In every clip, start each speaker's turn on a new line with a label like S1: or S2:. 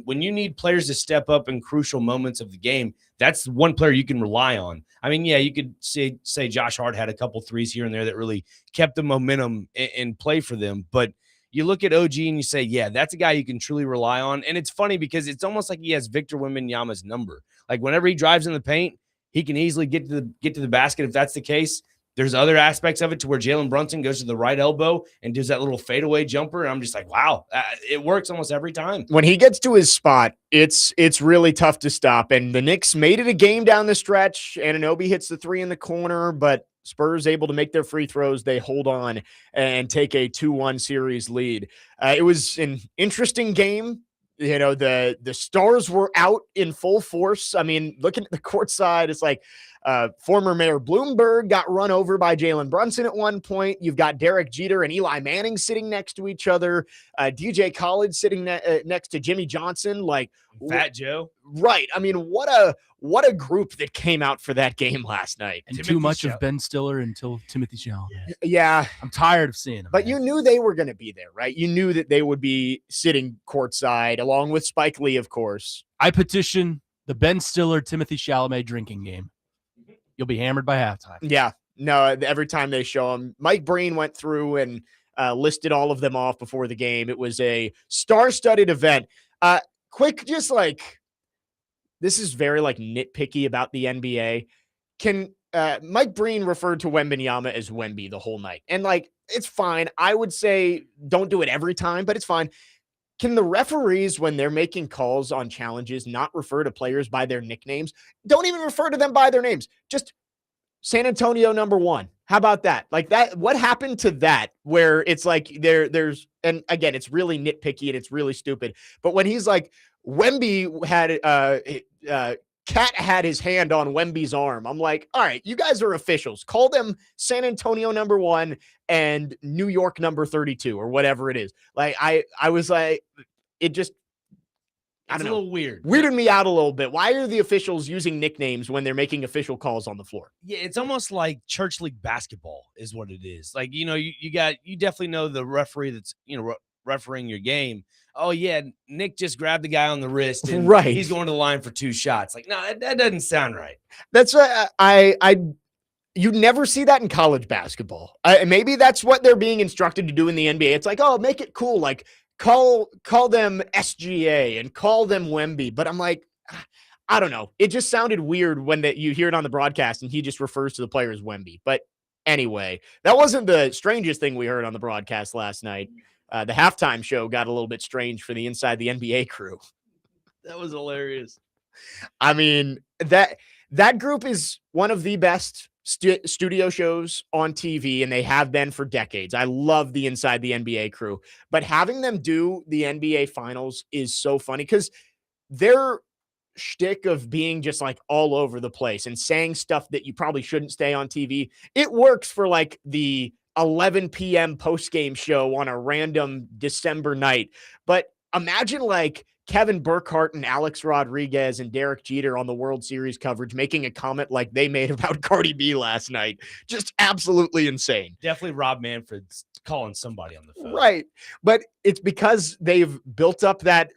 S1: when you need players to step up in crucial moments of the game, that's one player you can rely on. I mean, yeah, you could say Josh Hart had a couple threes here and there that really kept the momentum in play for them. But you look at OG and you say, yeah, that's a guy you can truly rely on. And it's funny because it's almost like he has Victor Wembanyama's number. Like whenever he drives in the paint, he can easily get to the basket if that's the case. There's other aspects of it to where Jalen Brunson goes to the right elbow and does that little fadeaway jumper. And I'm just like, wow, it works almost every time.
S2: When he gets to his spot, it's really tough to stop. And the Knicks made it a game down the stretch. Anunoby hits the three in the corner, but Spurs able to make their free throws. They hold on and take a 2-1 series lead. It was an interesting game. You know, the stars were out in full force. I mean, looking at the court side, it's like former Mayor Bloomberg got run over by Jalen Brunson at one point. You've got Derek Jeter and Eli Manning sitting next to each other. DJ Khaled sitting next to Jimmy Johnson, like
S1: Fat Joe.
S2: Right. I mean, what a group that came out for that game last night.
S3: And too much of Ben Stiller until Timothy Chalamet.
S2: Yeah.
S3: I'm tired of seeing him.
S2: But you knew they were going to be there, right? You knew that they would be sitting courtside along with Spike Lee, of course.
S3: I petition the Ben Stiller, Timothy Chalamet drinking game. You'll be hammered by halftime.
S2: Yeah. No, every time they show him. Mike Breen went through and listed all of them off before the game. It was a star-studded event. Quick, just like, this is very like nitpicky about the NBA. Can Mike Breen referred to Wembanyama as Wemby the whole night. And like, it's fine. I would say don't do it every time, but it's fine. Can the referees, when they're making calls on challenges, not refer to players by their nicknames? Don't even refer to them by their names. Just San Antonio #1. How about that? Like that, what happened to that where it's like there's, and again, it's really nitpicky and it's really stupid. But when he's like, Wemby had, Cat had his hand on Wemby's arm. I'm like, all right, you guys are officials. Call them San Antonio #1 and New York #32 or whatever it is. Like, I was like, it just, I don't know.
S1: It's a little weird.
S2: Weirded me out a little bit. Why are the officials using nicknames when they're making official calls on the floor?
S1: Yeah, it's almost like church league basketball is what it is. Like, you know, you definitely know the referee that's, you know, refereeing your game. Oh yeah, Nick just grabbed the guy on the wrist and
S2: right.
S1: He's going to the line for 2 shots. Like, no, that doesn't sound right.
S2: That's you never see that in college basketball. Maybe that's what they're being instructed to do in the NBA. It's like, oh, make it cool. Like call them SGA and call them Wemby. But I'm like, I don't know. It just sounded weird when you hear it on the broadcast and he just refers to the player as Wemby. But anyway, that wasn't the strangest thing we heard on the broadcast last night. The halftime show got a little bit strange for the Inside the NBA crew.
S1: That was hilarious.
S2: I mean, that group is one of the best studio shows on TV, and they have been for decades. I love the Inside the NBA crew, but having them do the NBA Finals is so funny because their shtick of being just like all over the place and saying stuff that you probably shouldn't say on TV, it works for like the 11 p.m. post-game show on a random December night. But imagine like Kevin Burkhardt and Alex Rodriguez and Derek Jeter on the World Series coverage making a comment like they made about Cardi B last night. Just absolutely insane.
S1: Definitely Rob Manfred's calling somebody on the phone.
S2: Right. But it's because they've built up that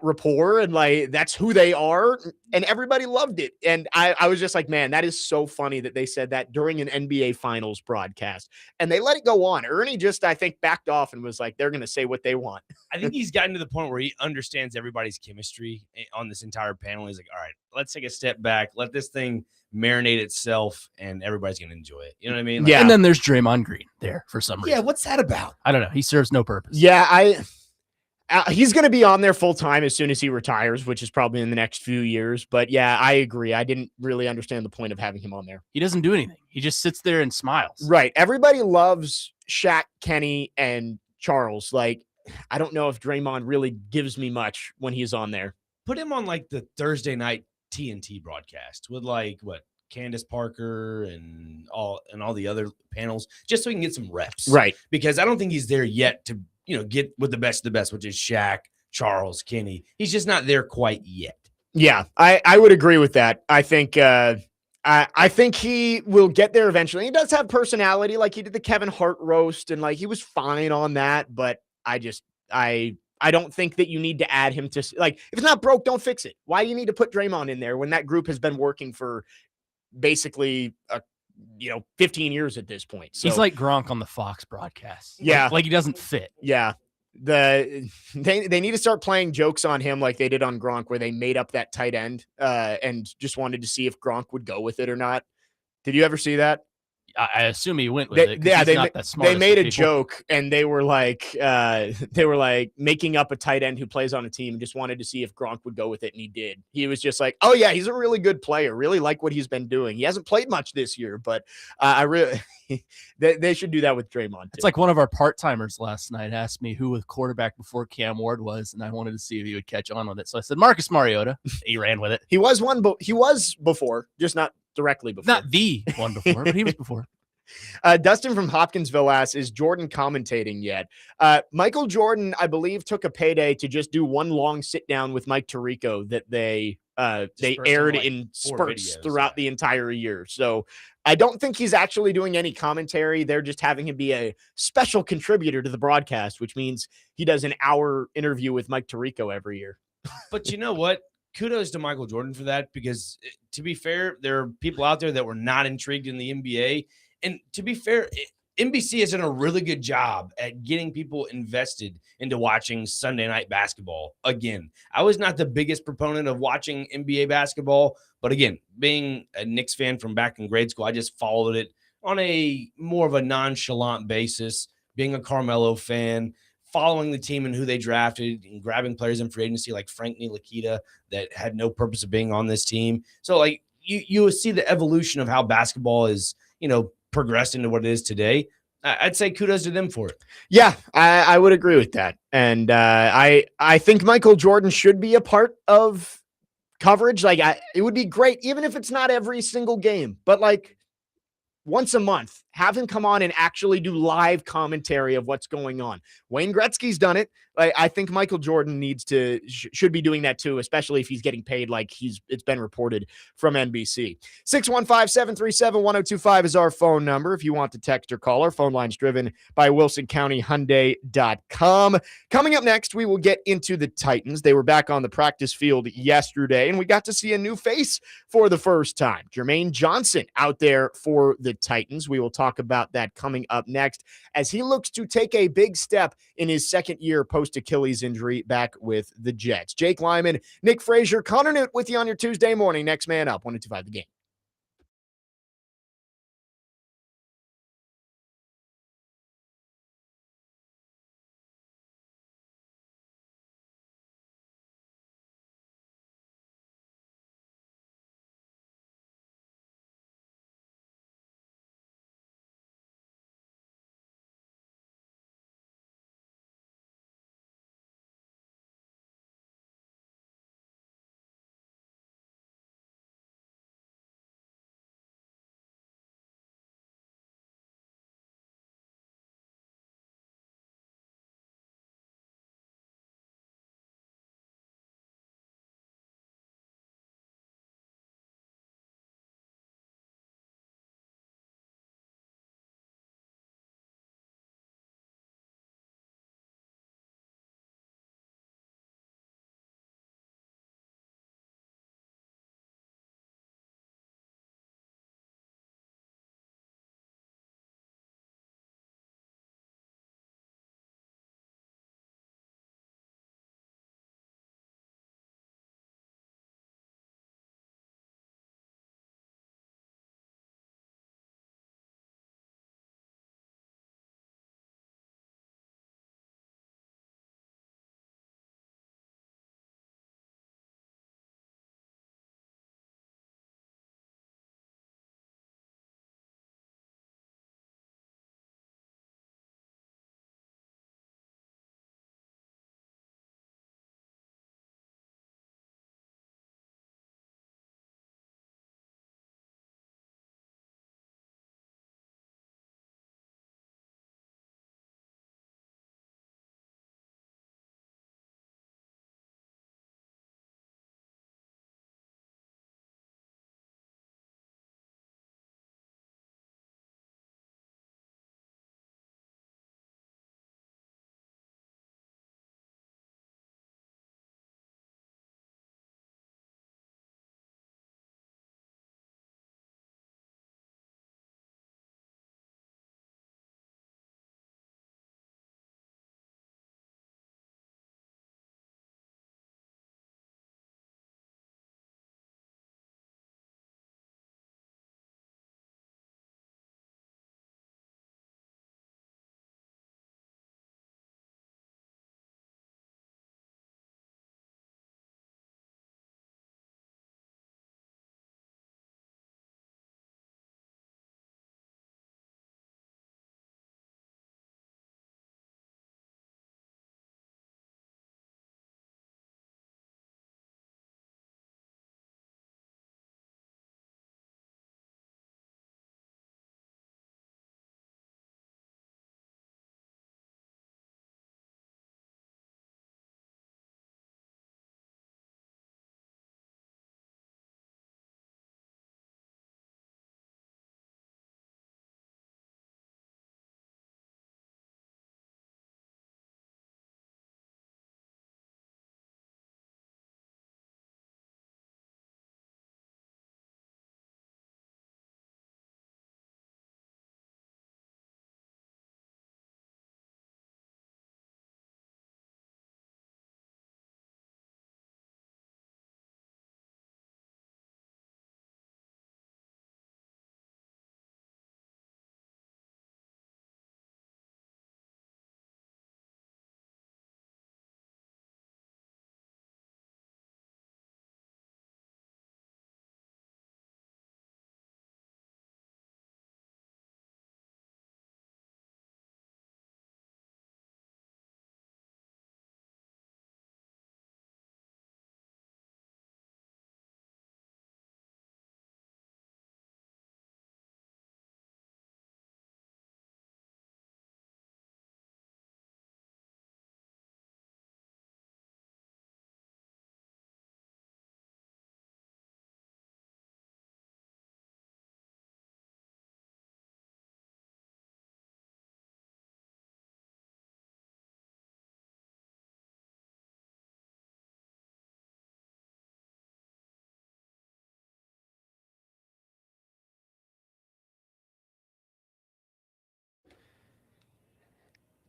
S2: rapport and like that's who they are, and everybody loved it. And I was just like, man, that is so funny that they said that during an NBA Finals broadcast and they let it go on. Ernie just, I think, backed off and was like, they're going to say what they want.
S1: I think he's gotten to the point where he understands everybody's chemistry on this entire panel. He's like, all right, let's take a step back, let this thing marinate itself, and everybody's going to enjoy it. You know what I mean? Like,
S2: yeah.
S3: And then there's Draymond Green there for some reason.
S1: Yeah, what's that about?
S3: I don't know. He serves no purpose.
S2: Yeah, he's going to be on there full time as soon as he retires, which is probably in the next few years. But yeah, I agree. I didn't really understand the point of having him on there.
S3: He doesn't do anything. He just sits there and smiles.
S2: Right. Everybody loves Shaq, Kenny, and Charles. Like, I don't know if Draymond really gives me much when he's on there.
S1: Put him on like the Thursday night TNT broadcast with like Candace Parker and all the other panels, just so he can get some reps.
S2: Right. Because
S1: I don't think he's there yet to, get with the best of the best, which is Shaq, Charles, Kenny. He's just not there quite yet.
S2: Yeah, I would agree with that. I think I think he will get there eventually. He does have personality, like he did the Kevin Hart roast, and like he was fine on that. But I I don't think that you need to add him to, like, if it's not broke, don't fix it. Why do you need to put Draymond in there when that group has been working for basically 15 years at this point? So
S3: He's like Gronk on the Fox broadcast.
S2: Yeah.
S3: Like he doesn't fit.
S2: yeah, they need to start playing jokes on him like they did on Gronk, where they made up that tight end and just wanted to see if Gronk would go with it or not. Did you ever see that?
S3: I assume he went with it.
S2: Yeah,
S3: he's not that smart.
S2: they made a joke, and they were like making up a tight end who plays on a team and just wanted to see if Gronk would go with it, and he did. He was just like, "Oh yeah, he's a really good player. Really like what he's been doing. He hasn't played much this year, but I really they should do that with Draymond too."
S3: It's like one of our part timers last night asked me who the quarterback before Cam Ward was, and I wanted to see if he would catch on with it. So I said Marcus Mariota. He ran with it.
S2: He was before, just not directly before.
S3: Not the one before, but he was before.
S2: Dustin from Hopkinsville asks, is Jordan commentating yet? Michael Jordan, I believe, took a payday to just do one long sit down with Mike Tirico that they aired
S1: like
S2: in
S1: 4
S2: spurts
S1: videos,
S2: throughout the entire year. So I don't think he's actually doing any commentary. They're just having him be a special contributor to the broadcast, which means he does an hour interview with Mike Tirico every year.
S1: But you know what? Kudos to Michael Jordan for that, because to be fair, there are people out there that were not intrigued in the NBA. And to be fair, NBC has done a really good job at getting people invested into watching Sunday night basketball. Again, I was not the biggest proponent of watching NBA basketball, but again, being a Knicks fan from back in grade school, I just followed it on a more of a nonchalant basis, being a Carmelo fan, following the team and who they drafted and grabbing players in free agency like Frank Ntilikina that had no purpose of being on this team. So like you see the evolution of how basketball is, progressed into what it is today. I'd say kudos to them for it.
S2: Yeah, I would agree with that. And I think Michael Jordan should be a part of coverage. Like it would be great, even if it's not every single game, but like once a month, have him come on and actually do live commentary of what's going on. Wayne Gretzky's done it. I think Michael Jordan should be doing that too, especially if he's getting paid like it's been reported from NBC. 615-737-1025 is our phone number if you want to text or call. Our phone line's driven by WilsonCountyHyundai.com. Coming up next, we will get into the Titans. They were back on the practice field yesterday, and we got to see a new face for the first time. Jermaine Johnson out there for the Titans. We will talk about that coming up next as he looks to take a big step in his second year post-Achilles injury back with the Jets. Jake Lyman, Nick Frazier, Connor Newt with you on your Tuesday morning. Next man up, 102.5 The Game.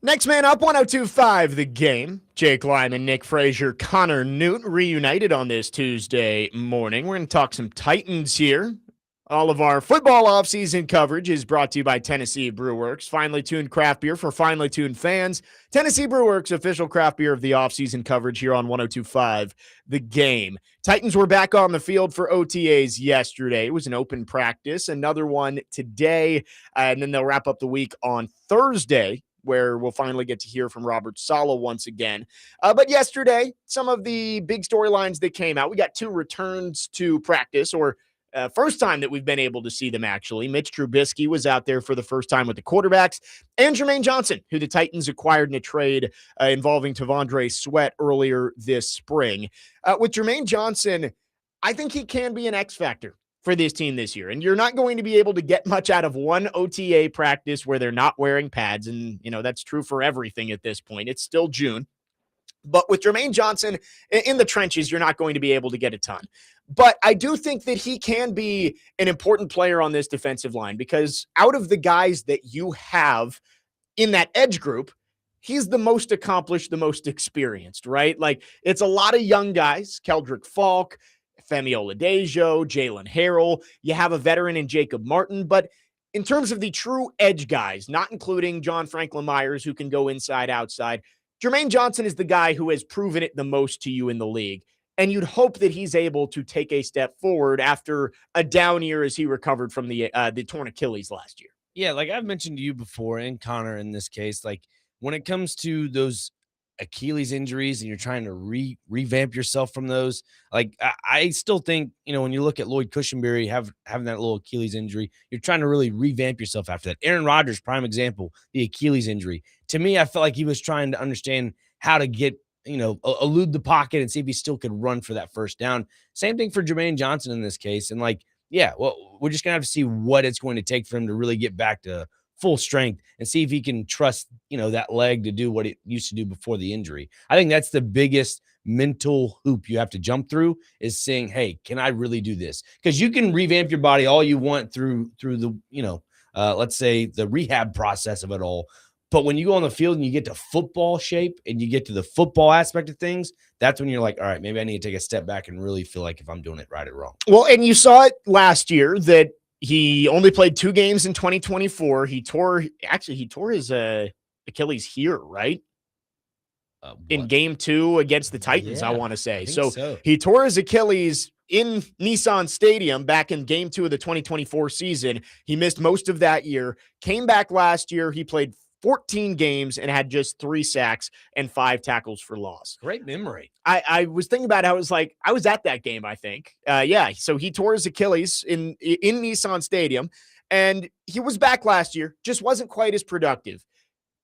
S2: Next man up, 102.5 The Game. Jake Lyman, Nick Frazier, Connor Newt reunited on this Tuesday morning. We're going to talk some Titans here. All of our football offseason coverage is brought to you by Tennessee Brewworks, finely tuned craft beer for finely tuned fans. Tennessee Brewworks, official craft beer of the offseason coverage here on 102.5 The Game. Titans were back on the field for OTAs yesterday. It was an open practice, another one today, and then they'll wrap up the week on Thursday, where we'll finally get to hear from Robert Saleh once again. But yesterday, some of the big storylines that came out, we got 2 returns to practice, or first time that we've been able to see them, actually. Mitch Trubisky was out there for the first time with the quarterbacks, and Jermaine Johnson, who the Titans acquired in a trade involving Tavondre Sweat earlier this spring. With Jermaine Johnson, I think he can be an X factor for this team this year. And you're not going to be able to get much out of one OTA practice where they're not wearing pads. And, that's true for everything at this point. It's still June. But with Jermaine Johnson in the trenches, you're not going to be able to get a ton. But I do think that he can be an important player on this defensive line, because out of the guys that you have in that edge group, he's the most accomplished, the most experienced, right? Like, it's a lot of young guys, Keldrick Falk, Femi Oladejo, Jalen Harrell. You have a veteran in Jacob Martin, but in terms of the true edge guys, not including John Franklin Myers, who can go inside, outside, Jermaine Johnson is the guy who has proven it the most to you in the league. And you'd hope that he's able to take a step forward after a down year as he recovered from the torn Achilles last year.
S1: Yeah, like I've mentioned to you before, and Connor in this case, like when it comes to those Achilles injuries and you're trying to revamp yourself from those, like I still think, when you look at Lloyd Cushenberry having that little Achilles injury, you're trying to really revamp yourself after that. Aaron Rodgers, prime example, the Achilles injury. To me, I felt like he was trying to understand how to get, elude the pocket and see if he still could run for that first down. Same thing for Jermaine Johnson in this case. And yeah, well, we're just going to have to see what it's going to take for him to really get back to full strength and see if he can trust, that leg to do what it used to do before the injury. I think that's the biggest mental hoop you have to jump through, is saying, hey, can I really do this? Because you can revamp your body all you want through the, let's say the rehab process of it all. But when you go on the field and you get to football shape and you get to the football aspect of things, that's when you're like, all right, maybe I need to take a step back and really feel like if I'm doing it right or wrong.
S2: Well, and you saw it last year that he only played 2 games in 2024. He tore his Achilles here, right? In game 2 against the Titans,
S1: Yeah,
S2: I want to say.
S1: So
S2: he tore his Achilles in Nissan Stadium back in game 2 of the 2024 season. He missed most of that year, came back last year. He played 14 games and had just 3 sacks and 5 tackles for loss.
S1: great memory.
S2: I was thinking about how I was at that game, I think. Yeah. So he tore his Achilles in Nissan Stadium, and he was back last year, just wasn't quite as productive.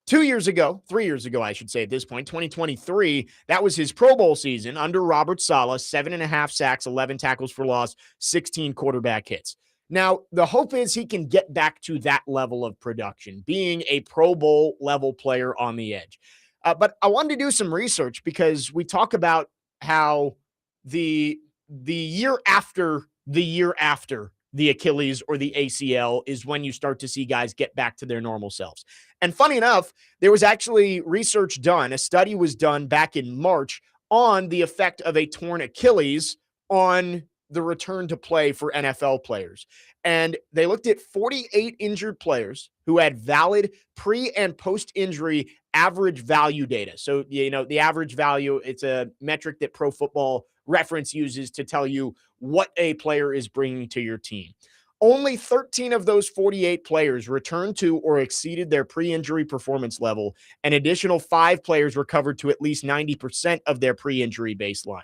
S2: 3 years ago, I should say at this point, 2023, that was his Pro Bowl season under Robert Saleh, 7.5 sacks, 11 tackles for loss, 16 quarterback hits. Now, the hope is he can get back to that level of production, being a Pro Bowl level player on the edge. But I wanted to do some research, because we talk about how the year after the Achilles or the ACL is when you start to see guys get back to their normal selves. And funny enough, there was actually research done. A study was done back in March on the effect of a torn Achilles on the return to play for NFL players. And they looked at 48 injured players who had valid pre and post injury average value data. So, the average value, it's a metric that Pro Football Reference uses to tell you what a player is bringing to your team. Only 13 of those 48 players returned to or exceeded their pre-injury performance level. An additional 5 players recovered to at least 90% of their pre-injury baseline.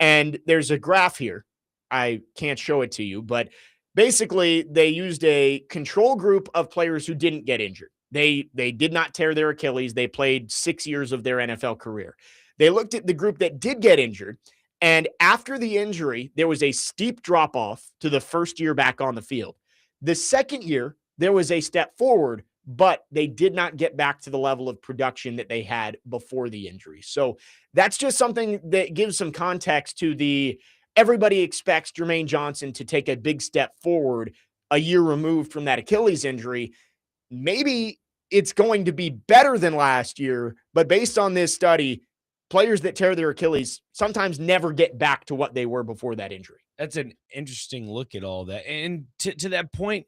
S2: And there's a graph here. I can't show it to you, but basically they used a control group of players who didn't get injured. They did not tear their Achilles. They played 6 years of their NFL career. They looked at the group that did get injured, and after the injury, there was a steep drop-off to the first year back on the field. The second year, there was a step forward, but they did not get back to the level of production that they had before the injury. So that's just something that gives some context to everybody expects Jermaine Johnson to take a big step forward a year removed from that Achilles injury. Maybe it's going to be better than last year. But based on this study, players that tear their Achilles sometimes never get back to what they were before that injury.
S1: That's an interesting look at all that. And to that point,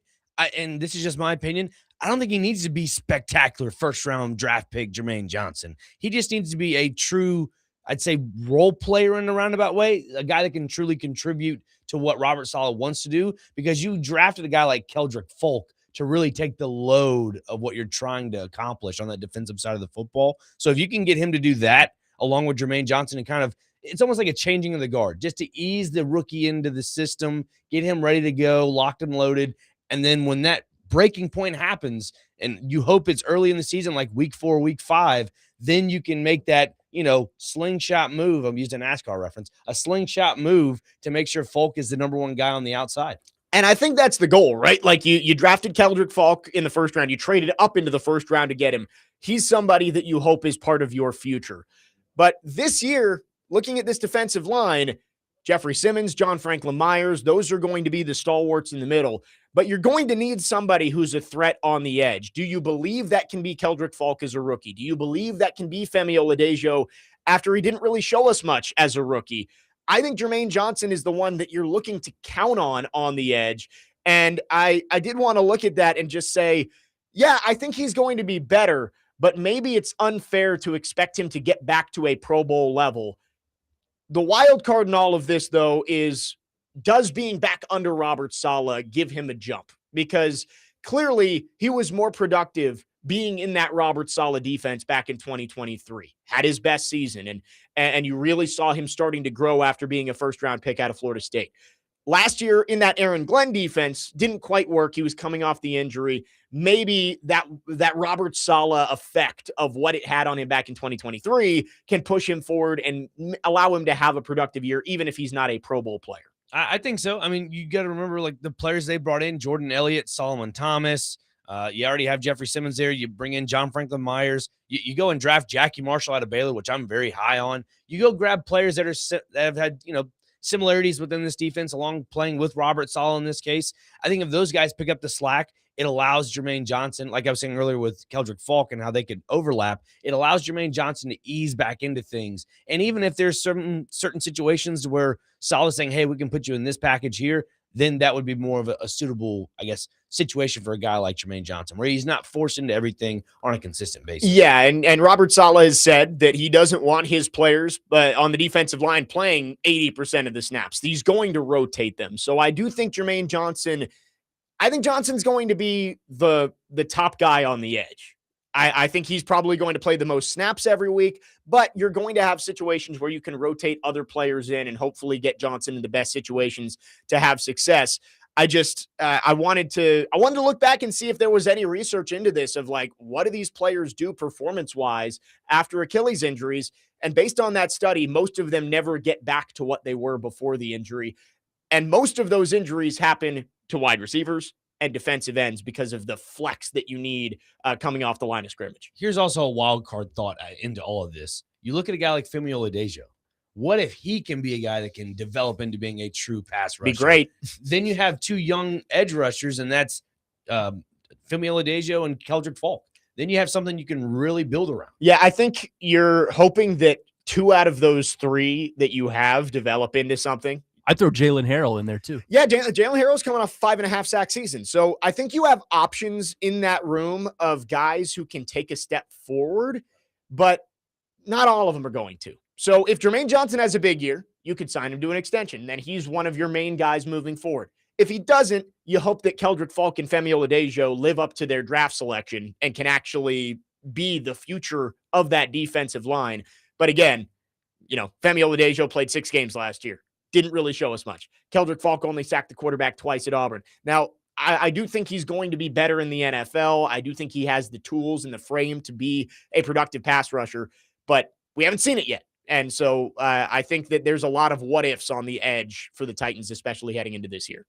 S1: and this is just my opinion, I don't think he needs to be spectacular first round draft pick Jermaine Johnson. He just needs to be a true, I'd say, role player in a roundabout way, a guy that can truly contribute to what Robert Saleh wants to do, because you drafted a guy like Keldrick Folk to really take the load of what you're trying to accomplish on that defensive side of the football. So if you can get him to do that along with Jermaine Johnson and kind of, it's almost like a changing of the guard, just to ease the rookie into the system, get him ready to go, locked and loaded. And then when that breaking point happens, and you hope it's early in the season, like week 4, week 5, then you can make that, slingshot move. I'm using a NASCAR reference, a slingshot move to make sure Folk is the number 1 guy on the outside.
S2: And I think that's the goal, right? Like you drafted Keldrick Folk in the first round. You traded up into the first round to get him. He's somebody that you hope is part of your future. But this year, looking at this defensive line, Jeffrey Simmons, John Franklin Myers, those are going to be the stalwarts in the middle. But you're going to need somebody who's a threat on the edge. Do you believe that can be Keldrick Folk as a rookie? Do you believe that can be Femi Oladejo after he didn't really show us much as a rookie? I think Jermaine Johnson is the one that you're looking to count on the edge. And I did want to look at that and just say, yeah, I think he's going to be better, but maybe it's unfair to expect him to get back to a Pro Bowl level. The wild card in all of this, though, is does being back under Robert Saleh give him a jump? Because clearly he was more productive being in that Robert Saleh defense back in 2023, had his best season, and you really saw him starting to grow after being a first-round pick out of Florida State. Last year in that Aaron Glenn defense didn't quite work. He was coming off the injury. Maybe that Robert Saleh effect of what it had on him back in 2023 can push him forward and allow him to have a productive year, even if he's not a Pro Bowl player.
S1: I think so. I mean, you got to remember, like, the players they brought in, Jordan Elliott, Solomon Thomas. You already have Jeffrey Simmons there. You bring in John Franklin Myers. You go and draft Jackie Marshall out of Baylor, which I'm very high on. You go grab players that have had, similarities within this defense, along playing with Robert Saleh in this case. I think if those guys pick up the slack, it allows Jermaine Johnson, like I was saying earlier with Keldrick Folk and how they could overlap, it allows Jermaine Johnson to ease back into things. And even if there's certain situations where Saleh's saying, hey, we can put you in this package here, then that would be more of a suitable, I guess, situation for a guy like Jermaine Johnson, where he's not forced into everything on a consistent basis.
S2: Yeah, and Robert Saleh has said that he doesn't want his players on the defensive line playing 80% of the snaps. He's going to rotate them. So I do think Jermaine Johnson, I think Johnson's going to be the top guy on the edge. I think he's probably going to play the most snaps every week, but you're going to have situations where you can rotate other players in and hopefully get Johnson in the best situations to have success. I wanted to look back and see if there was any research into this of like, what do these players do performance-wise after Achilles injuries? And based on that study, most of them never get back to what they were before the injury. And most of those injuries happen to wide receivers and defensive ends because of the flex that you need coming off the line of scrimmage.
S1: Here's also a wild card thought into all of this. You look at a guy like Femi Oladejo. What if he can be a guy that can develop into being a true pass rusher?
S2: Be great.
S1: Then you have 2 young edge rushers, and that's Femi Oladejo and Keldrick Folk. Then you have something you can really build around.
S2: Yeah, I think you're hoping that 2 out of those 3 that you have develop into something.
S3: I'd throw Jalen Harrell in there too.
S2: Yeah, Jalen Harrell's coming off 5.5 sack season. So I think you have options in that room of guys who can take a step forward, but not all of them are going to. So if Jermaine Johnson has a big year, you could sign him to an extension. Then he's one of your main guys moving forward. If he doesn't, you hope that Keldrick Folk and Femi Oladejo live up to their draft selection and can actually be the future of that defensive line. But again, Femi Oladejo played 6 games last year. Didn't really show us much. Keldrick Folk only sacked the quarterback twice at Auburn. Now, I do think he's going to be better in the NFL. I do think he has the tools and the frame to be a productive pass rusher, but we haven't seen it yet. And so I think that there's a lot of what ifs on the edge for the Titans, especially heading into this year.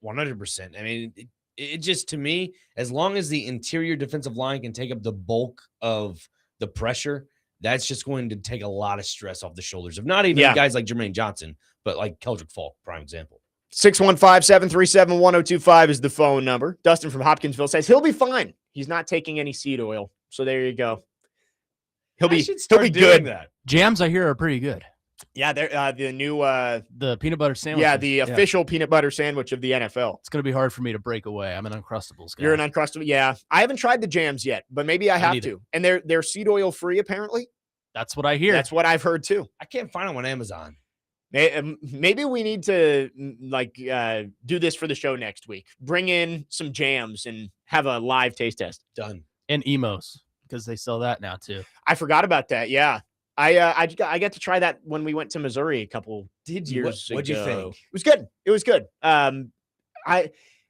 S1: 100%. I mean, it just, to me, as long as the interior defensive line can take up the bulk of the pressure, that's just going to take a lot of stress off the shoulders of not even guys like Jermaine Johnson, but like Keldrick Folk, prime example.
S2: 615-737-1025 is the phone number. Dustin from Hopkinsville says he'll be fine. He's not taking any seed oil. So there you go. He'll be
S1: doing
S2: good.
S1: that.
S3: Jams I hear are pretty good.
S2: Yeah, they're the new
S3: The peanut butter sandwich.
S2: yeah, the official peanut butter sandwich of the NFL.
S3: It's going to be hard for me to break away. I'm an Uncrustables guy.
S2: You're an Uncrustable. Yeah. I haven't tried the jams yet, but maybe I have to. And they're seed oil free apparently.
S3: That's what I hear.
S2: That's what I've heard too.
S1: I can't find them on Amazon.
S2: Maybe we need to do this for the show next week. Bring in some jams and have a live taste test.
S1: Done.
S3: And emos, because they sell that now too.
S2: I forgot about that. Yeah. I got to try that when we went to Missouri a couple years ago.
S1: What'd you think?
S2: It was good. It was good.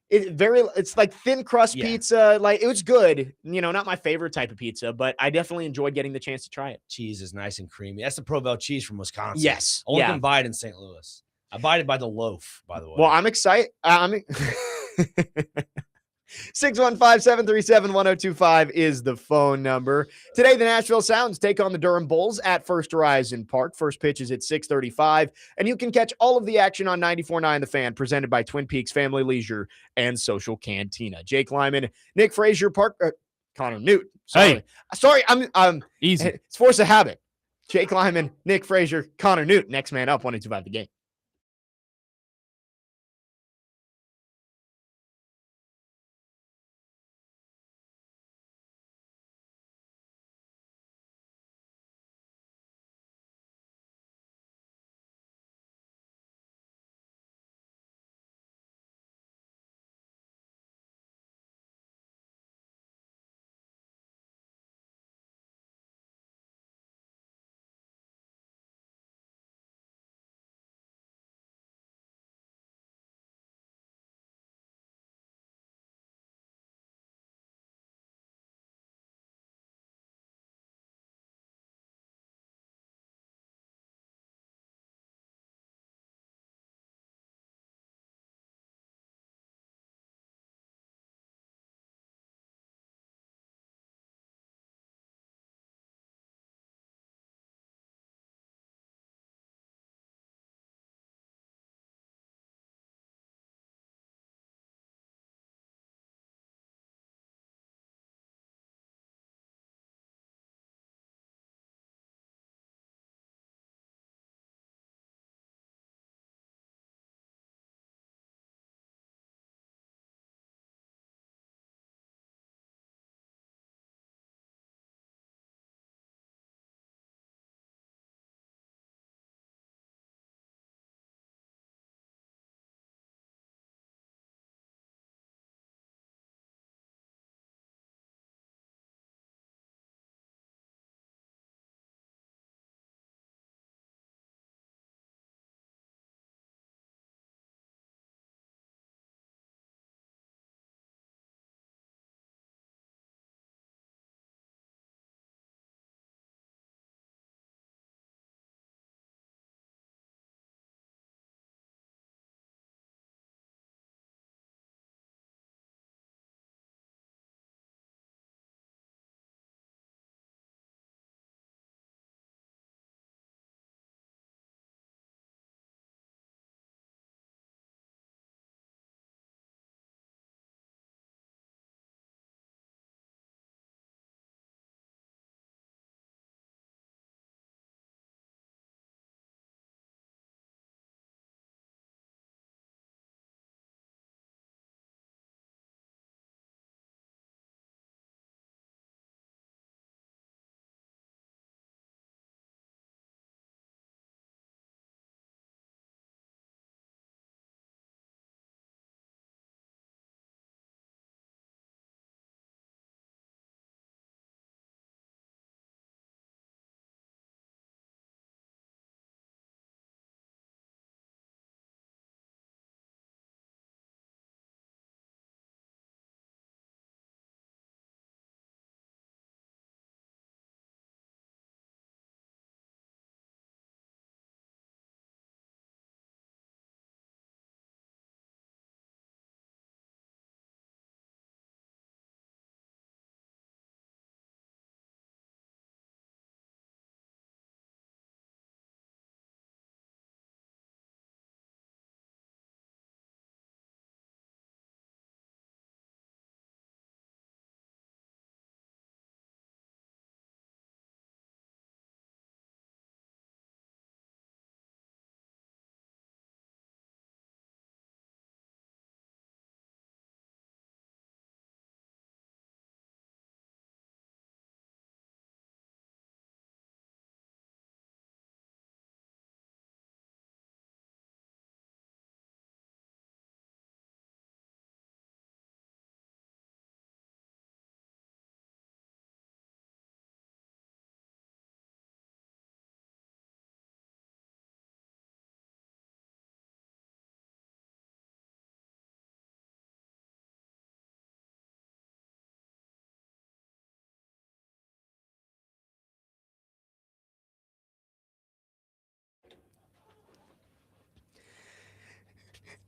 S2: It's like thin crust pizza. Like it was good. You know, not my favorite type of pizza, but I definitely enjoyed getting the chance to try it.
S1: Cheese is nice and creamy. That's the Provel cheese from Wisconsin.
S2: Yes.
S1: Only can buy it in St. Louis. I buy it by the loaf, by the way.
S2: Well, I'm excited. 615-737-1025 is the phone number. Today, the Nashville Sounds take on the Durham Bulls at First Horizon Park. First pitch is at 6:35, and you can catch all of the action on 94.9 The Fan, presented by Twin Peaks Family Leisure and Social Cantina. Jake Lyman, Nick Frazier, Connor Newt. Sorry, I'm
S3: easy.
S2: It's force of habit. Jake Lyman, Nick Frazier, Connor Newt. Next man up, 1-2-5 the game.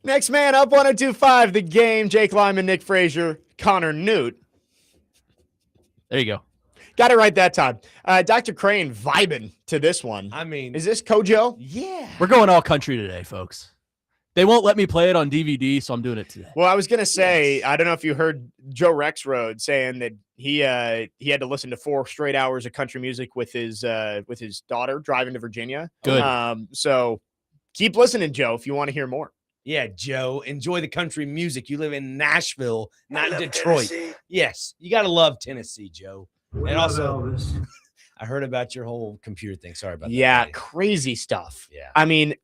S2: Next man up, 102.5 The Game. Jake Lyman, Nick Frazier, Connor Newt.
S3: There you go.
S2: Got it right that time. Dr. Crane vibing to this one.
S1: I mean,
S2: Is this Kojo?
S1: yeah.
S3: We're going all country today, folks. They won't let me play it on DVD, so I'm doing it today.
S2: Well, I was going to say,
S1: Yes.
S2: I don't know if you heard Joe Rexroad saying that he had to listen to 4 straight hours of country music with his daughter driving to Virginia.
S3: Good.
S2: So keep listening, Joe, if you want to hear more.
S1: Yeah, Joe, enjoy the country music. You live in Nashville, not in Detroit.
S4: Tennessee.
S1: Yes, you got to love Tennessee, Joe.
S4: We
S1: And
S4: love
S1: also-
S4: Elvis.
S1: I heard about your whole computer thing. Sorry about that.
S2: Yeah,
S1: buddy.
S2: crazy stuff.
S1: Yeah.
S2: I mean,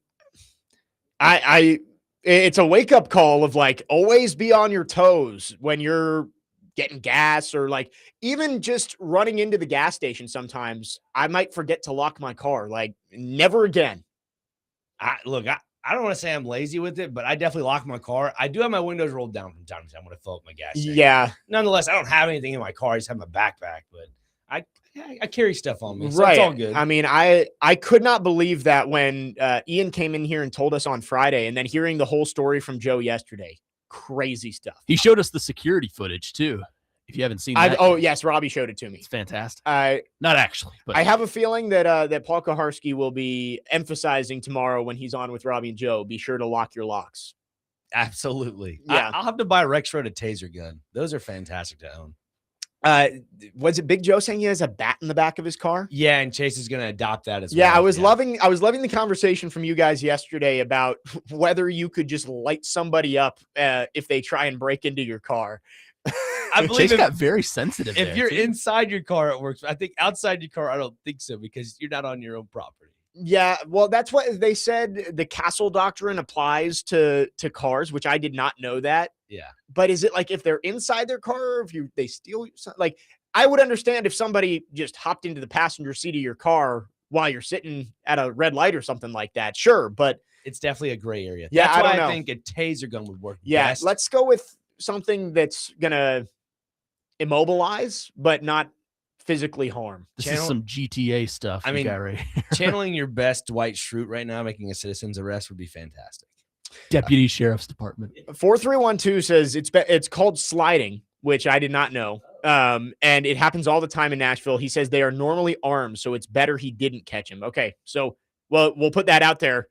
S2: it's a wake up call of like always be on your toes when you're getting gas or like even just running into the gas station. Sometimes I might forget to lock my car. Like never again.
S1: I don't want to say I'm lazy with it, but I definitely lock my car. I do have my windows rolled down from time to time when I fill up my gas tank.
S2: Yeah,
S1: Nonetheless, I don't have anything in my car. I just have my backpack, but I carry stuff on me, so
S2: right.
S1: it's all good.
S2: I mean, I could not believe that when Ian came in here and told us on Friday, and then hearing the whole story from Joe yesterday. Crazy stuff.
S3: He showed us the security footage too. If you haven't seen that,
S2: Oh yes, Robbie showed it to me.
S3: it's fantastic.
S2: Not
S3: actually, but
S2: I have a feeling that Paul Kaharski will be emphasizing tomorrow when he's on with Robbie and Joe. Be sure to lock your locks.
S1: Absolutely.
S2: Yeah.
S1: I'll have to buy Rexroad a taser gun. Those are fantastic to own.
S2: Was it Big Joe saying he has a bat in the back of his car?
S1: Yeah, and Chase is going to adopt that as well.
S2: Yeah, I was loving the conversation from you guys yesterday about whether you could just light somebody up if they try and break into your car.
S1: I believe
S3: Chase got very sensitive.
S1: if
S3: there,
S1: you're
S3: too.
S1: inside your car, it works. I think outside your car, I don't think so because you're not on your own property.
S2: Yeah, well, that's what they said. The Castle Doctrine applies to cars, which I did not know that.
S1: Yeah.
S2: But is it like if they're inside their car, or if they steal, like I would understand if somebody just hopped into the passenger seat of your car while you're sitting at a red light or something like that. Sure, but
S1: It's definitely a gray area.
S2: Yeah,
S1: That's
S2: I
S1: why
S2: don't know.
S1: I think a taser gun would work
S2: yeah,
S1: best.
S2: let's go with something that's gonna immobilize but not physically harm.
S3: This
S1: Channel-
S3: is some GTA stuff.
S1: I
S3: we
S1: mean,
S3: got right here.
S1: Channeling your best Dwight Schrute right now, making a citizen's arrest would be fantastic.
S3: Deputy Sheriff's Department.
S2: 4312 says it's called sliding, which I did not know. And it happens all the time in Nashville. He says they are normally armed, so it's better he didn't catch him. Okay, so we'll put that out there.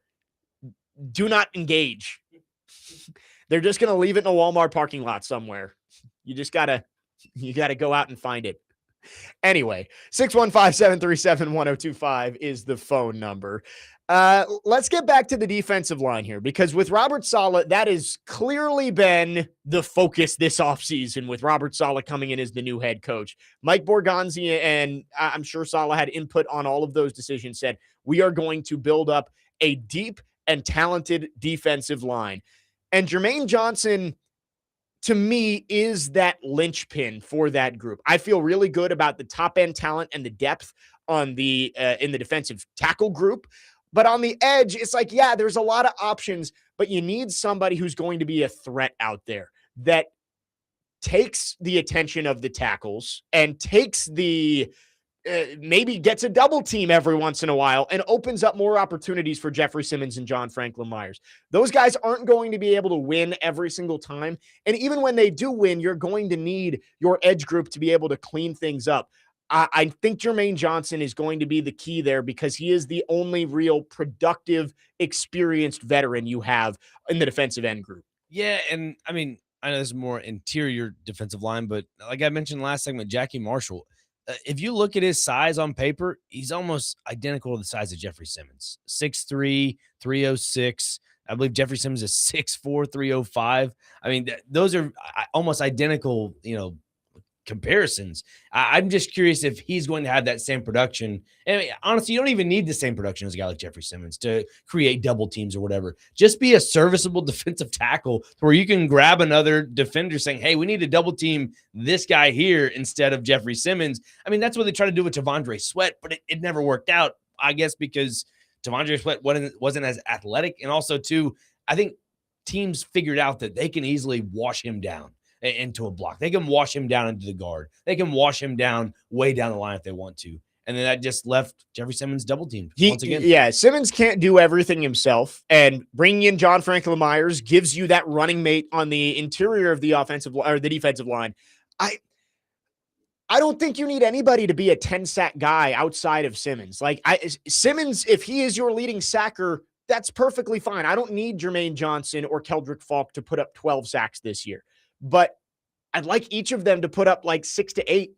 S2: Do not engage. They're just gonna leave it in a Walmart parking lot somewhere. You gotta go out and find it. Anyway, 615-737-1025 is the phone number. Let's get back to the defensive line here, because with Robert Saleh, that has clearly been the focus this offseason, with Robert Saleh coming in as the new head coach. Mike Borgonzi, and I'm sure Saleh had input on all of those decisions, said, we are going to build up a deep and talented defensive line. And Jermaine Johnson, to me, is that linchpin for that group. I feel really good about the top end talent and the depth on the in the defensive tackle group. But on the edge, it's like, yeah, there's a lot of options, but you need somebody who's going to be a threat out there that takes the attention of the tackles and takes the maybe gets a double team every once in a while and opens up more opportunities for Jeffrey Simmons and John Franklin Myers. Those guys aren't going to be able to win every single time. And even when they do win, you're going to need your edge group to be able to clean things up. I think Jermaine Johnson is going to be the key there, because he is the only real productive, experienced veteran you have in the defensive end group.
S1: Yeah, and I mean, I know this is more interior defensive line, but like I mentioned last segment, Jackie Marshall, if you look at his size on paper, he's almost identical to the size of Jeffrey Simmons. 6'3", 306. I believe Jeffrey Simmons is 6'4", 305. I mean, those are almost identical, comparisons. I'm just curious if he's going to have that same production. And I mean, honestly, you don't even need the same production as a guy like Jeffrey Simmons to create double teams or whatever. Just be a serviceable defensive tackle where you can grab another defender saying, hey, we need to double team this guy here instead of Jeffrey Simmons. I mean, that's what they try to do with Tavondre Sweat, but it never worked out, I guess, because Tavondre Sweat wasn't as athletic. And also, too, I think teams figured out that they can easily wash him down into a block. They can wash him down into the guard. They can wash him down way down the line if they want to. And then that just left Jeffrey Simmons double teamed once again.
S2: Yeah, Simmons can't do everything himself, and bringing in John Franklin Myers gives you that running mate on the interior of the offensive or the defensive line. I don't think you need anybody to be a 10-sack guy outside of Simmons. Like Simmons, if he is your leading sacker, that's perfectly fine. I don't need Jermaine Johnson or Keldrick Falk to put up 12 sacks this year, but I'd like each of them to put up like 6 to 8.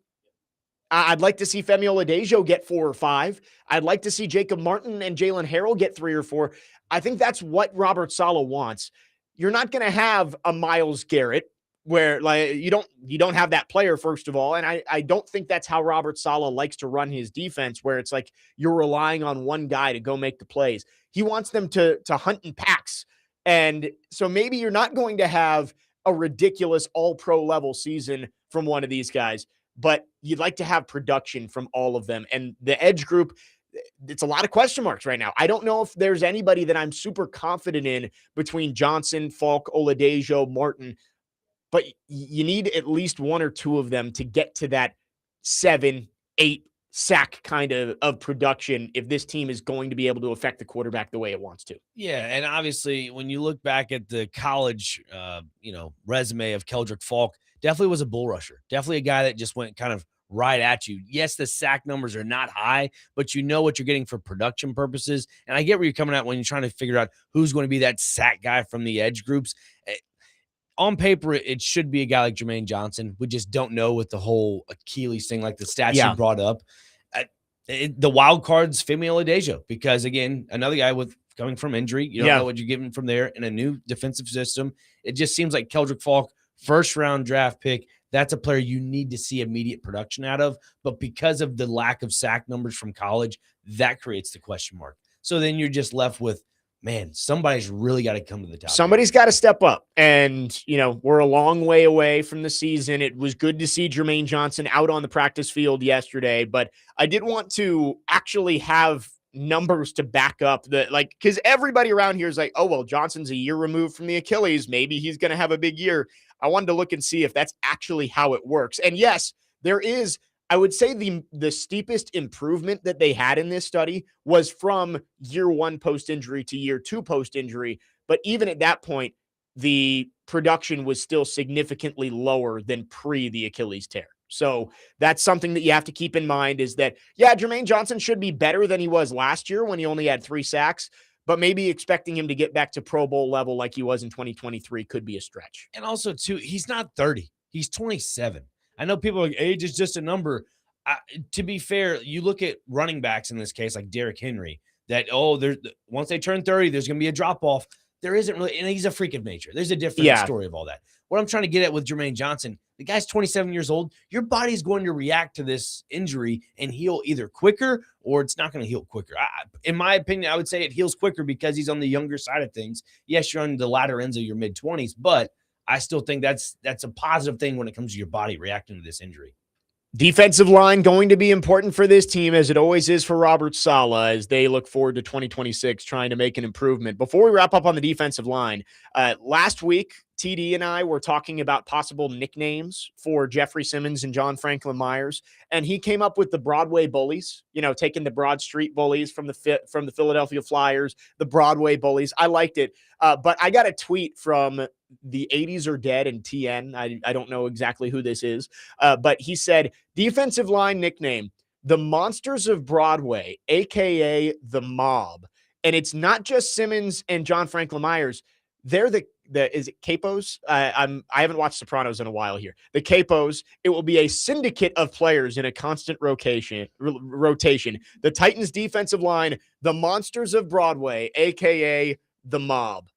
S2: I'd like to see Femi Oladejo get 4 or 5. I'd like to see Jacob Martin and Jalen Harrell get 3 or 4. I think that's what Robert Saleh wants. You're not going to have a Myles Garrett where like you don't have that player, first of all. And I don't think that's how Robert Saleh likes to run his defense, where it's like you're relying on one guy to go make the plays. He wants them to hunt in packs. And so maybe you're not going to have a ridiculous all-pro level season from one of these guys, but you'd like to have production from all of them. And the edge group, it's a lot of question marks right now. I don't know if there's anybody that I'm super confident in between Johnson, Falk, Oladejo, Martin, but you need at least 1 or 2 of them to get to that 7, 8 sack kind of production if this team is going to be able to affect the quarterback the way it wants to.
S1: Yeah, and obviously when you look back at the college, resume of Keldrick Falk, definitely was a bull rusher. Definitely a guy that just went kind of right at you. Yes, the sack numbers are not high, but you know what you're getting for production purposes. And I get where you're coming at when you're trying to figure out who's going to be that sack guy from the edge groups. On paper, it should be a guy like Jermaine Johnson. We just don't know with the whole Achilles thing, like the stats you brought up. The wild card's Femi Oladejo, because, again, another guy with coming from injury. You don't know what you're getting from there in a new defensive system. It just seems like Keldrick Falk, first-round draft pick, that's a player you need to see immediate production out of. But because of the lack of sack numbers from college, that creates the question mark. So then you're just left with, man, somebody's really got to come to the top.
S2: Somebody's got to step up. And, we're a long way away from the season. It was good to see Jermaine Johnson out on the practice field yesterday, but I did want to actually have numbers to back up because everybody around here is like, oh, well, Johnson's a year removed from the Achilles. Maybe he's going to have a big year. I wanted to look and see if that's actually how it works. And yes, there is, I would say the steepest improvement that they had in this study was from year 1 post-injury to year 2 post-injury. But even at that point, the production was still significantly lower than pre the Achilles tear. So that's something that you have to keep in mind is that, Jermaine Johnson should be better than he was last year when he only had 3 sacks, but maybe expecting him to get back to Pro Bowl level like he was in 2023 could be a stretch.
S1: And also, too, he's not 30. He's 27. I know people are like, age is just a number. To be fair, you look at running backs in this case, like Derrick Henry, that, once they turn 30, there's going to be a drop-off. There isn't really, and he's a freak of nature. There's a different story of all that. What I'm trying to get at with Jermaine Johnson, the guy's 27 years old. Your body's going to react to this injury and heal either quicker or it's not going to heal quicker. In my opinion, I would say it heals quicker because he's on the younger side of things. Yes, you're on the latter ends of your mid-20s, but I still think that's a positive thing when it comes to your body reacting to this injury.
S2: Defensive line going to be important for this team, as it always is for Robert Saleh, as they look forward to 2026 trying to make an improvement. Before we wrap up on the defensive line, last week, TD and I were talking about possible nicknames for Jeffrey Simmons and John Franklin Myers, and he came up with the Broadway Bullies, taking the Broad Street Bullies from the Philadelphia Flyers, the Broadway Bullies. I liked it, but I got a tweet from the 80s are dead and TN. I don't know exactly who this is, but he said, defensive line nickname, the Monsters of Broadway, a.k.a. the Mob. And it's not just Simmons and John Franklin Myers. They're is it Capos? I haven't watched Sopranos in a while here. The Capos, it will be a syndicate of players in a constant rotation. The Titans defensive line, the Monsters of Broadway, a.k.a. the Mob.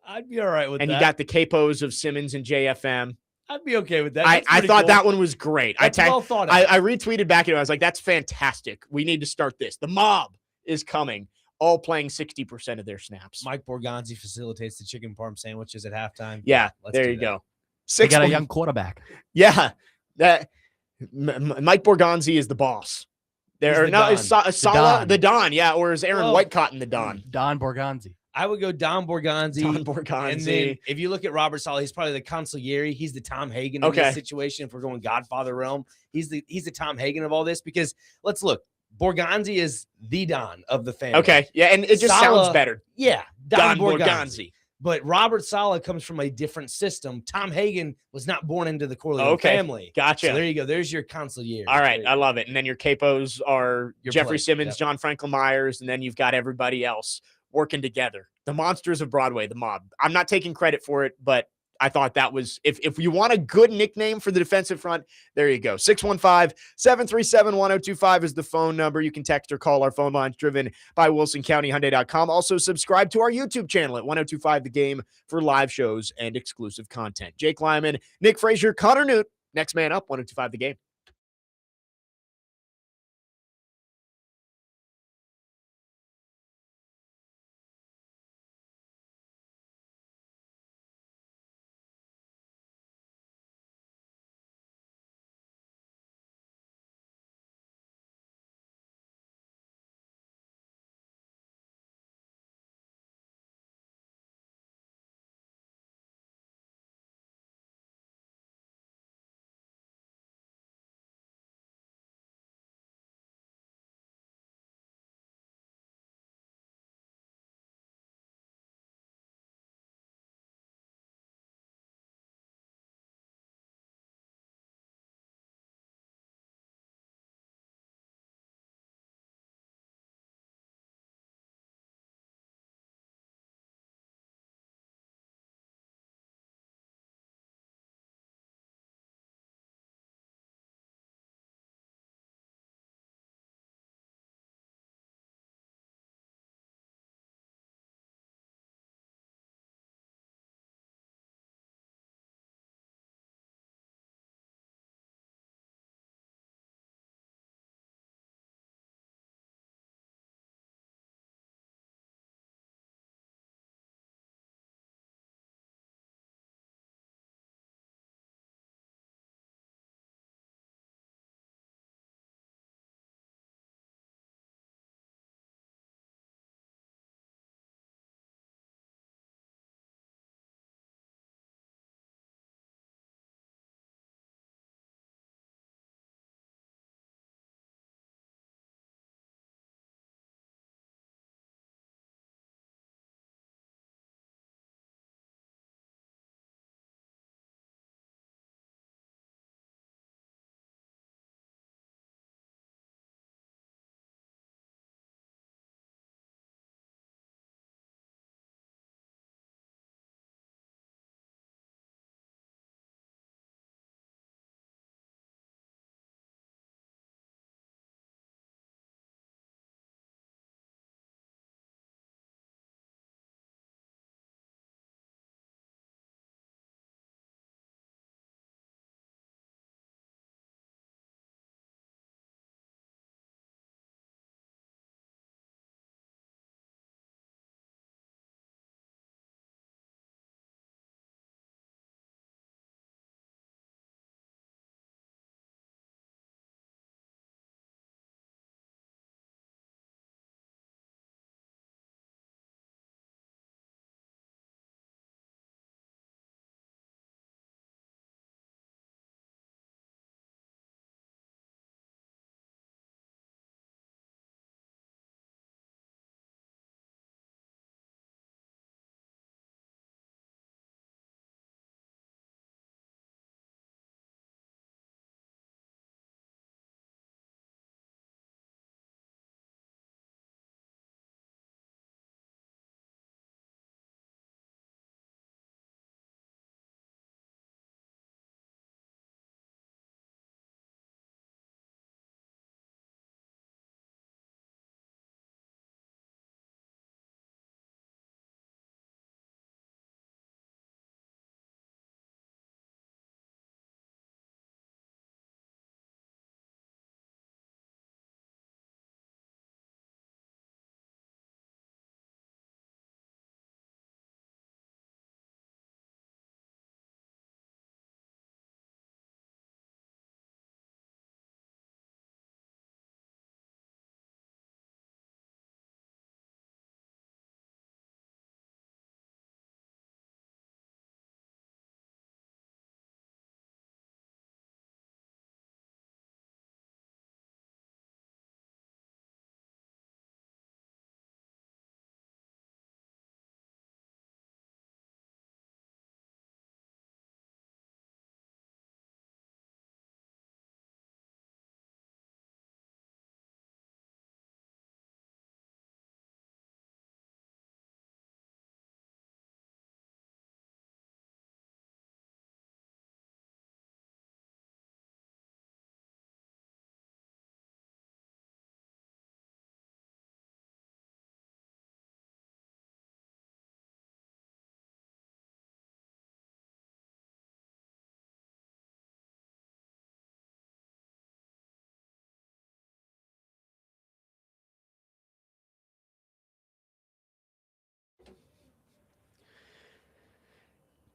S1: I'd be all right with that.
S2: And you got the capos of Simmons and JFM.
S1: I'd be okay with that.
S2: I thought that one was great.
S1: Well thought of.
S2: I retweeted back at it. I was like, that's fantastic. We need to start this. The Mob is coming, all playing 60% of their snaps.
S1: Mike Borgonzi facilitates the chicken parm sandwiches at halftime.
S2: Yeah, there you go. They
S3: got a young quarterback.
S2: Yeah. Mike Borgonzi is the boss. Is Saleh the Don? Yeah, or is Aaron Whitecotton the Don?
S3: Don Borgonzi.
S1: I would go Don Borgonzi.
S2: And
S1: then if you look at Robert Saleh, he's probably the consigliere. He's the Tom Hagen in this situation. If we're going Godfather realm, he's the Tom Hagen of all this. Because let's look, Borgonzi is the Don of the family.
S2: Okay. Yeah. And it just sounds
S1: Saleh-
S2: better.
S1: Yeah,
S2: Don
S1: Borgonzi.
S2: Borgonzi.
S1: But Robert Saleh comes from a different system. Tom Hagen was not born into the Corleone family.
S2: Gotcha.
S1: So there you go. There's your consigliere.
S2: All right. I love it. And then your capos are
S1: Your
S2: Jeffrey
S1: plate,
S2: Simmons,
S1: yep.
S2: John Franklin Myers, and then you've got everybody else working together. The monsters of Broadway, the mob. I'm not taking credit for it, but I thought that was, if you want a good nickname for the defensive front, there you go. 615-737-1025 is the phone number. You can text or call our phone lines, driven by WilsonCountyHyundai.com. Also subscribe to our YouTube channel at 1025 The Game for live shows and exclusive content. Jake Lyman, Nick Frazier, Connor Newt, next man up, 1025 The Game.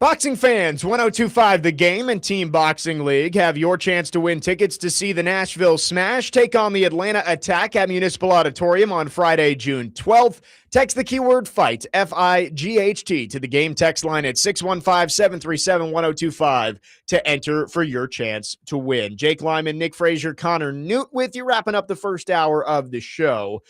S2: Boxing fans, 1025 The Game and Team Boxing League have your chance to win tickets to see the Nashville Smash take on the Atlanta Attack at Municipal Auditorium on Friday, June 12th. Text the keyword FIGHT, F-I-G-H-T, to the game text line at 615-737-1025 to enter for your chance to win. Jake Lyman, Nick Frazier, Connor Newt with you, wrapping up the first hour of the show.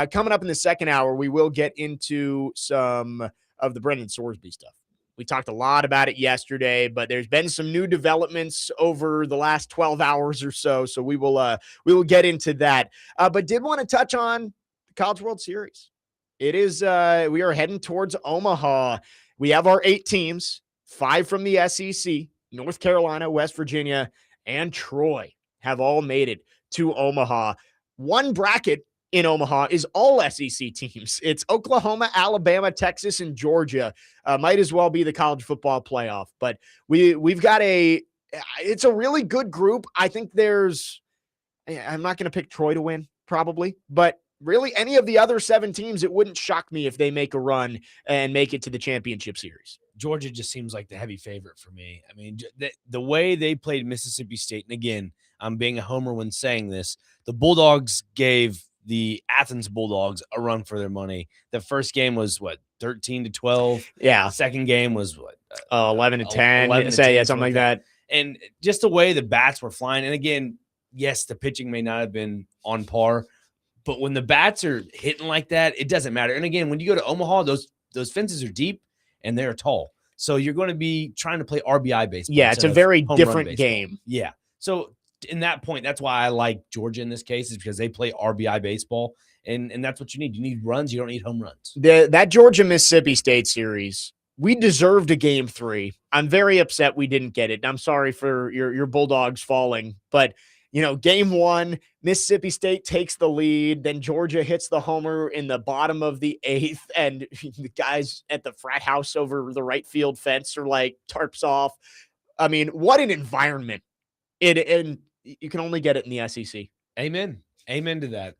S2: Coming up in the second hour, we will get into some of the Brendan Sorsby stuff. We talked a lot about it yesterday, but there's been some new developments over the last 12 hours or so. So we will get into that. But did want to touch on the College World Series. It is we are heading towards Omaha. We have our 8 teams, 5 from the SEC, North Carolina, West Virginia, and Troy have all made it to Omaha. One bracket in Omaha is all SEC teams. It's Oklahoma, Alabama, Texas, and Georgia. Might as well be the college football playoff. But we've got it's a really good group. I think I'm not going to pick Troy to win, probably, but really any of the other 7 teams, it wouldn't shock me if they make a run and make it to the championship series.
S1: Georgia just seems like the heavy favorite for me. I mean, the way they played Mississippi State, and again, I'm being a homer when saying this, the Bulldogs gave the Athens Bulldogs a run for their money. The first game was 13-12.
S2: Yeah.
S1: The second game was
S2: 11-10.
S1: 11-10,
S2: Something like that.
S1: And just the way the bats were flying. And again, yes, the pitching may not have been on par, but when the bats are hitting like that, it doesn't matter. And again, when you go to Omaha, those fences are deep and they're tall. So you're going to be trying to play RBI baseball.
S2: Yeah, it's a very different game.
S1: Yeah. So in that point, that's why I like Georgia in this case, is because they play RBI baseball, and that's what you need. You need runs. You don't need home runs.
S2: That Georgia-Mississippi State series, we deserved a game 3. I'm very upset we didn't get it. I'm sorry for your Bulldogs falling, but game 1, Mississippi State takes the lead. Then Georgia hits the homer in the bottom of the 8th, and the guys at the frat house over the right field fence are like tarps off. I mean, what an environment! And you can only get it in the SEC.
S1: Amen to that.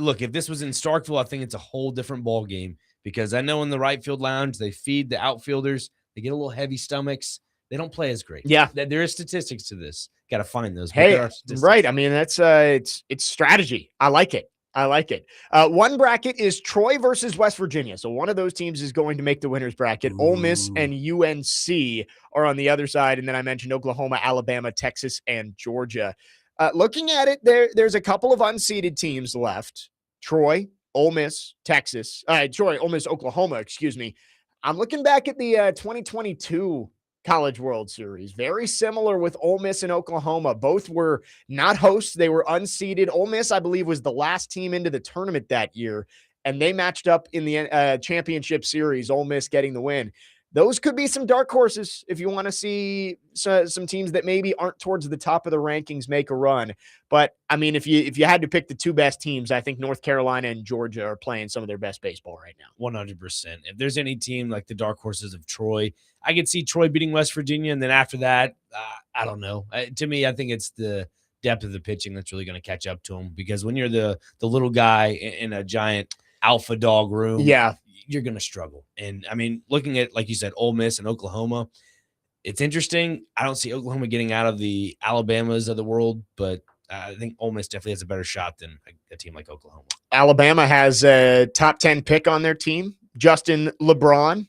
S1: Look, if this was in Starkville, I think it's a whole different ball game, because I know in the right field lounge they feed the outfielders. They get a little heavy stomachs. They don't play as great.
S2: Yeah,
S1: there is statistics to this. Got to find those.
S2: Hey, right. I mean, that's it's strategy. I like it. One bracket is Troy versus West Virginia. So one of those teams is going to make the winner's bracket. Ooh. Ole Miss and UNC are on the other side. And then I mentioned Oklahoma, Alabama, Texas, and Georgia. Looking at it, there's a couple of unseeded teams left. Troy, Ole Miss, Texas. Troy, Ole Miss, Oklahoma, excuse me. I'm looking back at the 2022 College World Series. Very similar with Ole Miss and Oklahoma. Both were not hosts. They were unseeded. Ole Miss, I believe, was the last team into the tournament that year, and they matched up in the championship series, Ole Miss getting the win. Those could be some dark horses if you want to see some teams that maybe aren't towards the top of the rankings make a run. But, I mean, if you had to pick the 2 best teams, I think North Carolina and Georgia are playing some of their best baseball right now.
S1: 100%. If there's any team like the dark horses of Troy, I could see Troy beating West Virginia, and then after that, I don't know. To me, I think it's the depth of the pitching that's really going to catch up to them, because when you're the little guy in a giant alpha dog room,
S2: yeah,
S1: you're going to struggle. And I mean, looking at, like you said, Ole Miss and Oklahoma, it's interesting. I don't see Oklahoma getting out of the Alabamas of the world, but I think Ole Miss definitely has a better shot than a team like Oklahoma.
S2: Alabama has a top 10 pick on their team, Justin LeBron.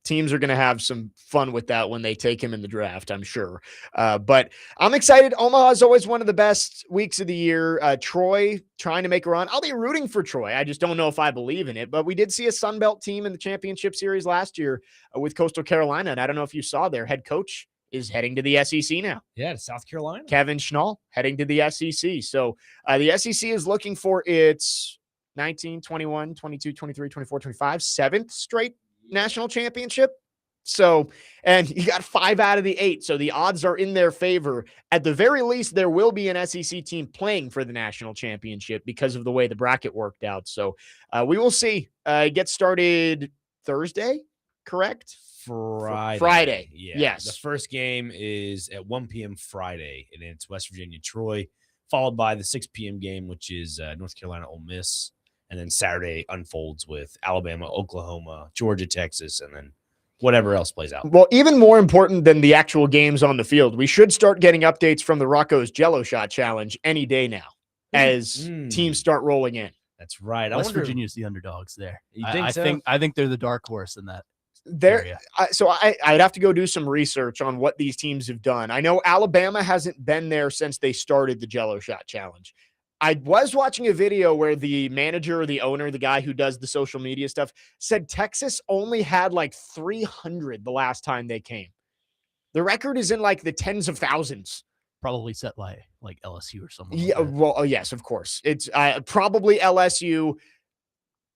S2: Teams are going to have some fun with that when they take him in the draft, I'm sure. But I'm excited. Omaha is always one of the best weeks of the year. Troy trying to make a run. I'll be rooting for Troy. I just don't know if I believe in it. But we did see a Sun Belt team in the championship series last year with Coastal Carolina. And I don't know if you saw their head coach is heading to the SEC now.
S1: Yeah, to South Carolina.
S2: Kevin Schnall heading to the SEC. So the SEC is looking for its 19, 21, 22, 23, 24, 25, 7th straight national championship. So, and you got 5 out of the 8. So the odds are in their favor. At the very least, there will be an SEC team playing for the national championship because of the way the bracket worked out. So we will see. Get started Thursday, correct?
S1: Friday. Yeah.
S2: Yes.
S1: The first game is at 1 p.m. Friday, and it's West Virginia, Troy, followed by the 6 p.m. game, which is North Carolina, Ole Miss. And then Saturday unfolds with Alabama, Oklahoma, Georgia, Texas, and then whatever else plays out.
S2: Well, even more important than the actual games on the field, we should start getting updates from the Rocco's Jello Shot Challenge any day now as teams start rolling in.
S1: That's right.
S3: West Virginia's the underdogs there.
S1: You think so?
S3: I think they're the dark horse in that
S2: There,
S3: area.
S2: so I'd have to go do some research on what these teams have done. I know Alabama hasn't been there since they started the Jello Shot Challenge. I was watching a video where the manager or the owner, the guy who does the social media stuff, said Texas only had like 300 the last time they came. The record is in like the tens of thousands.
S3: Probably set by like LSU or something.
S2: Yeah,
S3: like that.
S2: well, yes, of course. It's probably LSU.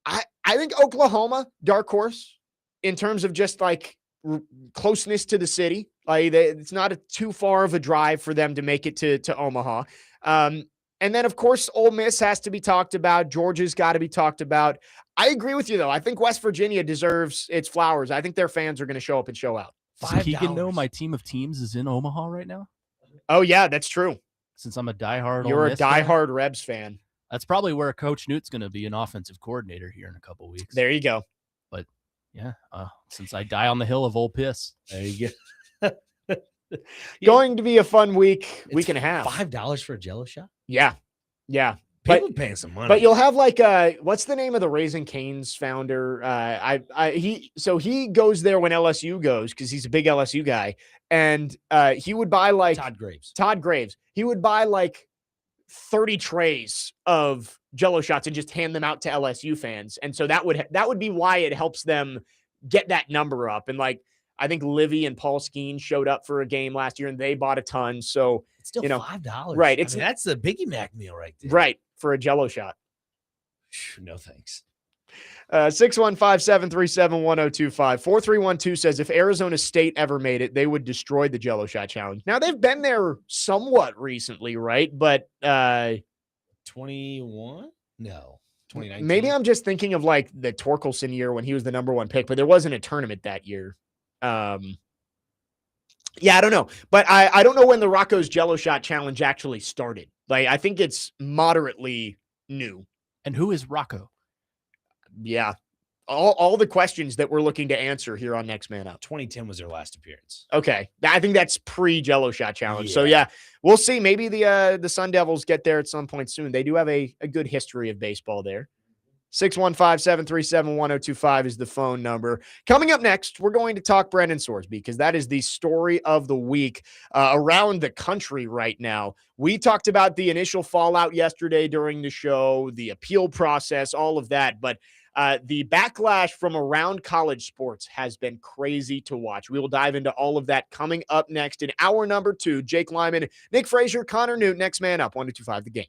S2: I think Oklahoma, dark horse, in terms of just like closeness to the city. Like it's not too far of a drive for them to make it to Omaha. And then, of course, Ole Miss has to be talked about. Georgia's got to be talked about. I agree with you, though. I think West Virginia deserves its flowers. I think their fans are going to show up and show out.
S3: Does Keegan know my team of teams is in Omaha right now?
S2: Oh, yeah, that's true.
S3: Since I'm a diehard
S2: You're
S3: Ole
S2: a diehard Rebs fan.
S3: That's probably where Coach Newt's going to be an offensive coordinator here in a couple weeks.
S2: There you go.
S3: But, yeah, since I die on the hill of Ole Piss.
S1: There you go.
S2: Going to be a fun week and a half.
S1: $5 for a Jello shot?
S2: Yeah. Yeah.
S1: People paying some money.
S2: But you'll have like what's the name of the Raising Cane's founder? He goes there when LSU goes because he's a big LSU guy. And he would buy like
S1: Todd Graves.
S2: He would buy like 30 trays of Jello shots and just hand them out to LSU fans. And so that would be why it helps them get that number up. And like I think Livy and Paul Skeen showed up for a game last year and they bought a ton. So
S1: it's still $5.
S2: Right.
S1: That's the Biggie Mac meal right there.
S2: Right. For a Jello shot.
S1: No thanks.
S2: 615-737-1025. 4312 says if Arizona State ever made it, they would destroy the Jello Shot Challenge. Now they've been there somewhat recently, right? But
S1: 21? No. 2019.
S2: Maybe I'm just thinking of like the Torkelson year when he was the number one pick, but there wasn't a tournament that year. Yeah, I don't know. But I don't know when the Rocco's Jello Shot Challenge actually started. Like, I think it's moderately new.
S3: And who is Rocco?
S2: Yeah. All the questions that we're looking to answer here on Next Man Up.
S1: 2010 was their last appearance.
S2: Okay. I think that's pre-Jello Shot Challenge.
S1: Yeah.
S2: So, yeah, we'll see. Maybe the Sun Devils get there at some point soon. They do have a good history of baseball there. 615-737-1025 is the phone number. Coming up next, we're going to talk Brendan Sorsby because that is the story of the week around the country right now. We talked about the initial fallout yesterday during the show, the appeal process, all of that. But the backlash from around college sports has been crazy to watch. We will dive into all of that coming up next in hour number 2. Jake Lyman, Nick Frazier, Connor Newt, Next Man Up, 1-2-5 the game.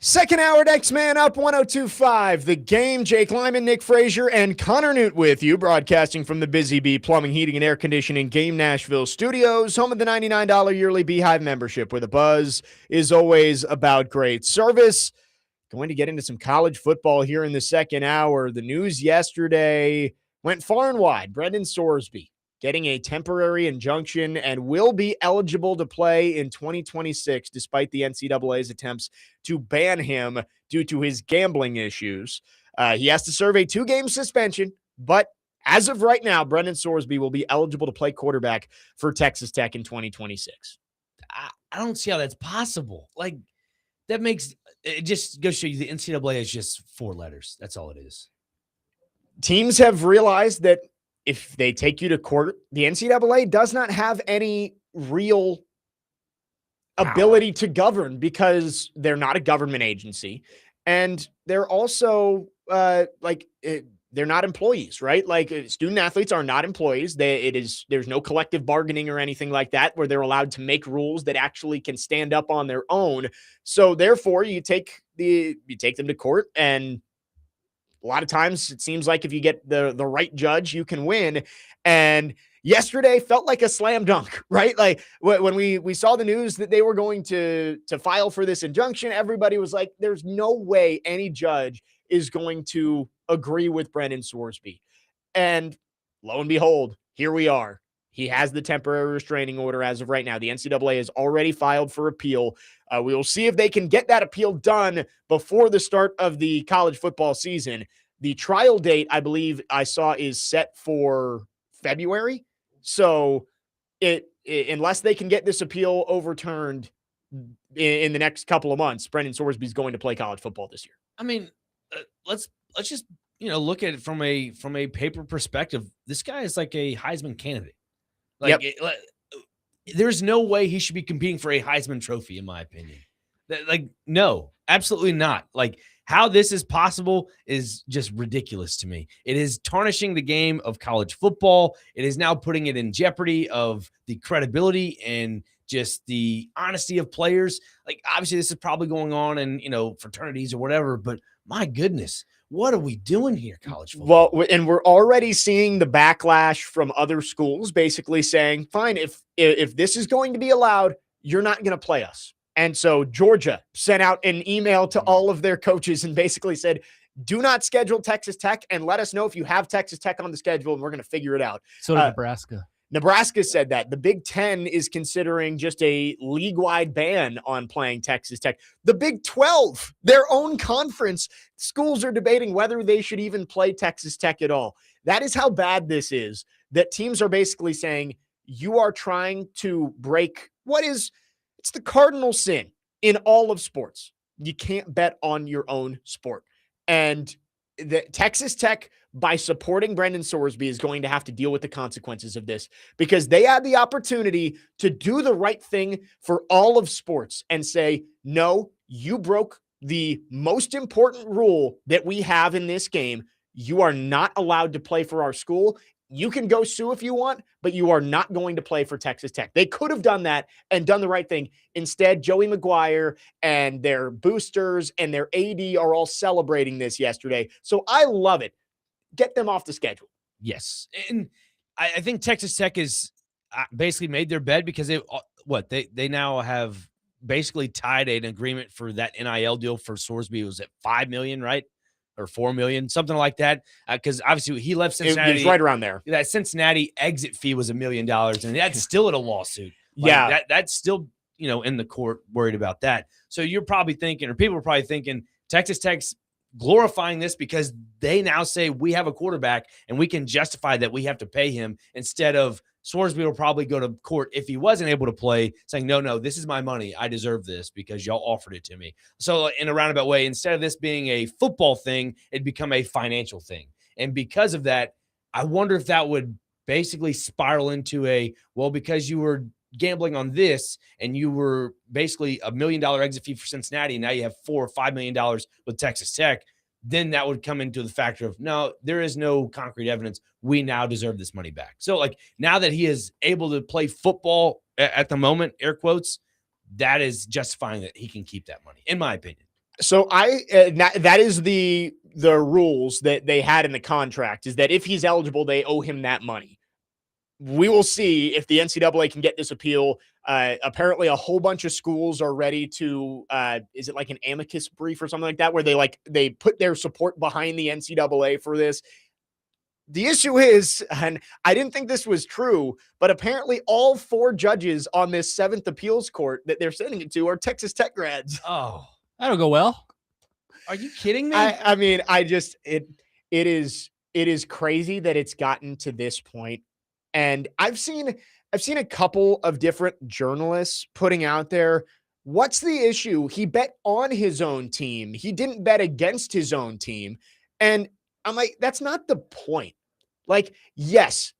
S2: Second hour, next man up, 102.5. The Game, Jake Lyman, Nick Frazier, and Connor Newt with you, broadcasting from the Busy Bee Plumbing, Heating, and Air Conditioning Game Nashville studios, home of the $99 yearly Beehive membership, where the buzz is always about great service. Going to get into some college football here in the second hour. The news yesterday went far and wide. Brendan Sorsby getting a temporary injunction and will be eligible to play in 2026, despite the NCAA's attempts to ban him due to his gambling issues. He has to serve a 2-game suspension, but as of right now, Brendan Sorsby will be eligible to play quarterback for Texas Tech in 2026.
S1: I don't see how that's possible. Like, that makes it just goes to show you the NCAA is just 4 letters. That's all it is.
S2: Teams have realized that if they take you to court, the NCAA does not have any real ability to govern because they're not a government agency. And they're also they're not employees, right? Like, student athletes are not employees. There's no collective bargaining or anything like that where they're allowed to make rules that actually can stand up on their own. So therefore you take them to court, and a lot of times it seems like if you get the right judge, you can win. And yesterday felt like a slam dunk, right? Like when we saw the news that they were going to file for this injunction, everybody was like, there's no way any judge is going to agree with Brendan Sorsby. And lo and behold, here we are. He has the temporary restraining order as of right now. The NCAA has already filed for appeal. We will see if they can get that appeal done before the start of the college football season. The trial date, I believe I saw, is set for February. So unless they can get this appeal overturned in the next couple of months, Brendan Sorsby is going to play college football this year.
S1: I mean, let's just look at it from a paper perspective. This guy is like a Heisman candidate. Like, there's no way he should be competing for a Heisman Trophy, in my opinion. No, absolutely not. Like, how this is possible is just ridiculous to me. It is tarnishing the game of college football. It is now putting it in jeopardy of the credibility and just the honesty of players. Like, obviously, this is probably going on in, fraternities or whatever, but my goodness, what are we doing here, college football?
S2: Well, and we're already seeing the backlash from other schools basically saying, fine, if this is going to be allowed, you're not going to play us. And so Georgia sent out an email to all of their coaches and basically said, do not schedule Texas Tech and let us know if you have Texas Tech on the schedule, and we're going to figure it out.
S3: So did Nebraska.
S2: Nebraska said that. The Big Ten is considering just a league-wide ban on playing Texas Tech. The Big 12, their own conference, schools are debating whether they should even play Texas Tech at all. That is how bad this is, that teams are basically saying, you are trying to break it's the cardinal sin in all of sports. You can't bet on your own sport. And the Texas Tech, by supporting Brendan Sorsby, is going to have to deal with the consequences of this, because they had the opportunity to do the right thing for all of sports and say, no, you broke the most important rule that we have in this game. You are not allowed to play for our school. You can go sue if you want, but you are not going to play for Texas Tech. They could have done that and done the right thing. Instead, Joey McGuire and their boosters and their AD are all celebrating this yesterday. So I love it. Get them off the schedule.
S1: Yes. And I think Texas Tech is basically made their bed, because they now have basically tied an agreement for that NIL deal for Sorsby. Was at $5 million, right? Or $4 million, something like that. Because obviously he left Cincinnati.
S2: It's right around there.
S1: That Cincinnati exit fee was $1 million, and that's still at a lawsuit. That's still, in the court, worried about that. So you're probably thinking, or people are probably thinking, Texas Tech's glorifying this because they now say we have a quarterback and we can justify that we have to pay him, instead of Sorsby will probably go to court if he wasn't able to play, saying, no, this is my money. I deserve this because y'all offered it to me. So in a roundabout way, instead of this being a football thing, it'd become a financial thing. And because of that, I wonder if that would basically spiral into because you were gambling on this and you were basically $1 million exit fee for Cincinnati, and now you have $4 or $5 million with Texas Tech, then that would come into the factor of, no, there is no concrete evidence. We now deserve this money back. So now that he is able to play football at the moment, air quotes, that is justifying that he can keep that money, in my opinion.
S2: So that is the rules that they had in the contract, is that if he's eligible, they owe him that money. We will see if the NCAA can get this appeal. Apparently a whole bunch of schools are ready to, is it like an amicus brief or something like that, where they put their support behind the NCAA for this. The issue is, and I didn't think this was true, but apparently all 4 judges on this 7th appeals court that they're sending it to are Texas Tech grads.
S1: Oh,
S3: That'll go well.
S1: are you kidding me?
S2: I mean, it is crazy that it's gotten to this point. And I've seen a couple of different journalists putting out there, what's the issue? He bet on his own team. He didn't bet against his own team. And I'm like, that's not the point. Like, yes,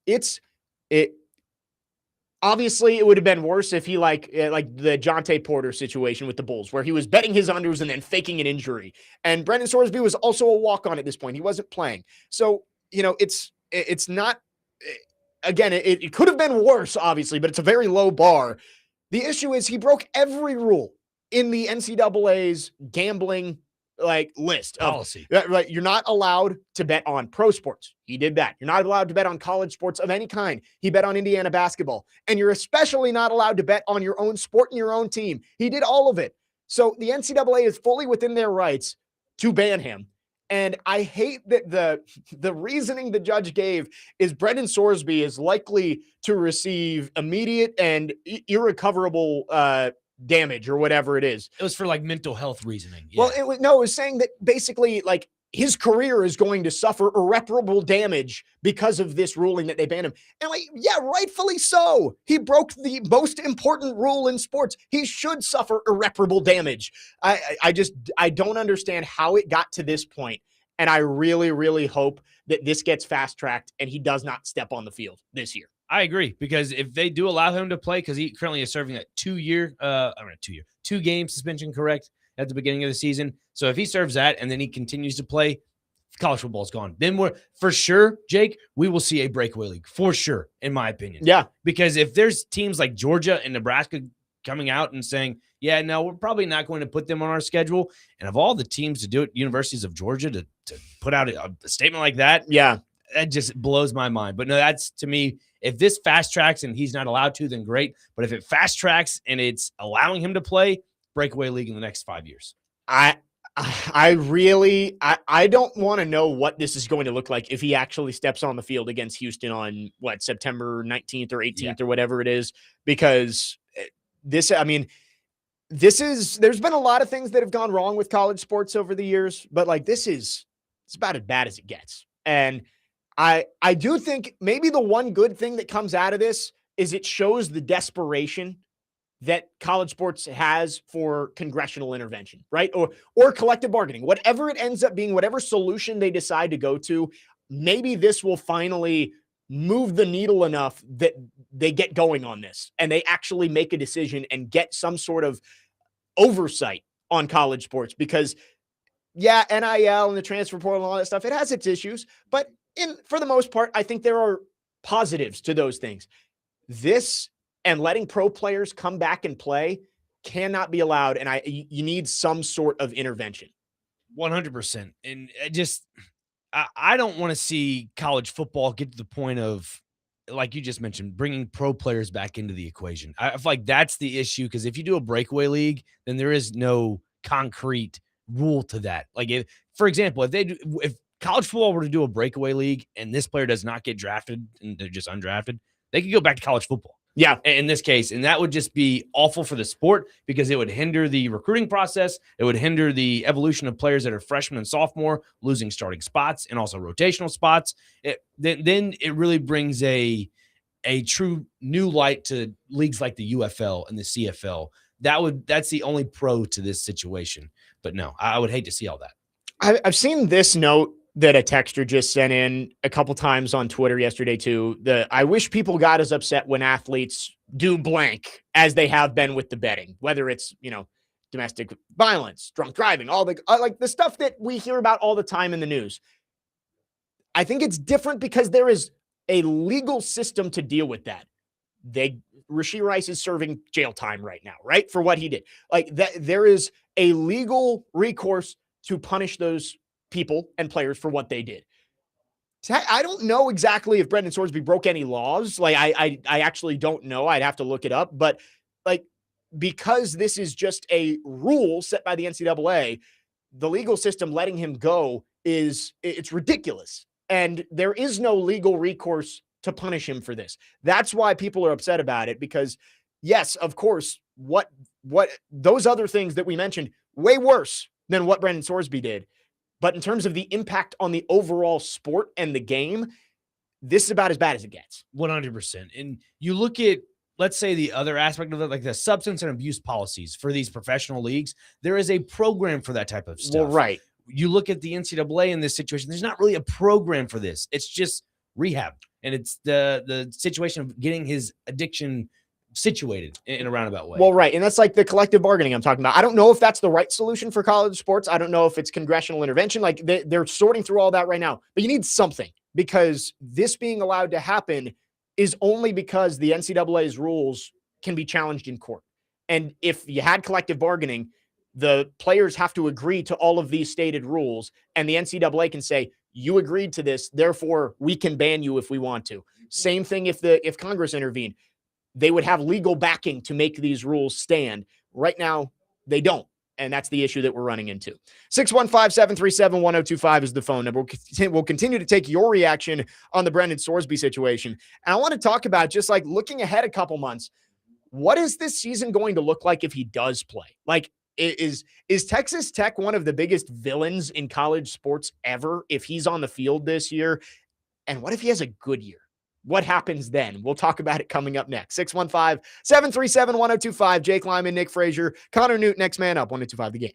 S2: obviously it would have been worse if he like the Jonte Porter situation with the Bulls, where he was betting his unders and then faking an injury. And Brendan Sorsby was also a walk-on at this point. He wasn't playing. So, it's not, again, it could have been worse, obviously, but it's a very low bar. The issue is he broke every rule in the NCAA's gambling list
S1: Policy.
S2: Right, you're not allowed to bet on pro sports. He did that. You're not allowed to bet on college sports of any kind. He bet on Indiana basketball. And you're especially not allowed to bet on your own sport and your own team. He did all of it. So the NCAA is fully within their rights to ban him. And I hate that the reasoning the judge gave is Brendan Sorsby is likely to receive immediate and irrecoverable damage or whatever it is.
S1: It was for like mental health reasoning. Yeah.
S2: Well, it was saying that basically like his career is going to suffer irreparable damage because of this ruling that they banned him. And like, yeah, rightfully so. He broke the most important rule in sports. He should suffer irreparable damage. I don't understand how it got to this point. And I really, really hope that this gets fast tracked and he does not step on the field this year.
S1: I agree, because if they do allow him to play, because he currently is serving a 2-game suspension, correct, at the beginning of the season. So if he serves that and then he continues to play, college football is gone. Then we're for sure, Jake, we will see a breakaway league for sure, in my opinion.
S2: Yeah,
S1: because if there's teams like Georgia and Nebraska coming out and saying, yeah, no, we're probably not going to put them on our schedule. And of all the teams to do it, Universities of Georgia to put out a statement like that,
S2: yeah,
S1: that just blows my mind. But no, that's, to me, if this fast tracks and he's not allowed to, then great. But if it fast tracks and it's allowing him to play, breakaway league in the next 5 years.
S2: I don't want to know what this is going to look like if he actually steps on the field against Houston on September 19th or 18th or whatever it is, because there's been a lot of things that have gone wrong with college sports over the years, but it's about as bad as it gets. And I do think maybe the one good thing that comes out of this is it shows the desperation that college sports has for congressional intervention, right? Or collective bargaining, whatever it ends up being, whatever solution they decide to go to, maybe this will finally move the needle enough that they get going on this and they actually make a decision and get some sort of oversight on college sports. Because yeah, NIL and the transfer portal and all that stuff, it has its issues, but for the most part, I think there are positives to those things. This and letting pro players come back and play cannot be allowed. And you need some sort of intervention.
S1: 100%. And I don't want to see college football get to the point of, like you just mentioned, bringing pro players back into the equation. I feel like that's the issue, because if you do a breakaway league, then there is no concrete rule to that. Like, for example, if college football were to do a breakaway league and this player does not get drafted and they're just undrafted, they could go back to college football.
S2: Yeah.
S1: In this case. And that would just be awful for the sport, because it would hinder the recruiting process. It would hinder the evolution of players that are freshmen and sophomore, losing starting spots and also rotational spots. Then it really brings a true new light to leagues like the UFL and the CFL. That's the only pro to this situation. But no, I would hate to see all that.
S2: I've seen this note that a texter just sent in a couple times on Twitter yesterday too. I wish people got as upset when athletes do blank as they have been with the betting, whether it's, domestic violence, drunk driving, all the the stuff that we hear about all the time in the news. I think it's different because there is a legal system to deal with that. Rashee Rice is serving jail time right now, right? For what he did. Like that, there is a legal recourse to punish those people and players for what they did. I don't know exactly if Brendan Sorsby broke any laws. Like I actually don't know. I'd have to look it up. But like, because this is just a rule set by the NCAA, the legal system letting him go it's ridiculous. And there is no legal recourse to punish him for this. That's why people are upset about it, because yes, of course, what those other things that we mentioned, way worse than what Brendan Sorsby did. But in terms of the impact on the overall sport and the game, this is about as bad as it gets.
S1: 100%. And you look at, let's say, the other aspect of it, like the substance and abuse policies for these professional leagues, there is a program for that type of stuff.
S2: Well, right.
S1: You look at the NCAA in this situation, there's not really a program for this. It's just rehab. And it's the situation of getting his addiction situated in a roundabout way.
S2: Well, right. And that's like the collective bargaining I'm talking about. I don't know if that's the right solution for college sports. I don't know if it's congressional intervention. Like they're sorting through all that right now, but you need something, because this being allowed to happen is only because the NCAA's rules can be challenged in court. And if you had collective bargaining, the players have to agree to all of these stated rules, and the NCAA can say, you agreed to this, therefore we can ban you if we want to. Same thing if Congress intervened. They would have legal backing to make these rules stand. Right now, they don't. And that's the issue that we're running into. 615-737-1025 is the phone number. We'll continue to take your reaction on the Brendan Sorsby situation. And I want to talk about, just like looking ahead a couple months, what is this season going to look like if he does play? Like, is Texas Tech one of the biggest villains in college sports ever if he's on the field this year? And what if he has a good year? What happens then? We'll talk about it coming up next. 615-737-1025. Jake Lyman, Nick Frazier, Connor Newt, next man up, 1025 The Game.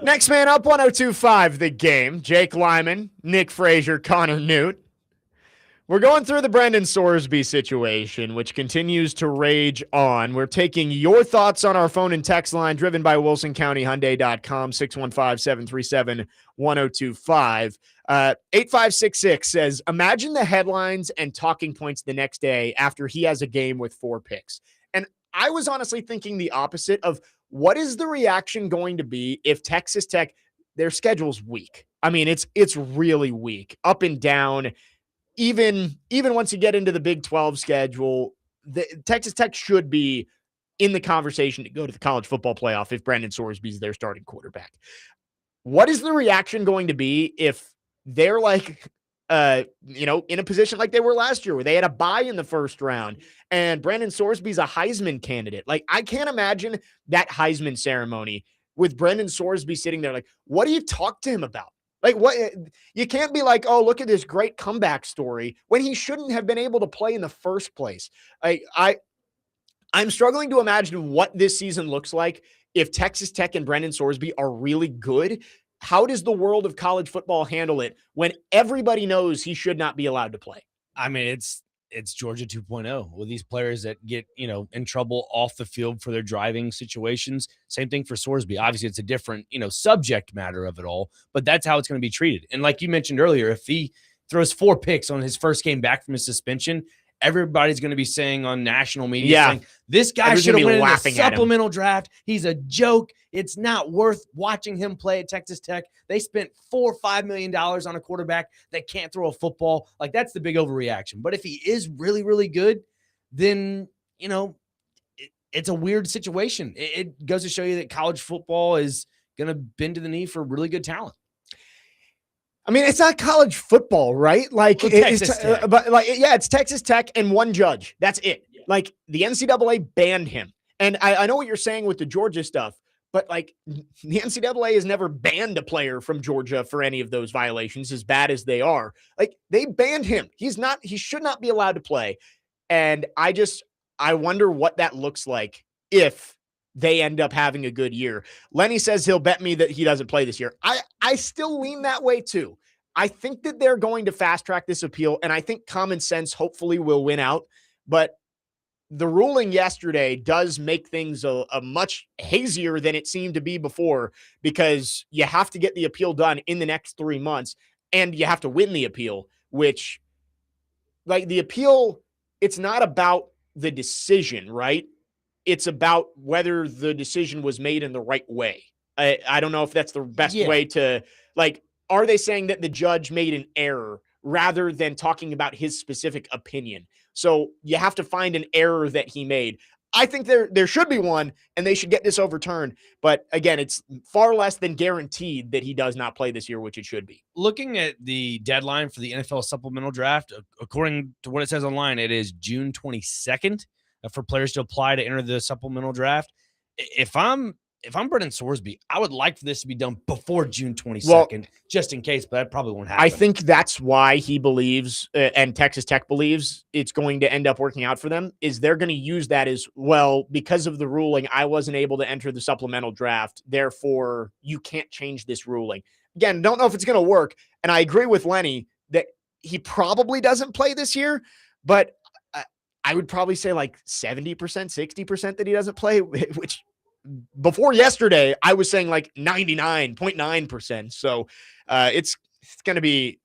S2: Next man up, 102.5 The Game. Jake Lyman, Nick Frazier, Connor Newt. We're going through the Brendan Sorsby situation, which continues to rage on. We're taking your thoughts on our phone and text line, driven by WilsonCountyHyundai.com, 615-737-1025. 8566 says, imagine the headlines and talking points the next day after he has a game with 4 picks. And I was honestly thinking the opposite of what is the reaction going to be if Texas Tech, their schedule's weak. I mean, it's really weak, up and down. Even once you get into the Big 12 schedule, the Texas Tech should be in the conversation to go to the college football playoff if Brendan Sorsby's their starting quarterback. What is the reaction going to be if they're like, in a position like they were last year where they had a bye in the first round and Brendan Sorsby's a Heisman candidate? Like, I can't imagine that Heisman ceremony with Brendan Sorsby sitting there. Like, what do you talk to him about? Like, what? You can't be like, oh, look at this great comeback story when he shouldn't have been able to play in the first place. I'm struggling to imagine what this season looks like if Texas Tech and Brendan Sorsby are really good. How does the world of college football handle it when everybody knows he should not be allowed to play?
S1: I mean, it's Georgia 2.0 with these players that get, in trouble off the field for their driving situations. Same thing for Sorsby. Obviously, it's a different, subject matter of it all, but that's how it's going to be treated. And like you mentioned earlier, if he throws 4 picks on his first game back from his suspension, everybody's going to be saying on national media, saying, this guy should have won in the supplemental draft. He's a joke. It's not worth watching him play at Texas Tech. They spent $4 or $5 million on a quarterback that can't throw a football. Like, that's the big overreaction. But if he is really, really good, then, it's a weird situation. It goes to show you that college football is going to bend to the knee for really good talent.
S2: I mean, it's not college football, right? Like, it's Texas Tech and one judge. That's it. Yeah. Like, the NCAA banned him. And I know what you're saying with the Georgia stuff, but like, the NCAA has never banned a player from Georgia for any of those violations, as bad as they are. Like, they banned him. He should not be allowed to play. And I wonder what that looks like if they end up having a good year. Lenny says he'll bet me that he doesn't play this year. I still lean that way too. I think that they're going to fast track this appeal, and I think common sense hopefully will win out. But the ruling yesterday does make things a much hazier than it seemed to be before, because you have to get the appeal done in the next 3 months, and you have to win the appeal, which, like, the appeal, it's not about the decision, right? It's about whether the decision was made in the right way. I don't know if that's the best way to, like, are they saying that the judge made an error rather than talking about his specific opinion? So you have to find an error that he made. I think there should be one, and they should get this overturned. But again, it's far less than guaranteed that he does not play this year, which it should be.
S1: Looking at the deadline for the NFL supplemental draft, according to what it says online, it is June 22nd. For players to apply to enter the supplemental draft. If I'm Brendan Sorsby, I would like for this to be done before June 22nd, just in case, but that probably won't happen.
S2: I think that's why he believes, and Texas Tech believes, it's going to end up working out for them, is they're going to use that as, well, because of the ruling, I wasn't able to enter the supplemental draft, therefore you can't change this ruling. Again, don't know if it's going to work, and I agree with Lenny that he probably doesn't play this year, but I would probably say like 70%, 60% that he doesn't play, which before yesterday, I was saying like 99.9%. So it's going to be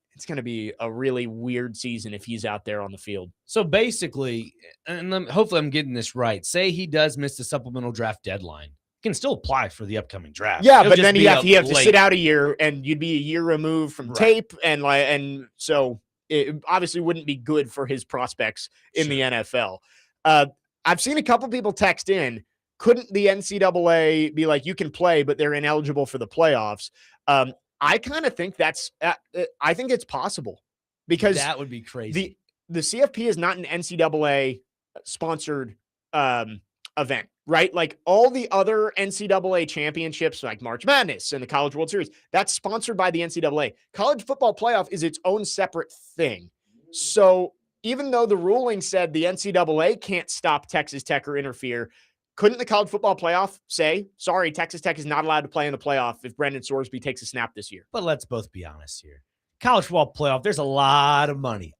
S2: a really weird season if he's out there on the field.
S1: So basically, and hopefully I'm getting this right, say he does miss the supplemental draft deadline, he can still apply for the upcoming draft.
S2: Yeah, but then you have to sit out a year, and you'd be a year removed from tape, and so it obviously wouldn't be good for his prospects in the NFL. I've seen a couple people text in, couldn't the NCAA be like, you can play, but they're ineligible for the playoffs? I kind of think I think it's possible, because
S1: that would be crazy.
S2: The CFP is not an NCAA sponsored event, right? Like all the other NCAA championships, like March Madness and the College World Series, that's sponsored by the NCAA. College football playoff is its own separate thing. So even though the ruling said the NCAA can't stop Texas Tech or interfere, couldn't the college football playoff say, sorry, Texas Tech is not allowed to play in the playoff if Brendan Sorsby takes a snap this year?
S1: But let's both be honest here. College football playoff, there's a lot of money.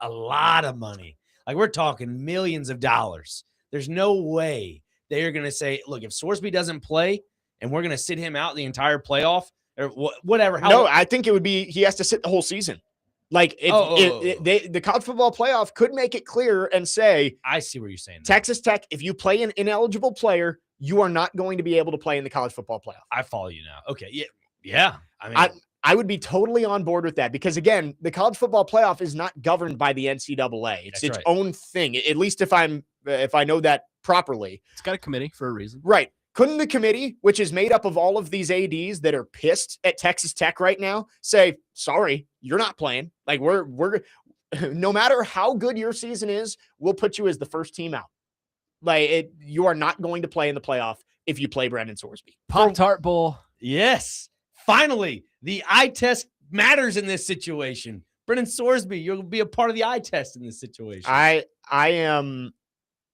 S1: Like we're talking millions of dollars. There's no way they're going to say, look, if Sorsby doesn't play and we're going to sit him out the entire playoff or whatever.
S2: No, I think it would be he has to sit the whole season. Like the college football playoff could make it clear and say,
S1: I see what you're saying.
S2: Texas Tech, if you play an ineligible player, you are not going to be able to play in the college football playoff.
S1: I follow you now. Okay. Yeah. I mean,
S2: I would be totally on board with that because, again, the college football playoff is not governed by the NCAA. It's its own thing, at least if I know that properly.
S3: It's got a committee for a reason.
S2: Right. Couldn't the committee, which is made up of all of these ADs that are pissed at Texas Tech right now, say, sorry, you're not playing. Like we're no matter how good your season is, we'll put you as the first team out. Like you are not going to play in the playoff if you play Brendan Sorsby.
S3: Pop-Tart Bowl.
S1: Yes. Finally, the eye test matters in this situation. Brendan Sorsby, you'll be a part of the eye test in this situation.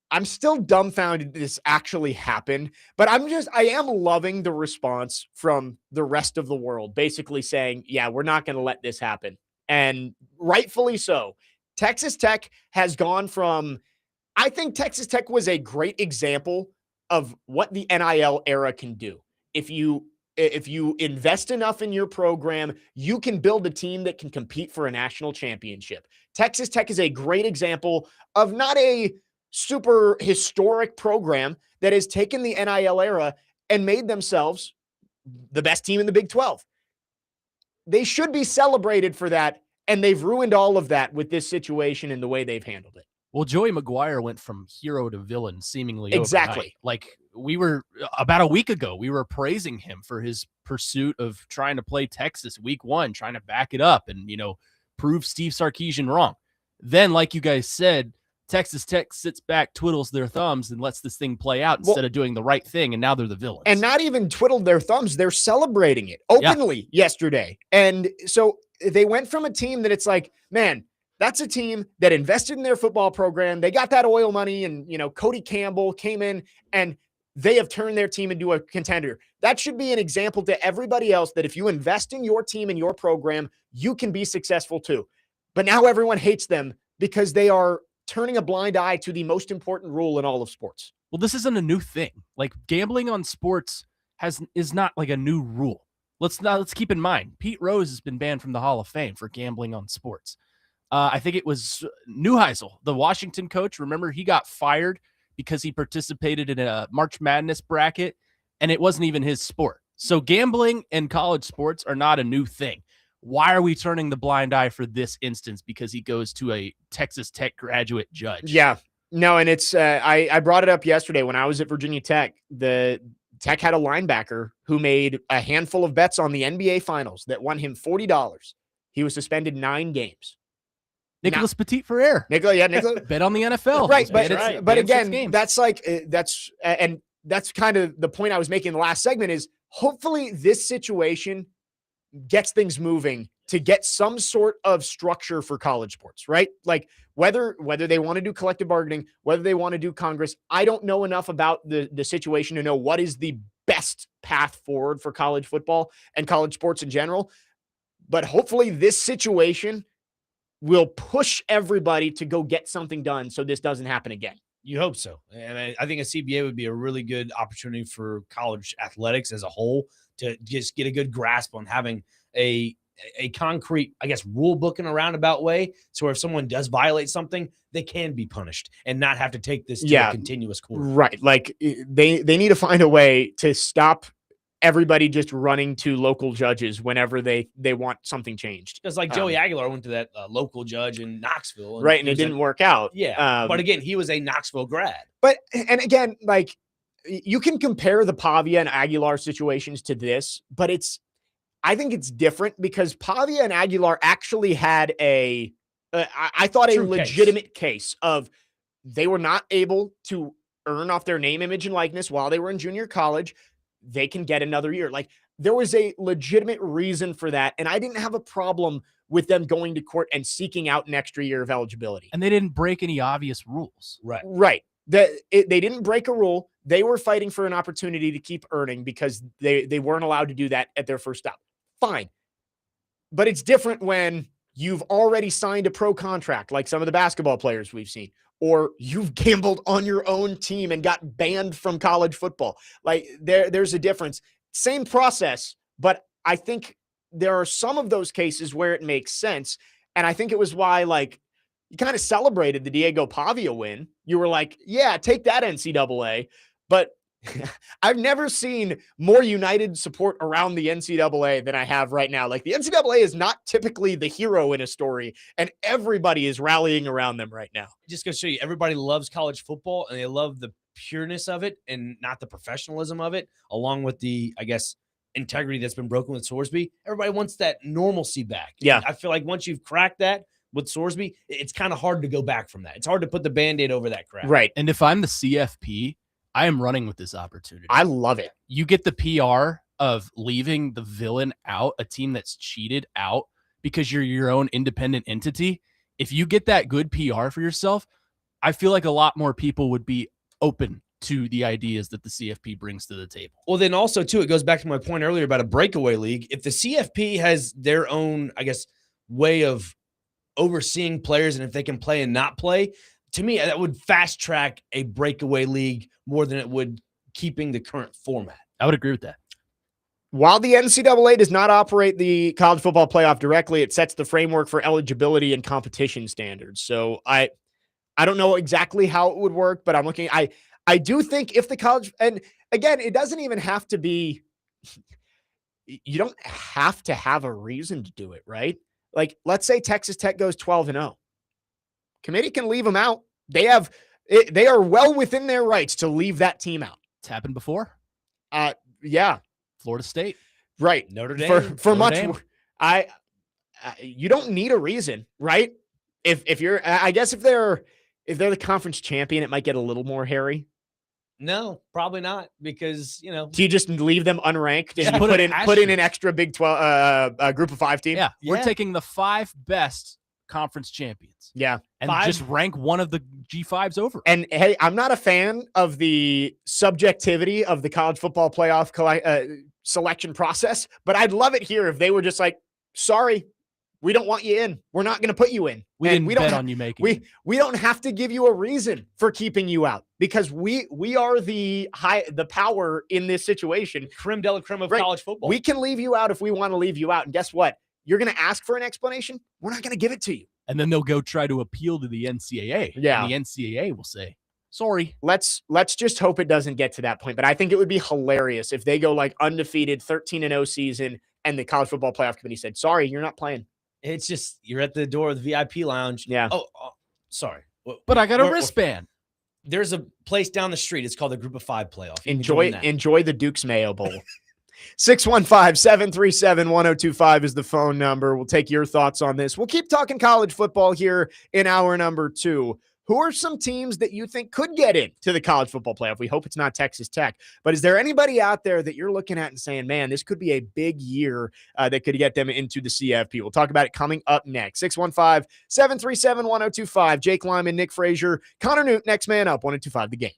S2: I'm still dumbfounded this actually happened, but I am loving the response from the rest of the world, basically saying, yeah, we're not going to let this happen. And rightfully so. Texas Tech has gone from, I think Texas Tech was a great example of what the NIL era can do. If you invest enough in your program, you can build a team that can compete for a national championship. Texas Tech is a great example of not a super historic program that has taken the NIL era and made themselves the best team in the Big 12. They should be celebrated for that, and they've ruined all of that with this situation and the way they've handled it.
S3: Well, Joey McGuire went from hero to villain seemingly
S2: exactly
S3: overnight. Like we were about a week ago, we were praising him for his pursuit of trying to play Texas week 1, trying to back it up and, prove Steve Sarkisian wrong. Then, like you guys said, Texas Tech sits back, twiddles their thumbs, and lets this thing play out instead of doing the right thing, and now they're the villains.
S2: And not even twiddled their thumbs, they're celebrating it openly yesterday. And so they went from a team that it's like, man, that's a team that invested in their football program. They got that oil money, and, Cody Campbell came in, and they have turned their team into a contender. That should be an example to everybody else that if you invest in your team and your program, you can be successful too. But now everyone hates them because they are turning a blind eye to the most important rule in all of sports.
S3: Well, this isn't a new thing. Like gambling on sports is not like a new rule. Let's keep in mind, Pete Rose has been banned from the Hall of Fame for gambling on sports. I think it was Neuheisel, the Washington coach. Remember, he got fired because he participated in a March Madness bracket, and it wasn't even his sport. So gambling and college sports are not a new thing. Why are we turning the blind eye for this instance? Because he goes to a Texas Tech graduate judge.
S2: Yeah, no. And it's, I brought it up yesterday when I was at Virginia Tech. The Tech had a linebacker who made a handful of bets on the NBA finals that won him $40. He was suspended 9 games.
S3: Nicholas Petit-Frere.
S2: Nicholas
S3: bet on the NFL.
S2: Right. But again, that's kind of the point I was making in the last segment is hopefully this situation gets things moving to get some sort of structure for college sports, right? Like whether they want to do collective bargaining, whether they want to do Congress, I don't know enough about the situation to know what is the best path forward for college football and college sports in general. But hopefully this situation will push everybody to go get something done so this doesn't happen again.
S1: You hope so. And I think a CBA would be a really good opportunity for college athletics as a whole to just get a good grasp on having a concrete, I guess, rule book in a roundabout way. So if someone does violate something, they can be punished and not have to take this to a continuous course.
S2: Right. Like they need to find a way to stop everybody just running to local judges whenever they want something changed.
S1: Just like Joey Aguilar went to that local judge in Knoxville.
S2: Right, and it didn't work out.
S1: Yeah, but again, he was a Knoxville grad.
S2: And again, like you can compare the Pavia and Aguilar situations to this, but I think it's different because Pavia and Aguilar actually had I thought a legitimate case of they were not able to earn off their name, image, and likeness while they were in junior college. They can get another year. Like there was a legitimate reason for that. And I didn't have a problem with them going to court and seeking out an extra year of eligibility.
S3: And they didn't break any obvious rules.
S2: Right. They didn't break a rule. They were fighting for an opportunity to keep earning because they weren't allowed to do that at their first stop. Fine. But it's different when you've already signed a pro contract, like some of the basketball players we've seen, or you've gambled on your own team and got banned from college football. Like there's a difference. Same process, but I think there are some of those cases where it makes sense. And I think it was why, like, you kind of celebrated the Diego Pavia win. You were like, yeah, take that, NCAA. But I've never seen more united support around the NCAA than I have right now. Like, the NCAA is not typically the hero in a story, and everybody is rallying around them right now.
S1: Just going to show you, everybody loves college football, and they love the pureness of it and not the professionalism of it, along with the, I guess, integrity that's been broken with Sorsby. Everybody wants that normalcy back.
S2: Yeah.
S1: And I feel like once you've cracked that with Sorsby, it's kind of hard to go back from that. It's hard to put the Band-Aid over that crack.
S2: Right.
S3: And if I'm the CFP, I am running with this opportunity.
S2: I love it.
S3: You get the PR of leaving the villain out, a team that's cheated out, because you're your own independent entity. If you get that good PR for yourself, I feel like a lot more people would be open to the ideas that the CFP brings to the table.
S1: Well, then also, too, it goes back to my point earlier about a breakaway league. If the CFP has their own, I guess, way of overseeing players, and if they can play and not play, to me, that would fast track a breakaway league more than it would keeping the current format.
S3: I would agree with that.
S2: While the NCAA does not operate the college football playoff directly, it sets the framework for eligibility and competition standards. So I don't know exactly how it would work, but I'm looking. I do think if the college, and again, it doesn't even have to be, you don't have to have a reason to do it, right? Like, let's say Texas Tech goes 12-0. Committee can leave them out. They are well within their rights to leave that team out.
S3: It's happened before.
S2: Yeah.
S3: Florida State.
S2: Right.
S1: Notre Dame.
S2: For
S3: Notre
S2: much,
S3: Dame.
S2: You don't need a reason, right? If you're, I guess if they're the conference champion, it might get a little more hairy.
S1: No, probably not, because, you know.
S2: Do you just leave them unranked and
S3: Yeah.
S2: put in an extra Big 12 group of 5 team?
S3: Yeah. We're
S1: Yeah.
S3: taking the 5 best conference champions.
S2: Yeah.
S3: And
S1: 5?
S3: just rank one of the G5s over.
S2: And hey, I'm not a fan of the subjectivity of the college football playoff selection process, but I'd love it here if they were just like, sorry, we don't want you in. We're not going to put you in.
S3: We
S2: And
S3: didn't
S2: we don't
S3: bet
S2: ha-
S3: on you making it.
S2: we don't have to give you a reason for keeping you out, because we are the power in this situation.
S1: Creme de la creme of
S2: Right.
S1: college football.
S2: We can leave you out if we want to leave you out. And guess what? You're going to ask for an explanation. We're not going to give it to you.
S3: And then they'll go try to appeal to the NCAA.
S2: Yeah.
S3: And the NCAA will say, sorry.
S2: Let's just hope it doesn't get to that point. But I think it would be hilarious if they go like undefeated 13-0 season and the college football playoff committee said, sorry, you're not playing.
S1: It's just, you're at the door of the VIP lounge.
S2: Yeah.
S1: Oh, sorry.
S3: But I got a
S1: We're-
S3: wristband.
S1: There's a place down the street. It's called the Group of 5 playoff. You can
S2: Enjoy
S1: join that.
S2: the Duke's Mayo Bowl. 615-737-1025 is the phone number. We'll take your thoughts on this. We'll keep talking college football here in hour number 2. Who are some teams that you think could get into the college football playoff? We hope it's not Texas Tech, but is there anybody out there that you're looking at and saying, man, this could be a big year that could get them into the CFP? We'll talk about it coming up next. 615-737-1025. Jake Lyman, Nick Frazier, Connor Newt, next man up, 1025 The Game.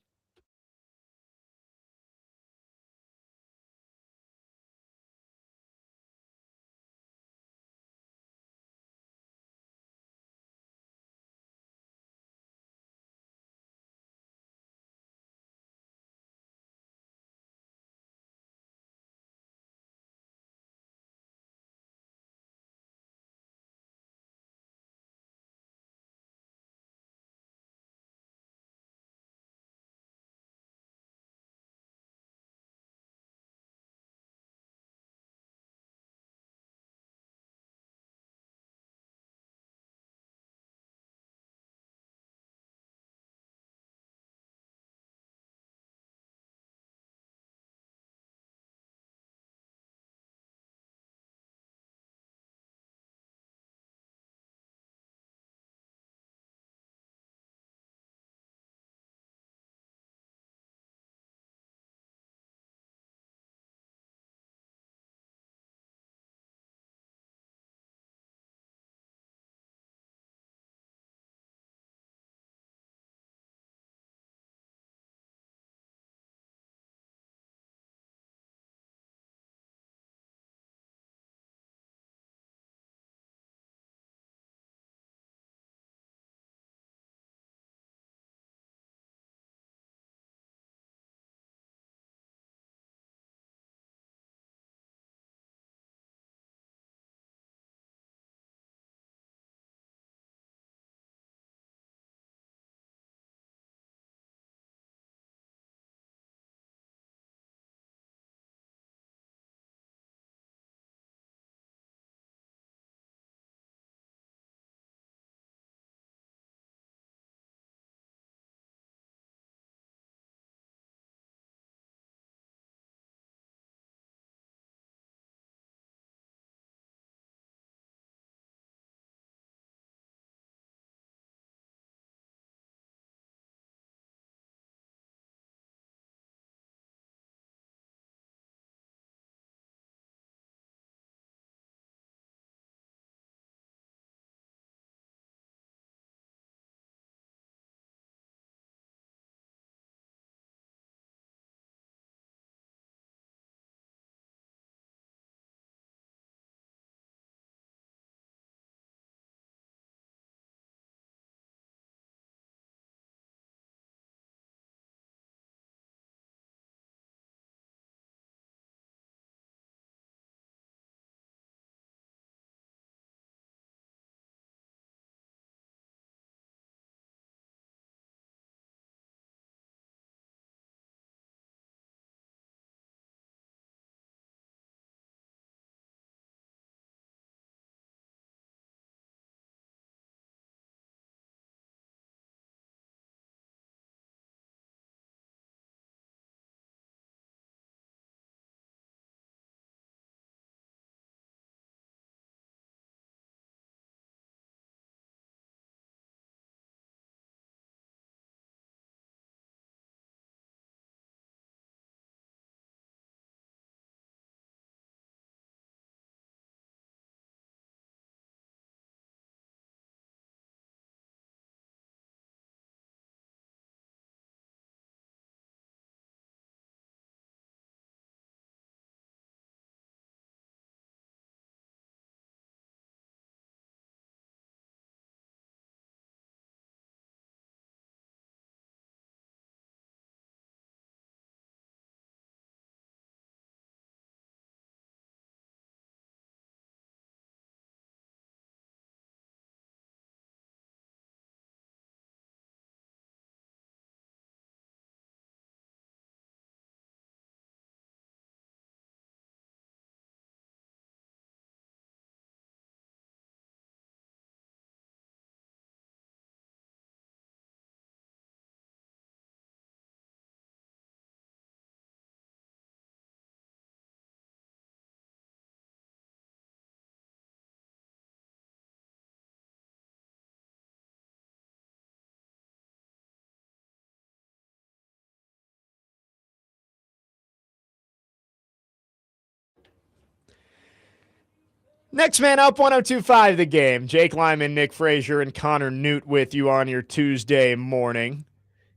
S2: Next man up, 102.5 The Game. Jake Lyman, Nick Frazier, and Connor Newt with you on your Tuesday morning.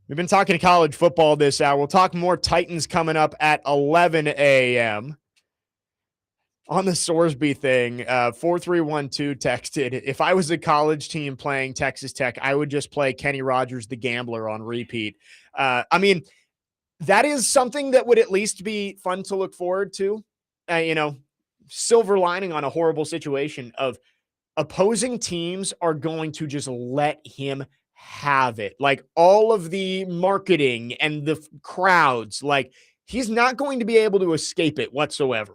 S2: We've been talking college football this hour. We'll talk more Titans coming up at 11 a.m. On the Sorsby thing, 4312 texted, if I was a college team playing Texas Tech, I would just play Kenny Rogers, the gambler, on repeat. I mean, that is something that would at least be fun to look forward to. Silver lining on a horrible situation of opposing teams are going to just let him have it. Like all of the marketing and the crowds, like he's not going to be able to escape it whatsoever.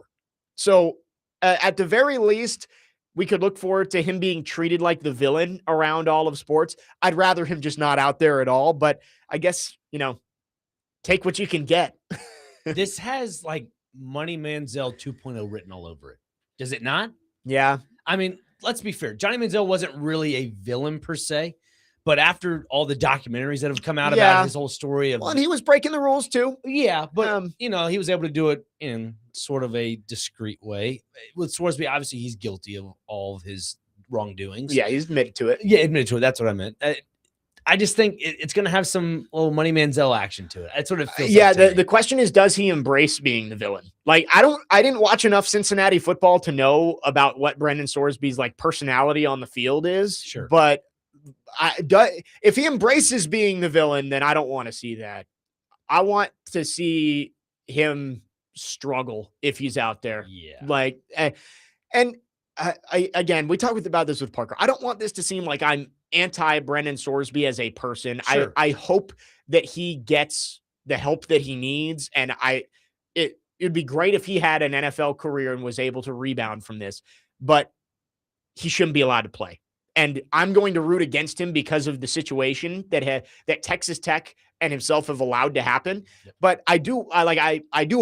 S2: So at the very least, we could look forward to him being treated like the villain around all of sports. I'd rather him just not out there at all, but I guess, take what you can get.
S1: This has like Money Manziel 2.0 written all over it. Does it not?
S2: Yeah.
S1: I mean, let's be fair. Johnny Manziel wasn't really a villain per se, but after all the documentaries that have come out about his whole story of,
S2: well, and he was breaking the rules too.
S1: Yeah, but he was able to do it in sort of a discreet way. With Sorsby, obviously he's guilty of all of his wrongdoings.
S2: Yeah, he's admitted to it.
S1: Yeah, admitted to it. That's what I meant. I just think it's going to have some little Money Manziel action to it. That's what it feels like.
S2: Yeah, the question is, does he embrace being the villain? Like, I didn't watch enough Cincinnati football to know about what Brendan Sorsby's like personality on the field is.
S1: Sure.
S2: But if he embraces being the villain, then I don't want to see that. I want to see him struggle if he's out there.
S1: Yeah.
S2: Like, again, we talked about this with Parker. I don't want this to seem like I'm anti Brendan Sorsby as a person.
S1: Sure.
S2: I hope that he gets the help that he needs. And it'd be great if he had an NFL career and was able to rebound from this, but he shouldn't be allowed to play. And I'm going to root against him because of the situation that Texas Tech and himself have allowed to happen.
S1: Yep.
S2: But I do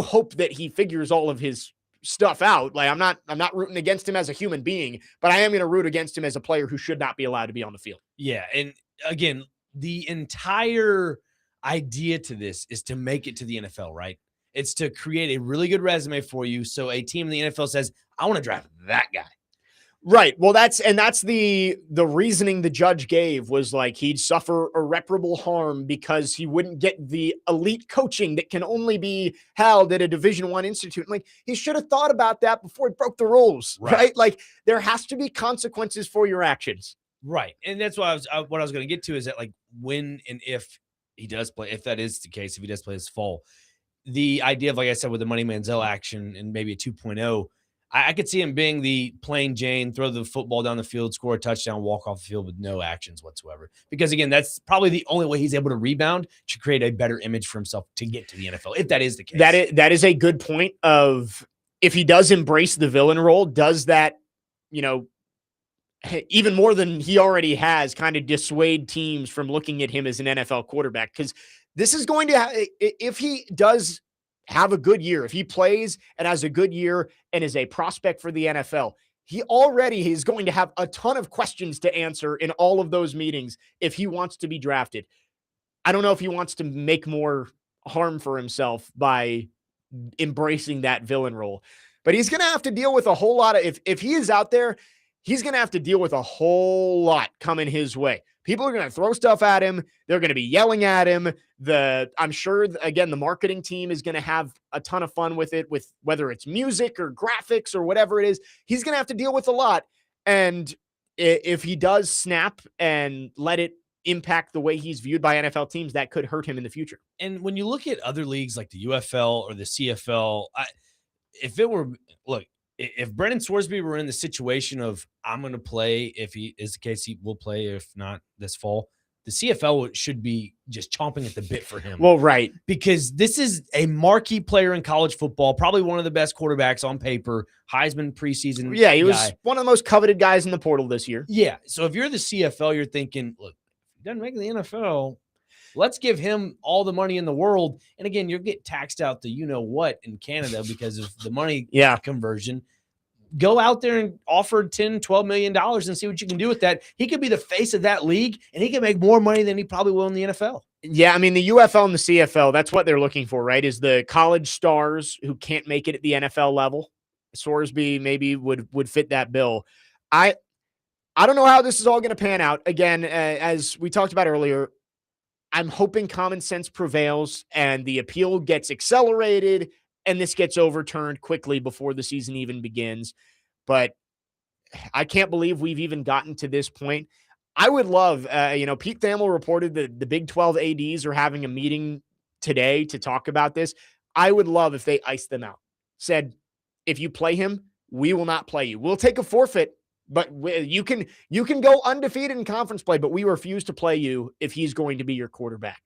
S2: hope that he figures all of his stuff out. Like I'm not rooting against him as a human being, but I am going to root against him as a player who should not be allowed to be on the field.
S1: Yeah. And again, the entire idea to this is to make it to the NFL, right? It's to create a really good resume for you. So a team in the NFL says, I want to draft that guy.
S2: Right. Well, that's the reasoning the judge gave was like he'd suffer irreparable harm because he wouldn't get the elite coaching that can only be held at a Division I institute. Like he should have thought about that before he broke the rules, right? Like there has to be consequences for your actions.
S1: Right. And that's what I was going to get to is that like when and if he does play, if that is the case, if he does play this fall, the idea of, like I said, with the Money Manziel action and maybe a 2.0, I could see him being the plain Jane, throw the football down the field, score a touchdown, walk off the field with no actions whatsoever. Because, again, that's probably the only way he's able to rebound to create a better image for himself to get to the NFL, if that is the case.
S2: That is a good point of if he does embrace the villain role, does that, even more than he already has, kind of dissuade teams from looking at him as an NFL quarterback? Because this is going to if he does have a good year, if he plays and has a good year and is a prospect for the NFL, he already is going to have a ton of questions to answer in all of those meetings if he wants to be drafted. I don't know if he wants to make more harm for himself by embracing that villain role, but he's going to have to deal with a whole lot of, if he is out there, he's going to have to deal with a whole lot coming his way. People are going to throw stuff at him. They're going to be yelling at him. I'm sure, again, the marketing team is going to have a ton of fun with it, with whether it's music or graphics or whatever it is. He's going to have to deal with a lot. And if he does snap and let it impact the way he's viewed by NFL teams, that could hurt him in the future.
S1: And when you look at other leagues like the UFL or the CFL, if Brendan Sorsby were in the situation of I'm going to play, if he is the case, he will play. If not this fall, the CFL should be just chomping at the bit for him.
S2: Well, right.
S1: Because this is a marquee player in college football, probably one of the best quarterbacks on paper, Heisman preseason.
S2: Yeah, he was one of the most coveted guys in the portal this year.
S1: Yeah. So if you're the CFL, you're thinking, look, if he doesn't make the NFL, let's give him all the money in the world. And again, you'll get taxed out the you-know-what in Canada because of the money conversion. Go out there and offer $10, $12 million and see what you can do with that. He could be the face of that league, and he can make more money than he probably will in the NFL.
S2: Yeah, I mean, the UFL and the CFL, that's what they're looking for, right, is the college stars who can't make it at the NFL level. Sorsby maybe would fit that bill. I don't know how this is all going to pan out. Again, as we talked about earlier, I'm hoping common sense prevails and the appeal gets accelerated and this gets overturned quickly before the season even begins. But I can't believe we've even gotten to this point. I would love, Pete Thamel reported that the Big 12 ADs are having a meeting today to talk about this. I would love if they iced them out. Said, if you play him, we will not play you. We'll take a forfeit, but you can go undefeated in conference play, but we refuse to play you if he's going to be your quarterback.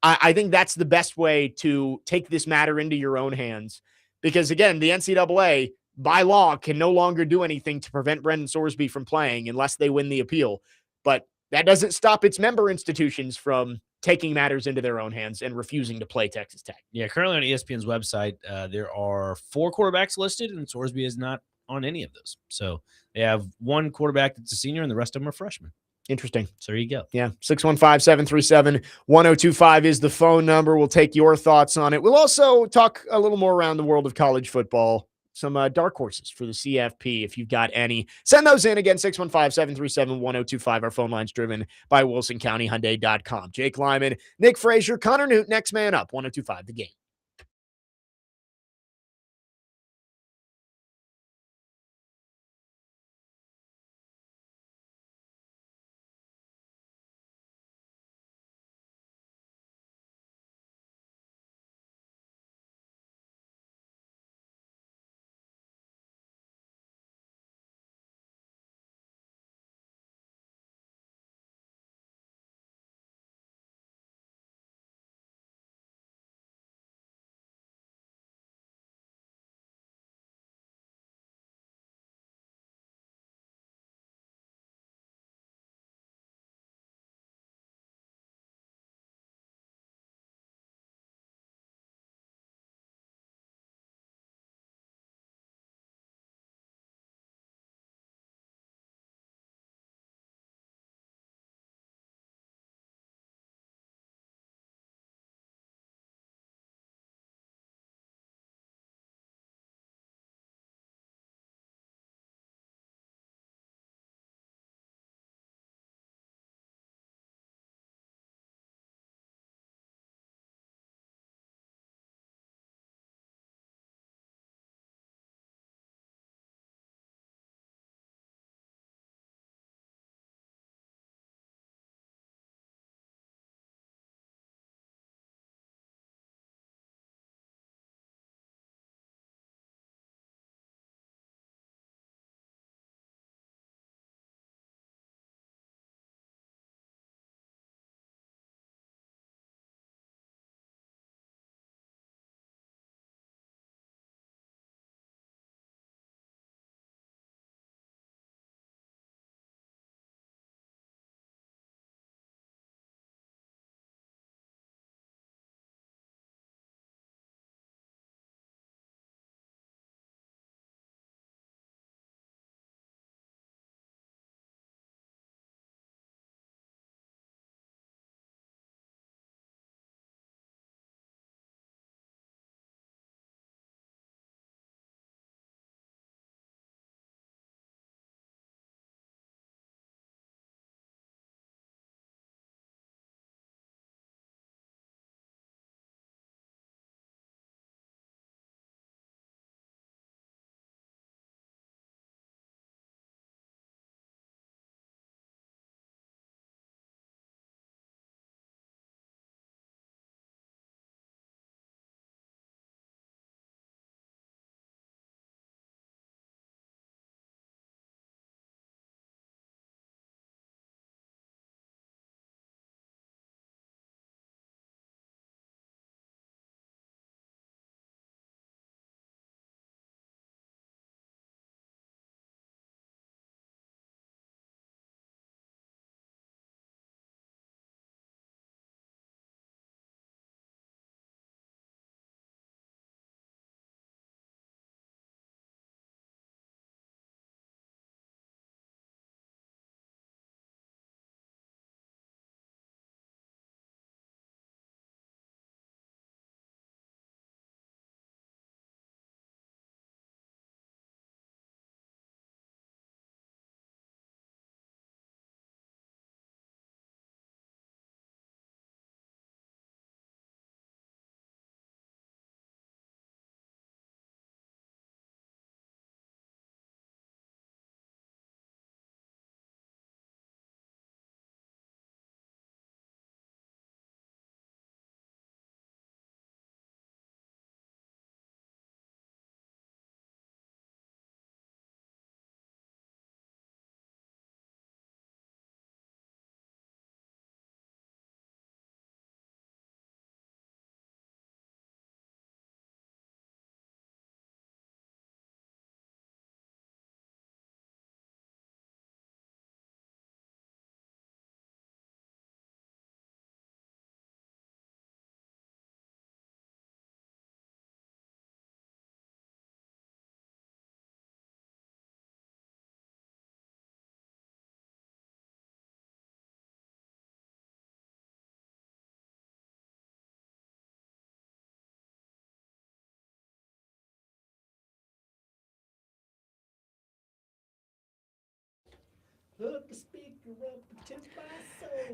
S2: I think that's the best way to take this matter into your own hands. Because again, the NCAA, by law, can no longer do anything to prevent Brendan Sorsby from playing unless they win the appeal. But that doesn't stop its member institutions from taking matters into their own hands and refusing to play Texas Tech.
S1: Yeah, currently on ESPN's website, there are 4 quarterbacks listed, and Sorsby is not on any of those. So they have one quarterback that's a senior, and the rest of them are freshmen.
S2: Interesting.
S1: So there you go.
S2: Yeah, 615-737-1025 is the phone number. We'll take your thoughts on it. We'll also talk a little more around the world of college football. Some dark horses for the CFP, if you've got any. Send those in. Again, 615-737-1025. Our phone line's driven by WilsonCountyHyundai.com. Jake Lyman, Nick Frazier, Connor Newt, next man up, 1025 The Game.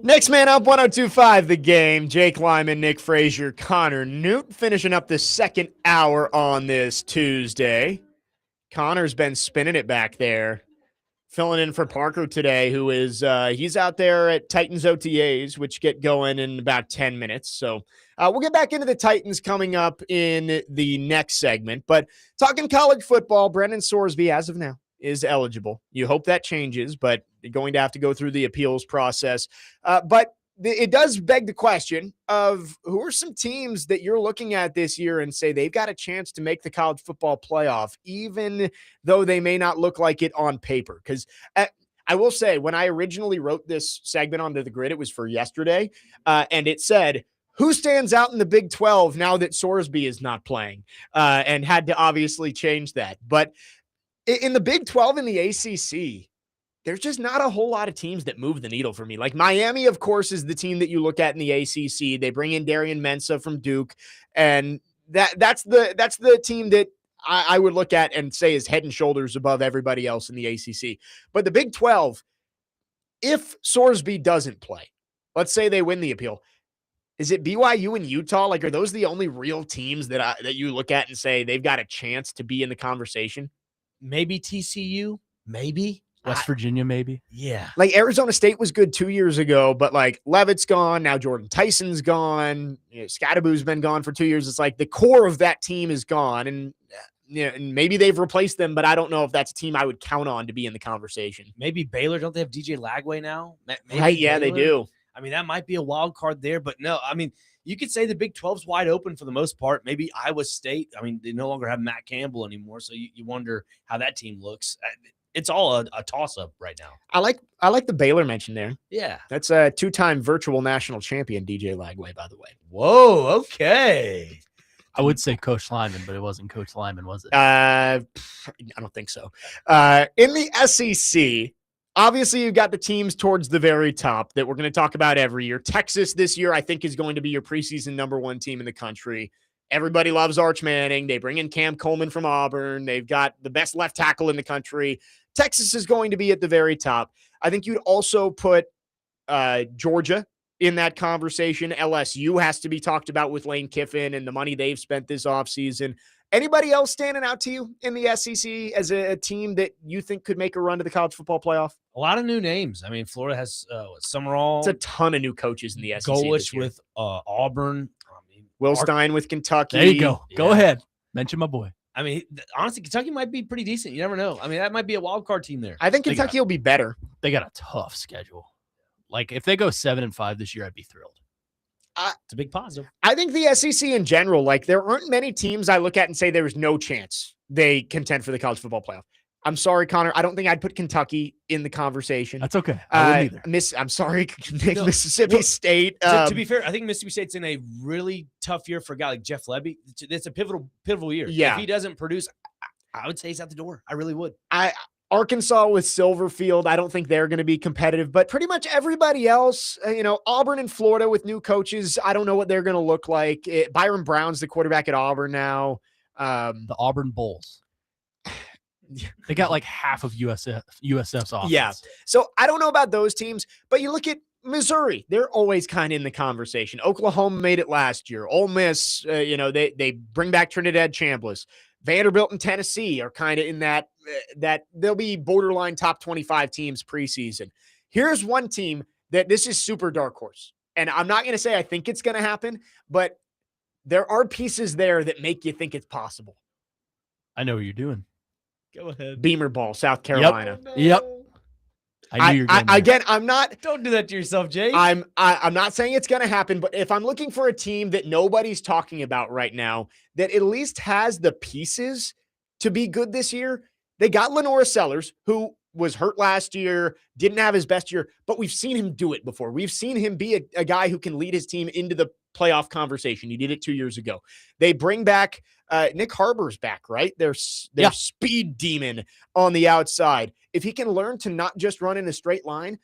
S2: Next man up, 102.5 The Game. Jake Lyman, Nick Frazier, Connor Newt finishing up the second hour on this Tuesday. Connor's been spinning it back there, filling in for Parker today, who is he's out there at Titans OTAs, which get going in about 10 minutes. So we'll get back into the Titans coming up in the next segment. But talking college football, Brendan Sorsby, as of now, is eligible. You hope that changes, but you're going to have to go through the appeals process. But it does beg the question of who are some teams that you're looking at this year and say they've got a chance to make the college football playoff, even though they may not look like it on paper. Because I will say, when I originally wrote this segment onto the grid, it was for yesterday, and it said, who stands out in the Big 12 now that Sorsby is not playing, and had to obviously change that. But in the Big 12 and the ACC, there's just not a whole lot of teams that move the needle for me. Like Miami, of course, is the team that you look at in the ACC. They bring in Darian Mensah from Duke, and that's the team that I would look at and say is head and shoulders above everybody else in the ACC. But the Big 12, if Sorsby doesn't play, let's say they win the appeal, is it BYU and Utah? Like, are those the only real teams that you look at and say they've got a chance to be in the conversation?
S1: Maybe TCU, maybe.
S3: West Virginia, maybe.
S1: Yeah.
S2: Like Arizona State was good 2 years ago, but like Levitt's gone. Now Jordan Tyson's gone. Scadaboo's been gone for 2 years. It's like the core of that team is gone. And, and maybe they've replaced them, but I don't know if that's a team I would count on to be in the conversation.
S1: Maybe Baylor. Don't they have DJ Lagway now? Maybe
S2: Right. Yeah,
S1: Baylor.
S2: they do.
S1: I mean, that might be a wild card there, but no, I mean, you could say the Big 12's wide open for the most part. Maybe Iowa State. I mean, they no longer have Matt Campbell anymore, so you wonder how that team looks. It's all a toss-up right now.
S2: I like the Baylor mention there.
S1: Yeah.
S2: That's a two-time virtual national champion, DJ Lagway, by the way.
S1: Whoa, okay.
S3: I would say Coach Lyman, but it wasn't Coach Lyman, was it?
S2: I don't think so. In the SEC, obviously you've got the teams towards the very top that we're going to talk about every year. Texas this year, I think, is going to be your preseason number one team in the country. Everybody loves Arch Manning. They bring in Cam Coleman from Auburn. They've got the best left tackle in the country. Texas is going to be at the very top. I think you'd also put Georgia in that conversation. LSU has to be talked about with Lane Kiffin and the money they've spent this offseason. Anybody else standing out to you in the SEC as a team that you think could make a run to the college football playoff?
S1: A lot of new names. I mean, Florida has Summerall.
S2: It's a ton of new coaches in the SEC.
S1: Golish with Auburn. I mean,
S2: Will Stein with Kentucky.
S3: There you go.
S1: Yeah.
S3: Go ahead. Mention my boy.
S1: I mean, honestly, Kentucky might be pretty decent. You never know. I mean, that might be a wild card team there.
S2: I think Kentucky will be better.
S3: They got a tough schedule. Like, if they go 7-5 this year, I'd be thrilled.
S1: It's a big positive.
S2: I think the SEC in general, like, there aren't many teams I look at and say there's no chance they contend for the college football playoff. I'm sorry, Connor. I don't think I'd put Kentucky in the conversation.
S3: That's okay. I wouldn't either.
S2: I'm sorry,
S1: No,
S2: Mississippi State.
S1: To be fair, I think Mississippi State's in a really tough year for a guy like Jeff Lebby. It's a pivotal year.
S2: Yeah.
S1: If he doesn't produce, I would say he's out the door. I really would.
S2: Arkansas with Silverfield, I don't think they're going to be competitive, but pretty much everybody else, Auburn and Florida with new coaches, I don't know what they're going to look like. Byron Brown's the quarterback at Auburn now.
S3: The Auburn Bulls. They got like half of USF's offense.
S2: Yeah. So I don't know about those teams, but you look at Missouri, they're always kind of in the conversation. Oklahoma made it last year. Ole Miss, they bring back Trinidad Chambliss. Vanderbilt and Tennessee are kind of in that they'll be borderline top 25 teams preseason. Here's one team that this is super dark horse. And I'm not going to say I think it's going to happen, but there are pieces there that make you think it's possible.
S3: I know what you're doing.
S1: Go ahead.
S2: Beamer Ball, South Carolina.
S3: Yep. I knew you were going there.
S2: Again, I'm not.
S1: Don't do that to yourself, Jake.
S2: I'm not saying it's going to happen, but if I'm looking for a team that nobody's talking about right now, that at least has the pieces to be good this year, they got Lenora Sellers, who was hurt last year, didn't have his best year, but we've seen him do it before. We've seen him be a guy who can lead his team into the playoff conversation. He did it 2 years ago. They bring back Nick Harbor's back, right? Their speed demon on the outside. If he can learn to not just run in a straight line,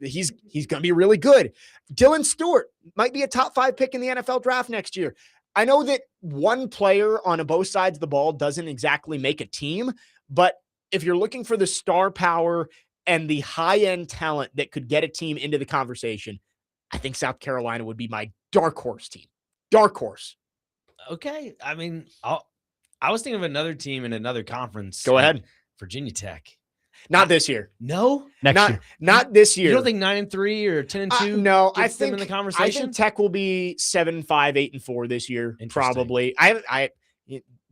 S2: he's going to be really good. Dylan Stewart might be a top 5 pick in the NFL draft next year. I know that one player on both sides of the ball doesn't exactly make a team, but if you're looking for the star power and the high-end talent that could get a team into the conversation, I think South Carolina would be my dark horse team. Dark horse.
S1: Okay. I mean, I was thinking of another team in another conference.
S2: Go ahead.
S1: Virginia Tech.
S2: Not this year.
S1: No?
S3: Next year.
S2: Not this year.
S1: You don't think 9-3 or 10-2?
S2: No,
S1: gets them in the conversation.
S2: I think Tech will be 7-5, 8-4 this year. Probably.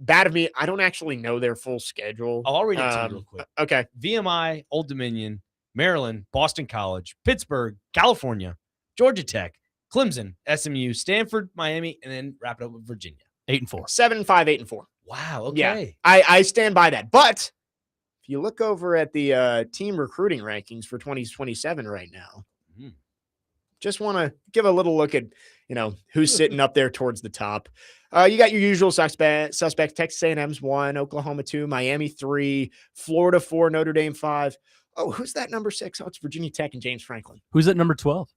S2: Bad of me. I don't actually know their full schedule.
S1: I'll read it to you real quick.
S2: Okay.
S1: VMI, Old Dominion, Maryland, Boston College, Pittsburgh, California, Georgia Tech, Clemson, SMU, Stanford, Miami, and then wrap it up with Virginia.
S3: 8-4.
S2: 7-5, 8-4.
S1: Wow. Okay.
S2: Yeah, I stand by that. But if you look over at the team recruiting rankings for 2027 right now, just want to give a little look at, who's sitting up there towards the top. You got your usual suspects. Texas A&M's 1, Oklahoma 2, Miami 3, Florida 4, Notre Dame 5. Oh, who's that number 6? Oh, it's Virginia Tech and James Franklin.
S3: Who's at number 12?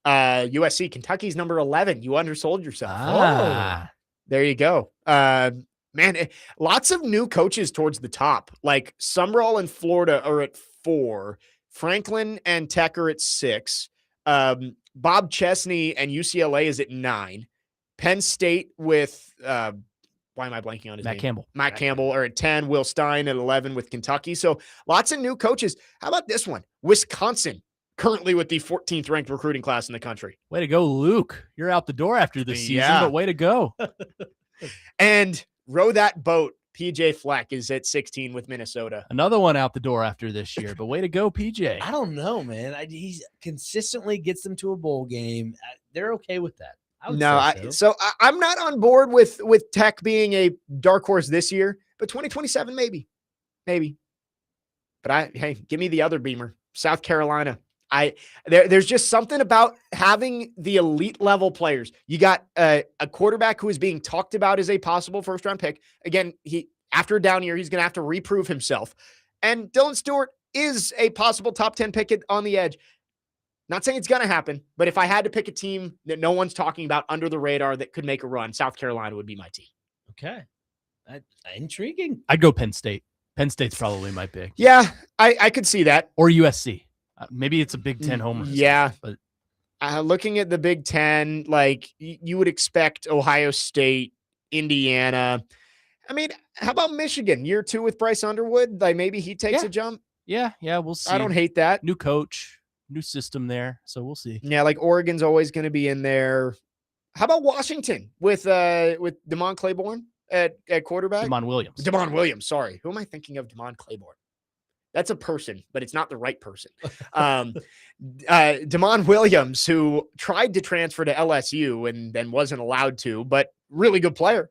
S2: USC. Kentucky's number 11. You undersold yourself.
S3: Ah.
S2: There you go. Man, lots of new coaches towards the top. Like Summerall and Florida are at 4. Franklin and Tech are at 6. Bob Chesney and UCLA is at 9. Penn State with why am I blanking on his name?
S3: Campbell.
S2: Matt Campbell are at 10. Will Stein at 11 with Kentucky. So lots of new coaches. How about this one? Wisconsin, currently with the 14th ranked recruiting class in the country.
S3: Way to go, Luke. You're out the door after this season, but way to go.
S2: And row that boat. PJ Fleck is at 16 with Minnesota.
S3: Another one out the door after this year, but way to go, PJ.
S1: I don't know, man. He consistently gets them to a bowl game. They're okay with that.
S2: So I'm not on board with Tech being a dark horse this year, but 2027 maybe. But give me the other Beamer, South Carolina. There's just something about having the elite level players. You got a quarterback who is being talked about as a possible first round pick. Again, after a down year, he's going to have to reprove himself. And Dylan Stewart is a possible top 10 pick on the edge. Not saying it's going to happen, but if I had to pick a team that no one's talking about under the radar that could make a run, South Carolina would be my team.
S1: Okay. Intriguing.
S3: I'd go Penn State. Penn State's probably my pick.
S2: Yeah, I could see that.
S3: Or USC. Maybe it's a Big Ten homer.
S2: Yeah.
S3: But
S2: looking at the Big Ten, like you would expect Ohio State, Indiana. I mean, how about Michigan? Year 2 with Bryce Underwood? Like maybe he takes a jump.
S3: Yeah, we'll see.
S2: I don't hate that.
S3: New coach, new system there, so we'll see.
S2: Yeah, like Oregon's always going to be in there. How about Washington with DeMond Claiborne at quarterback?
S3: DeMond Williams.
S2: DeMond Williams, sorry. Who am I thinking of? DeMond Claiborne. That's a person, but it's not the right person. DeMond Williams, who tried to transfer to LSU and then wasn't allowed to, but really good player.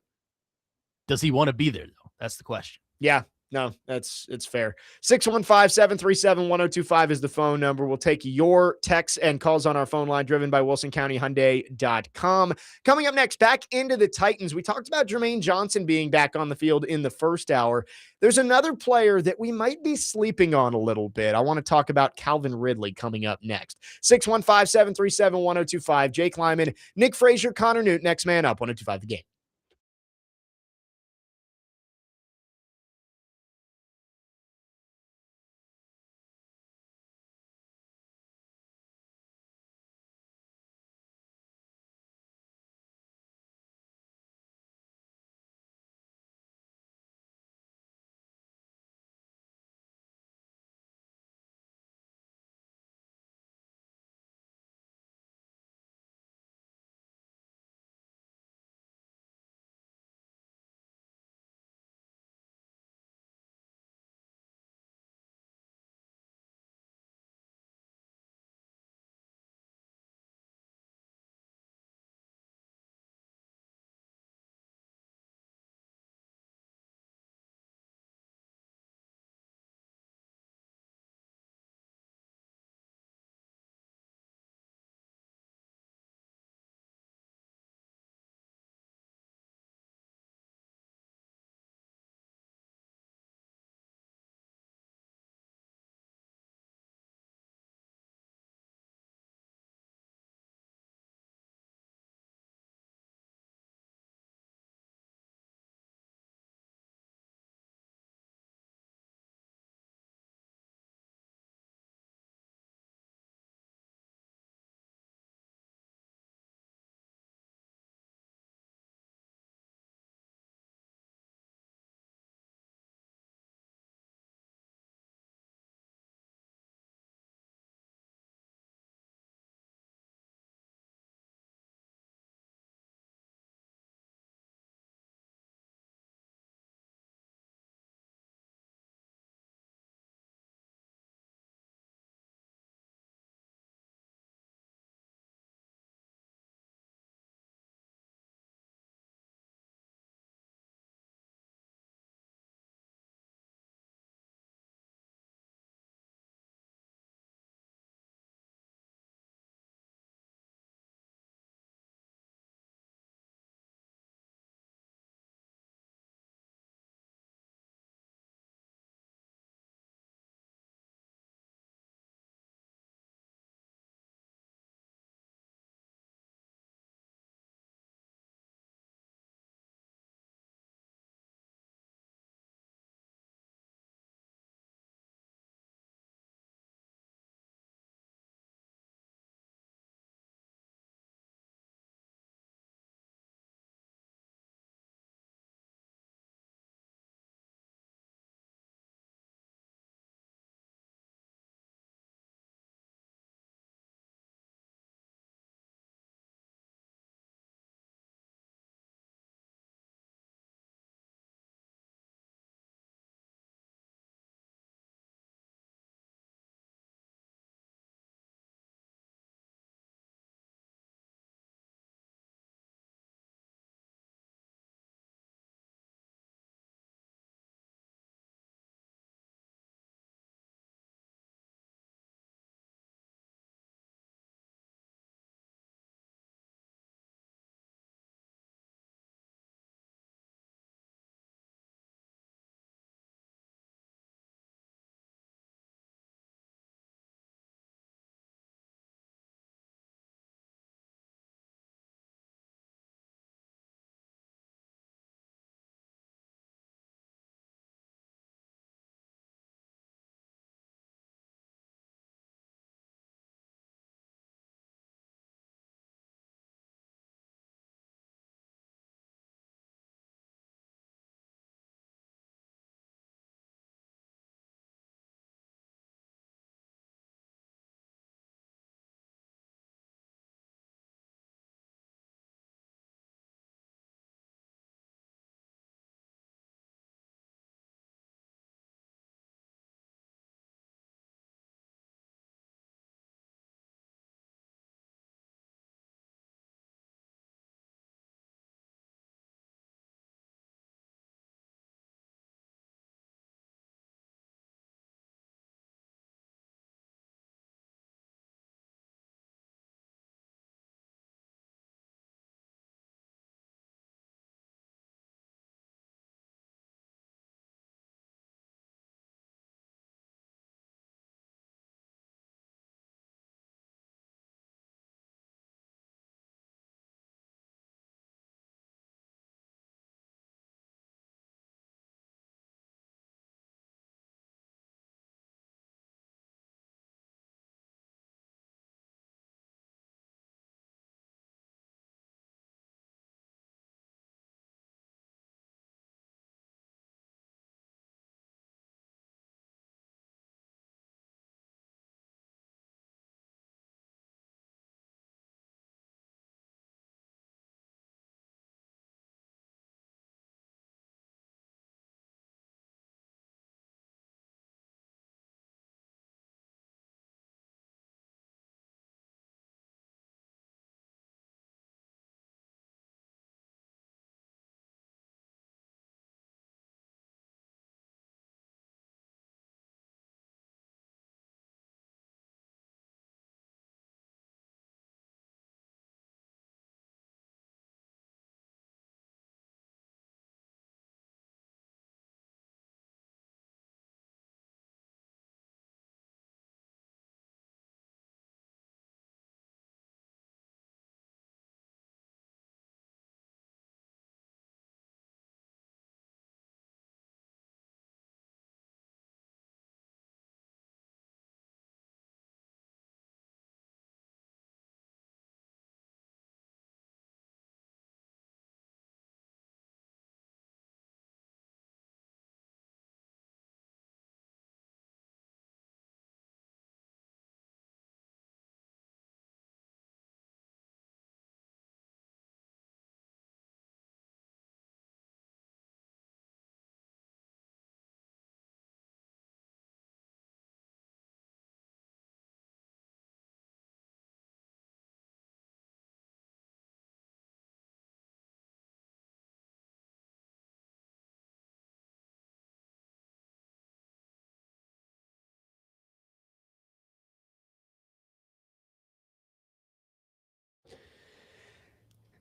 S3: Does he want to be there, though? That's the question.
S2: Yeah. No, it's fair. 615-737-1025 is the phone number. We'll take your texts and calls on our phone line, driven by WilsonCountyHyundai.com. Coming up next, back into the Titans. We talked about Jermaine Johnson being back on the field in the first hour. There's another player that we might be sleeping on a little bit. I want to talk about Calvin Ridley coming up next. 615-737-1025. Jake Lyman, Nick Frazier, Connor Newt, next man up, 1025 The Game.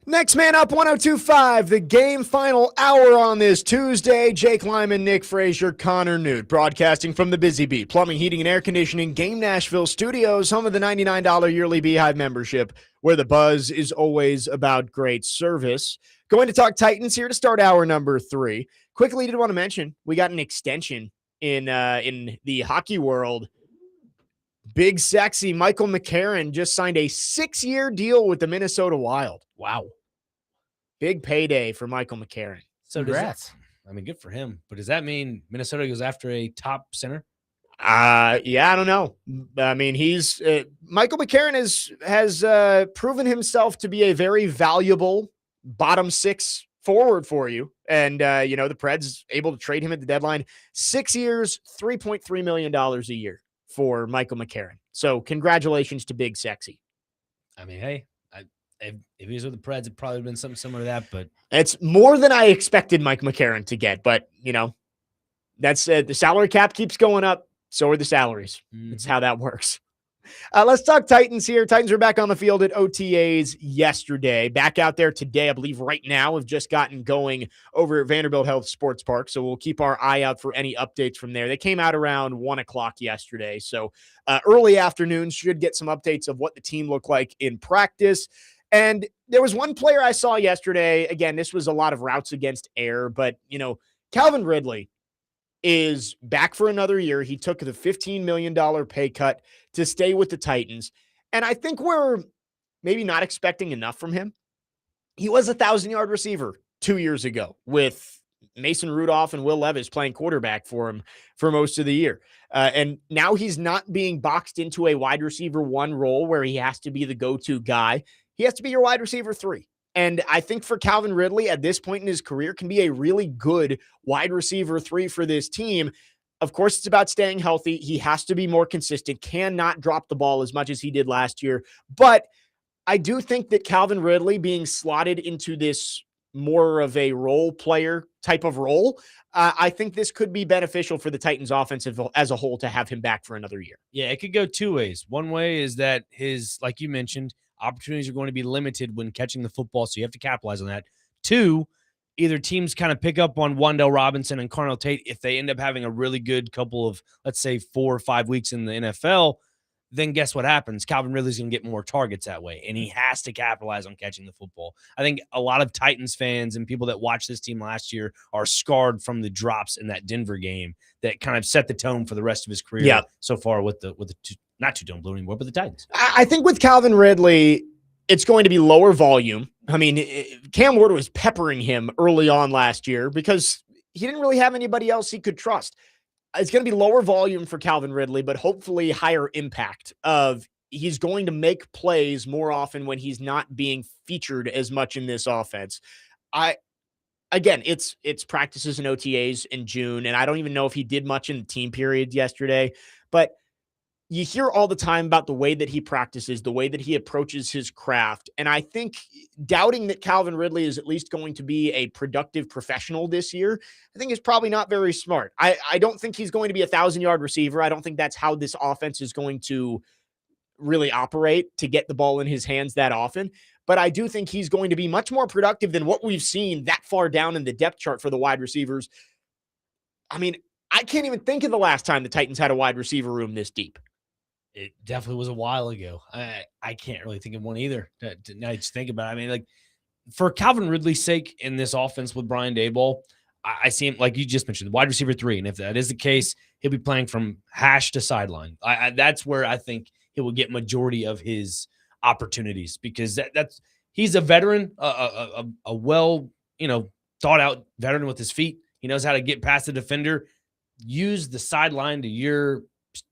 S2: Next man up, 102.5, the game final hour on this Tuesday. Jake Lyman, Nick Frazier, Connor Newt, broadcasting from the Busy Bee Plumbing, Heating, and Air Conditioning Game Nashville Studios, home of the $99 yearly Beehive membership, where the buzz is always about great service. Going to talk Titans here to start hour number 3. Quickly, did want to mention, we got an extension in the hockey world. Big sexy Michael McCarron just signed a 6-year deal with the Minnesota Wild.
S3: Wow.
S2: Big payday for Michael McCarron.
S1: So
S3: Congrats.
S1: I mean, good for him. But does that mean Minnesota goes after a top center?
S2: Yeah, I don't know. I mean, he's Michael McCarron has proven himself to be a very valuable bottom 6 forward for you. And, the Preds able to trade him at the deadline. 6 years, $3.3 million a year for Michael McCarron. So congratulations to Big Sexy.
S1: I mean, hey, if he was with the Preds, it probably would have been something similar to that. But
S2: it's more than I expected Mike McCarron to get. But, that's the salary cap keeps going up. So are the salaries. That's how that works. Let's talk Titans here. Titans are back on the field at OTAs yesterday. Back out there today, I believe right now, have just gotten going over at Vanderbilt Health Sports Park. So we'll keep our eye out for any updates from there. They came out around 1 o'clock yesterday. So early afternoon should get some updates of what the team looked like in practice. And there was one player I saw yesterday. Again, this was a lot of routes against air, but, Calvin Ridley is back for another year. He took the $15 million pay cut to stay with the Titans. And I think we're maybe not expecting enough from him. He was a 1,000-yard receiver 2 years ago with Mason Rudolph and Will Levis playing quarterback for him for most of the year. And now he's not being boxed into a wide receiver 1 role where he has to be the go-to guy. He has to be your wide receiver 3. And I think for Calvin Ridley at this point in his career can be a really good wide receiver 3 for this team. Of course, it's about staying healthy. He has to be more consistent, cannot drop the ball as much as he did last year. But I do think that Calvin Ridley being slotted into this more of a role player type of role, I think this could be beneficial for the Titans offense as a whole to have him back for another year.
S1: Yeah, it could go 2 ways. One way is that his, like you mentioned, opportunities are going to be limited when catching the football, so you have to capitalize on that. 2, either teams kind of pick up on Wan'Dale Robinson and Carnell Tate if they end up having a really good couple of, let's say, 4 or 5 weeks in the NFL, then guess what happens? Calvin Ridley's going to get more targets that way, and he has to capitalize on catching the football. I think a lot of Titans fans and people that watched this team last year are scarred from the drops in that Denver game that kind of set the tone for the rest of his career so far with the not Two-Tone Blue anymore, but the Titans.
S2: I think with Calvin Ridley, it's going to be lower volume. I mean, Cam Ward was peppering him early on last year because he didn't really have anybody else he could trust. It's going to be lower volume for Calvin Ridley, but hopefully higher impact of he's going to make plays more often when he's not being featured as much in this offense. Again, it's practices and OTAs in June, and I don't even know if he did much in the team period yesterday, but you hear all the time about the way that he practices, the way that he approaches his craft. And I think doubting that Calvin Ridley is at least going to be a productive professional this year, I think is probably not very smart. I don't think he's going to be a 1,000-yard receiver. I don't think that's how this offense is going to really operate to get the ball in his hands that often. But I do think he's going to be much more productive than what we've seen that far down in the depth chart for the wide receivers. I mean, I can't even think of the last time the Titans had a wide receiver room this deep.
S1: It definitely was a while ago. I can't really think of one either. Now just think about it. I mean, like, for Calvin Ridley's sake in this offense with Brian Daboll, I see him, like you just mentioned, the wide receiver 3. And if that is the case, he'll be playing from hash to sideline. That's where I think he will get majority of his opportunities because he's a veteran, a well, thought out veteran with his feet. He knows how to get past the defender. Use the sideline to your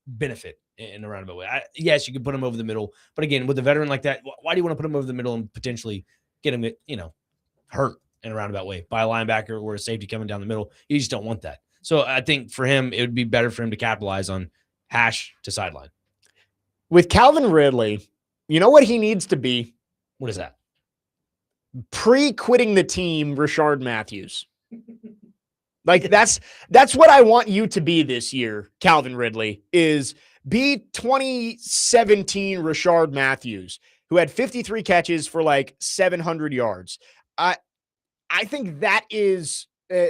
S1: benefit in a roundabout way. Yes, you can put him over the middle, but again, with a veteran like that, why do you want to put him over the middle and potentially get him, hurt in a roundabout way by a linebacker or a safety coming down the middle? You just don't want that. So I think for him, it would be better for him to capitalize on hash to sideline.
S2: With Calvin Ridley, you know what he needs to be?
S1: What is that?
S2: Pre-quitting the team, Rashard Matthews. Like that's what I want you to be this year, Calvin Ridley, is be 2017 Rashard Matthews. who had 53 catches for like 700 yards. I think that is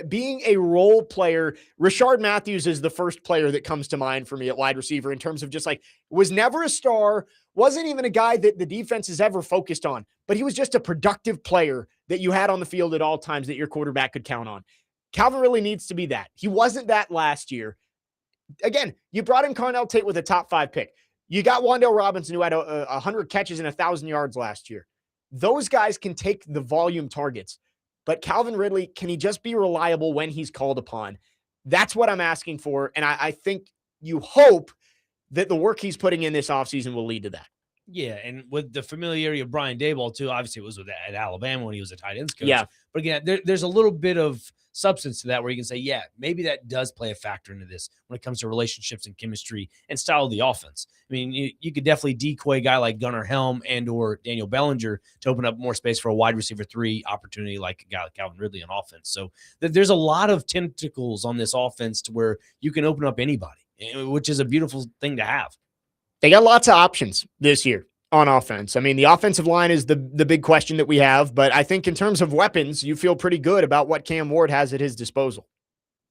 S2: being a role player. Rashard Matthews is the first player that comes to mind for me at wide receiver in terms of just like was never a star, wasn't even a guy that the defense has ever focused on, but he was just a productive player that you had on the field at all times that your quarterback could count on. Calvin really needs to be that. He wasn't that last year. Again, you brought in Carnell Tate with a top 5 pick. You got Wan'Dale Robinson, who had 100 catches and 1,000 yards last year. Those guys can take the volume targets. But Calvin Ridley, can he just be reliable when he's called upon? That's what I'm asking for. And I think you hope that the work he's putting in this offseason will lead to that.
S1: Yeah, and with the familiarity of Brian Daboll, too, obviously it was at Alabama when he was a tight ends coach.
S2: Yeah.
S1: But again, there's a little bit of substance to that where you can say, yeah, maybe that does play a factor into this when it comes to relationships and chemistry and style of the offense. I mean, you could definitely decoy a guy like Gunnar Helm and or Daniel Bellinger to open up more space for a wide receiver 3 opportunity like a guy like Calvin Ridley on offense. So there's a lot of tentacles on this offense to where you can open up anybody, which is a beautiful thing to have.
S2: They got lots of options this year on offense. I mean, the offensive line is the big question that we have, but I think in terms of weapons, you feel pretty good about what Cam Ward has at his disposal.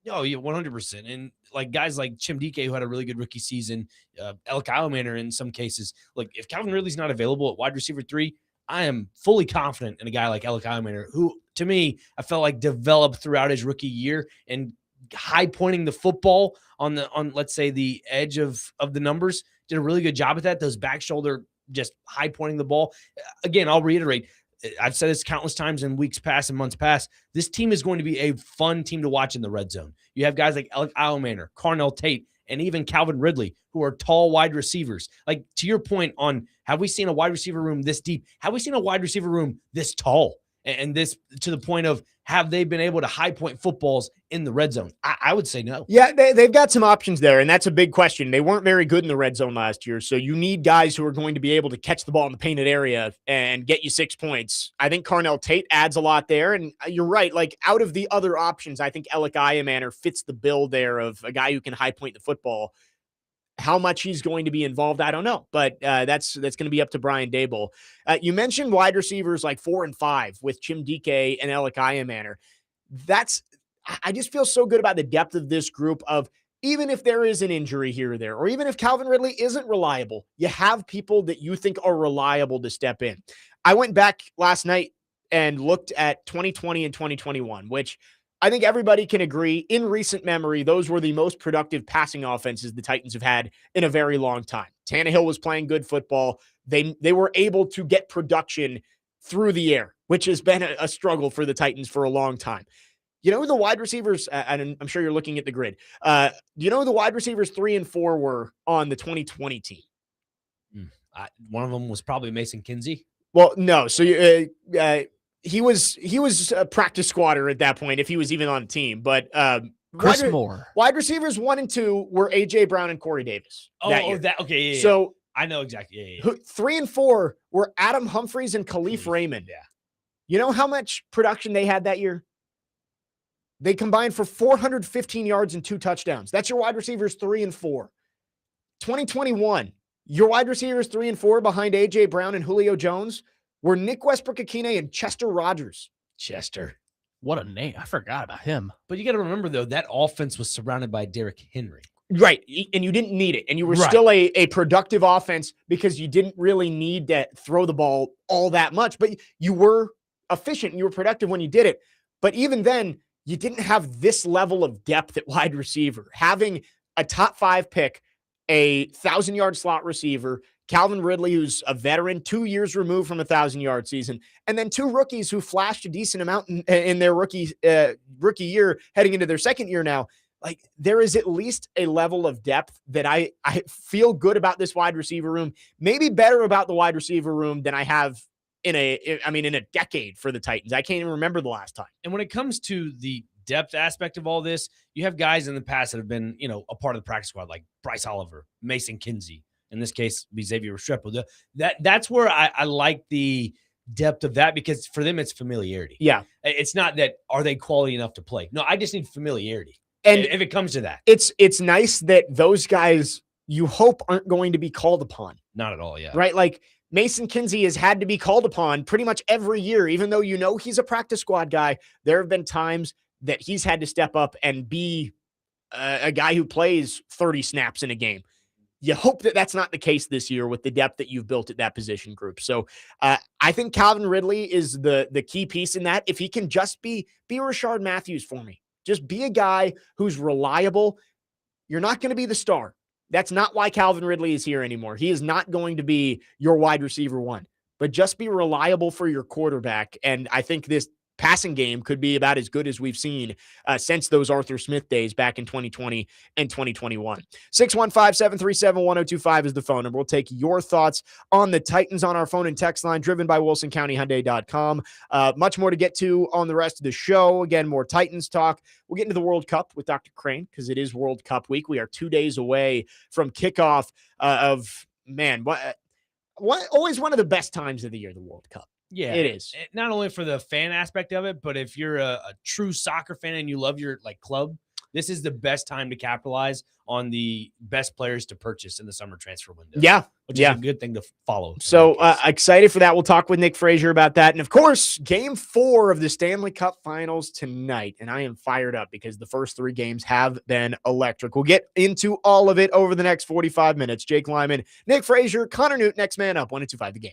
S1: Oh, yeah, 100%. And like guys like Chim Dike, who had a really good rookie season, Elk Manor in some cases. Like if Calvin Ridley's not available at wide receiver 3, I am fully confident in a guy like Elk Manor, who to me, I felt like developed throughout his rookie year and high pointing the football on let's say the edge of the numbers. Did a really good job at that. Those back shoulder, just high pointing the ball. Again, I'll reiterate. I've said this countless times in weeks past and months past. This team is going to be a fun team to watch in the red zone. You have guys like Alec Manor, Carnell Tate, and even Calvin Ridley, who are tall wide receivers. Like to your point on, have we seen a wide receiver room this deep? Have we seen a wide receiver room this tall? And this to the point of, have they been able to high point footballs in the red zone? I would say no.
S2: Yeah, they've got some options there, and that's a big question. They weren't very good in the red zone last year, so you need guys who are going to be able to catch the ball in the painted area and get you 6 points. I think Carnell Tate adds a lot there, and you're right. Like, out of the other options, I think Alec Manor fits the bill there of a guy who can high point the football. How much he's going to be involved, I don't know, but that's going to be up to Brian Daboll. You mentioned wide receivers like 4 and 5 with Chim Dike and Alec Manor. I just feel so good about the depth of this group of, even if there is an injury here or there, or even if Calvin Ridley isn't reliable, you have people that you think are reliable to step in. I went back last night and looked at 2020 and 2021, which I think everybody can agree in recent memory, those were the most productive passing offenses the Titans have had in a very long time. Tannehill was playing good football. They were able to get production through the air, which has been a struggle for the Titans for a long time. You know who the wide receivers, and I'm sure you're looking at the grid. Do you know who the wide receivers 3 and 4 were on the 2020 team?
S1: One of them was probably Mason Kinsey.
S2: Well, no. So he was a practice squatter at that point, if he was even on the team. But
S3: Chris Moore.
S2: Wide receivers 1 and 2 were A.J. Brown and Corey Davis.
S1: Okay. Yeah,
S2: so
S1: I know exactly. Yeah.
S2: 3 and 4 were Adam Humphries and Khalif Raymond.
S1: Yeah.
S2: You know how much production they had that year? They combined for 415 yards and 2 touchdowns. That's your wide receivers 3 and 4. 2021, your wide receivers 3 and 4 behind A.J. Brown and Julio Jones were Nick Westbrook-Akine and Chester Rogers.
S1: Chester.
S3: What a name. I forgot about him.
S1: But you got to remember, though, that offense was surrounded by Derrick Henry.
S2: Right. And you didn't need it. And you were still a productive offense because you didn't really need to throw the ball all that much. But you were efficient and you were productive when you did it. But even then, you didn't have this level of depth at wide receiver. Having a top 5 pick, a 1,000-yard slot receiver, Calvin Ridley, who's a veteran, 2 years removed from a 1,000-yard season, and then 2 rookies who flashed a decent amount in their rookie year, heading into their second year now. Like, there is at least a level of depth that I feel good about this wide receiver room, maybe better about the wide receiver room than I have in a decade for the Titans. I can't even remember the last time.
S1: And when it comes to the depth aspect of all this, you have guys in the past that have been, a part of the practice squad, like Bryce Oliver, Mason Kinsey, in this case, Xavier Restrepo. That's where I like the depth of that, because for them, it's familiarity.
S2: Yeah.
S1: It's not that, are they quality enough to play? No, I just need familiarity.
S2: And
S1: if it comes to that,
S2: it's nice that those guys, you hope, aren't going to be called upon.
S1: Not at all. Yeah.
S2: Right. Like, Mason Kinsey has had to be called upon pretty much every year, even though you know he's a practice squad guy. There have been times that he's had to step up and be a guy who plays 30 snaps in a game. You hope that that's not the case this year with the depth that you've built at that position group. So I think Calvin Ridley is the key piece in that. If he can just be Rashard Matthews for me, just be a guy who's reliable. You're not going to be the star. That's not why Calvin Ridley is here anymore. He is not going to be your wide receiver one, but just be reliable for your quarterback. And I think this passing game could be about as good as we've seen since those Arthur Smith days back in 2020 and 2021. 615-737-1025 is the phone number. We'll take your thoughts on the Titans on our phone and text line, driven by WilsonCountyHyundai.com. Much more to get to on the rest of the show. Again, more Titans talk. We'll get into the World Cup with Dr. Crane because it is World Cup week. We are 2 days away from kickoff always one of the best times of the year, the World Cup.
S1: Yeah,
S2: it is.
S1: Not only for the fan aspect of it, but if you're a true soccer fan and you love your club, this is the best time to capitalize on the best players to purchase in the summer transfer window.
S2: Yeah.
S1: Which is a good thing to follow.
S2: So excited for that. We'll talk with Nick Frazier about that. And of course, game 4 of the Stanley Cup Finals tonight. And I am fired up because the first 3 games have been electric. We'll get into all of it over the next 45 minutes. Jake Lyman, Nick Frazier, Connor Newt, next man up, 1-2-5 the game.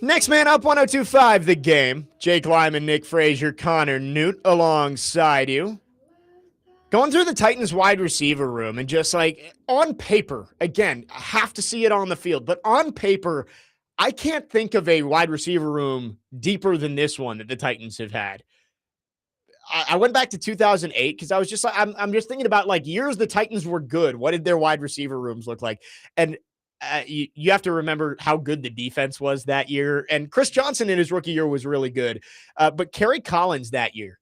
S2: Next man up, 102.5 The Game. Jake Lyman, Nick Frazier, Connor Newt alongside you. Going through the Titans wide receiver room and just like on paper, again, I have to see it on the field, but on paper, I can't think of a wide receiver room deeper than this one that the Titans have had. I went back to 2008 because I was just like, I'm just thinking about like years the Titans were good. What did their wide receiver rooms look like? And you have to remember how good the defense was that year. And Chris Johnson in his rookie year was really good. But Kerry Collins that year,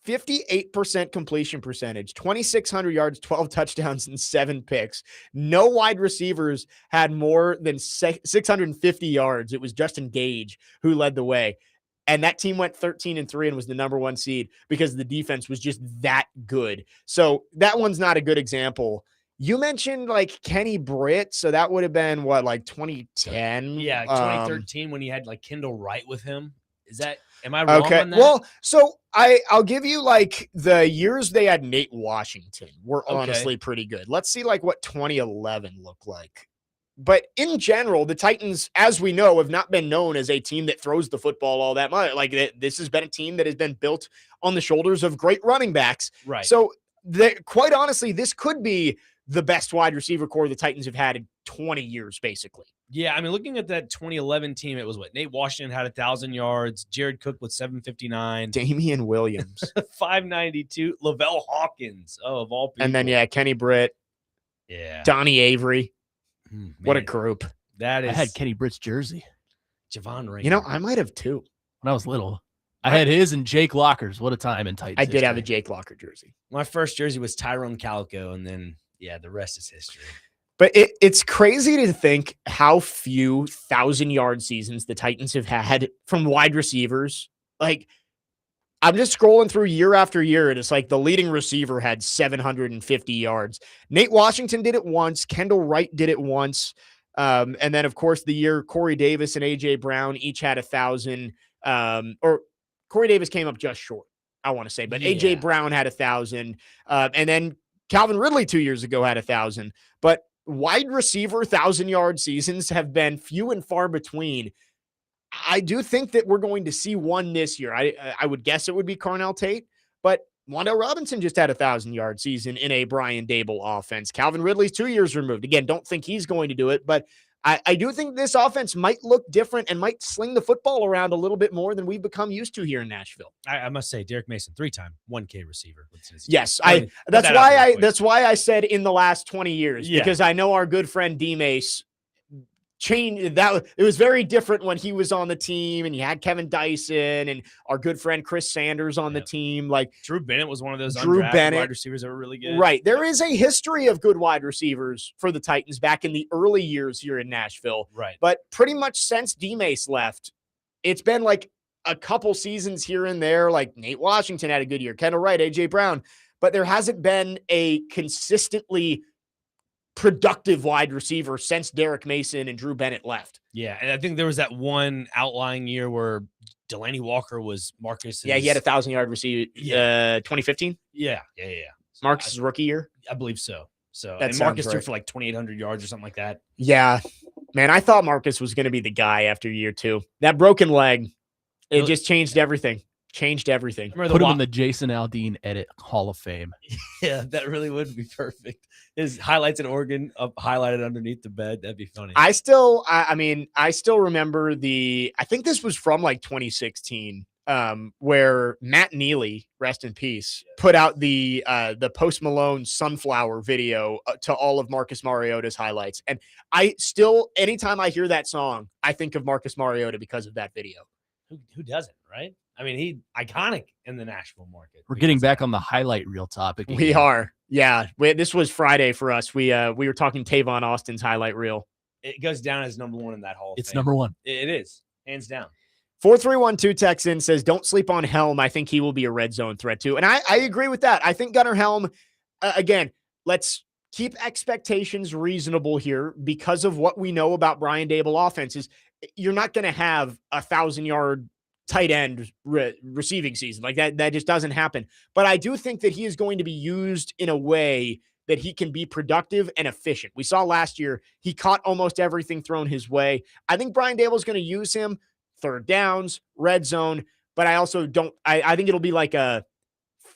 S2: 58% completion percentage, 2,600 yards, 12 touchdowns, and 7 picks. No wide receivers had more than 650 yards. It was Justin Gage who led the way. And that team went 13-3 and was the number 1 seed because the defense was just that good. So that one's not a good example. You mentioned like Kenny Britt. So that would have been what, like 2010?
S1: Yeah, 2013 when he had like Kendall Wright with him. Am I wrong on that?
S2: Well, so I'll give you like the years they had Nate Washington were honestly pretty good. Let's see like what 2011 looked like. But in general, the Titans, as we know, have not been known as a team that throws the football all that much. Like this has been a team that has been built on the shoulders of great running backs.
S1: Right.
S2: So quite honestly, this could be the best wide receiver core the Titans have had in 20 years, basically.
S1: Yeah, I mean, looking at that 2011 team, it was what? Nate Washington had 1,000 yards, Jared Cook with 759,
S2: Damian Williams,
S1: 592, Lavelle Hawkins, of all people.
S2: and then Kenny Britt, Donnie Avery. What a group.
S1: That is.
S3: I had Kenny Britt's jersey.
S1: Javon Raynor.
S2: You know, I might have too.
S3: When I was little. I had his and Jake Locker's. What a time in Titans.
S2: I did have a Jake Locker jersey.
S1: My first jersey was Tyrone Calico, and then, the rest is history.
S2: But it's crazy to think how few 1,000-yard seasons the Titans have had from wide receivers. Like, I'm just scrolling through year after year, and it's like the leading receiver had 750 yards. Nate Washington did it once. Kendall Wright did it once. And then, of course, the year Corey Davis and A.J. Brown each had 1,000. Or Corey Davis came up just short, I want to say. But A.J. Brown had 1,000. And then Calvin Ridley 2 years ago had 1,000. But wide receiver 1,000-yard seasons have been few and far between. I do think that we're going to see one this year. I would guess it would be Carnell Tate, but Wan'Dale Robinson just had 1,000-yard season in a Brian Dable offense. Calvin Ridley's 2 years removed. Again, don't think he's going to do it, but I do think this offense might look different and might sling the football around a little bit more than we've become used to here in Nashville.
S1: I must say, Derek Mason, 3-time 1K receiver.
S2: Yes, that's why I said in the last 20 years, because I know our good friend D Mace changed that. It was very different when he was on the team and you had Kevin Dyson and our good friend Chris Sanders on the team. Like
S1: Drew Bennett was one of those undrafted wide receivers that were really good.
S2: Right. There is a history of good wide receivers for the Titans back in the early years here in Nashville.
S1: Right.
S2: But pretty much since D-Mace left, it's been like a couple seasons here and there. Like Nate Washington had a good year, Kendall Wright, A.J. Brown, but there hasn't been a consistently productive wide receiver since Derek Mason and Drew Bennett left.
S1: Yeah, and I think there was that one outlying year where Delaney Walker was Marcus.
S2: Yeah, he had 1,000-yard receiver. 2015.
S1: Yeah.
S2: Marcus's rookie year.
S1: I believe so.
S2: And
S1: Marcus threw for like 2,800 yards or something like that.
S2: Yeah, man, I thought Marcus was going to be the guy after year 2. That broken leg, it just changed everything. Put
S3: him in the Jason Aldean edit Hall of Fame.
S1: Yeah, that really would be perfect. His highlights in Oregon highlighted underneath the bed. That'd be funny.
S2: I still remember I think this was from like 2016, where Matt Neely, rest in peace, put out the Post Malone Sunflower video to all of Marcus Mariota's highlights. And anytime I hear that song, I think of Marcus Mariota because of that video.
S1: Who doesn't, right? I mean, he iconic in the Nashville market.
S3: We're getting back on the highlight reel topic.
S2: Again. We are. Yeah. This was Friday for us. We were talking Tavon Austin's highlight reel.
S1: It goes down as number 1 in that Hall of Fame.
S3: It's number 1.
S1: It is. Hands down.
S2: 4312 Texan says, don't sleep on Helm. I think he will be a red zone threat too. And I agree with that. I think Gunnar Helm, again, let's keep expectations reasonable here because of what we know about Brian Dable offenses. You're not going to have 1,000-yard tight end receiving season like that. That just doesn't happen. But I do think that he is going to be used in a way that he can be productive and efficient. We saw last year, he caught almost everything thrown his way. I think Brian Dable is going to use him third downs, red zone, but I also don't, I think it'll be like a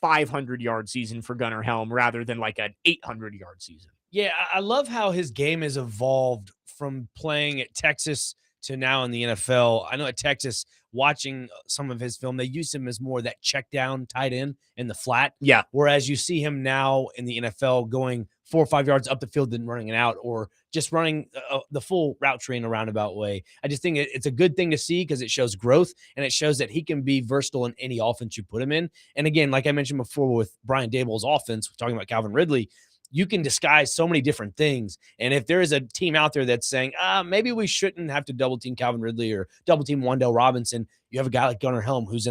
S2: 500-yard season for Gunnar Helm rather than like an 800-yard season.
S1: Yeah, I love how his game has evolved from playing at Texas to now in the NFL. I know at Texas, watching some of his film, they used him as more that check down tight end in the flat.
S2: Yeah.
S1: Whereas you see him now in the NFL going 4 or 5 yards up the field and running it out, or just running the full route tree in a roundabout way. I just think it's a good thing to see because it shows growth and it shows that he can be versatile in any offense you put him in. And again, like I mentioned before with Brian Dable's offense, we're talking about Calvin Ridley, you can disguise so many different things. And if there is a team out there that's saying, maybe we shouldn't have to double team Calvin Ridley or double team Wan'Dale Robinson, you have a guy like Gunnar Helm who's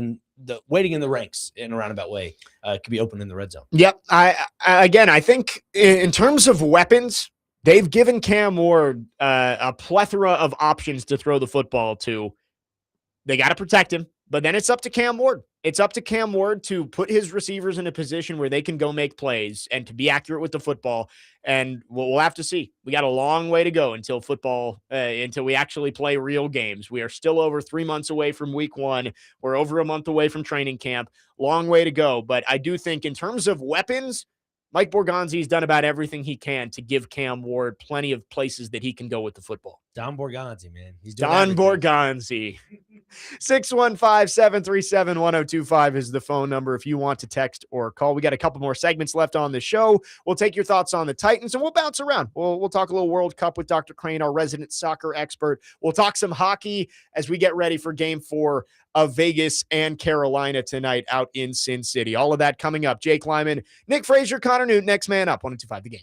S1: waiting in the ranks in a roundabout way, could be open in the red zone.
S2: Yep. I think in terms of weapons, they've given Cam Ward a plethora of options to throw the football to. They got to protect him, but then it's up to Cam Ward. It's up to Cam Ward to put his receivers in a position where they can go make plays and to be accurate with the football. And we'll have to see. We got a long way to go until until we actually play real games. We are still over 3 months away from week 1. We're over a month away from training camp. Long way to go. But I do think in terms of weapons, Mike Borgonzi's done about everything he can to give Cam Ward plenty of places that he can go with the football.
S1: Don Borgonzi, man. He's doing
S2: Don
S1: everything.
S2: Borgonzi. 615-737-1025 is the phone number if you want to text or call. We got a couple more segments left on the show. We'll take your thoughts on the Titans and we'll bounce around. We'll talk a little World Cup with Dr. Crane, our resident soccer expert. We'll talk some hockey as we get ready for Game 4 of Vegas and Carolina tonight out in Sin City. All of that coming up. Jake Lyman, Nick Frazier, Connor Newton, next man up. 102.5 The Game.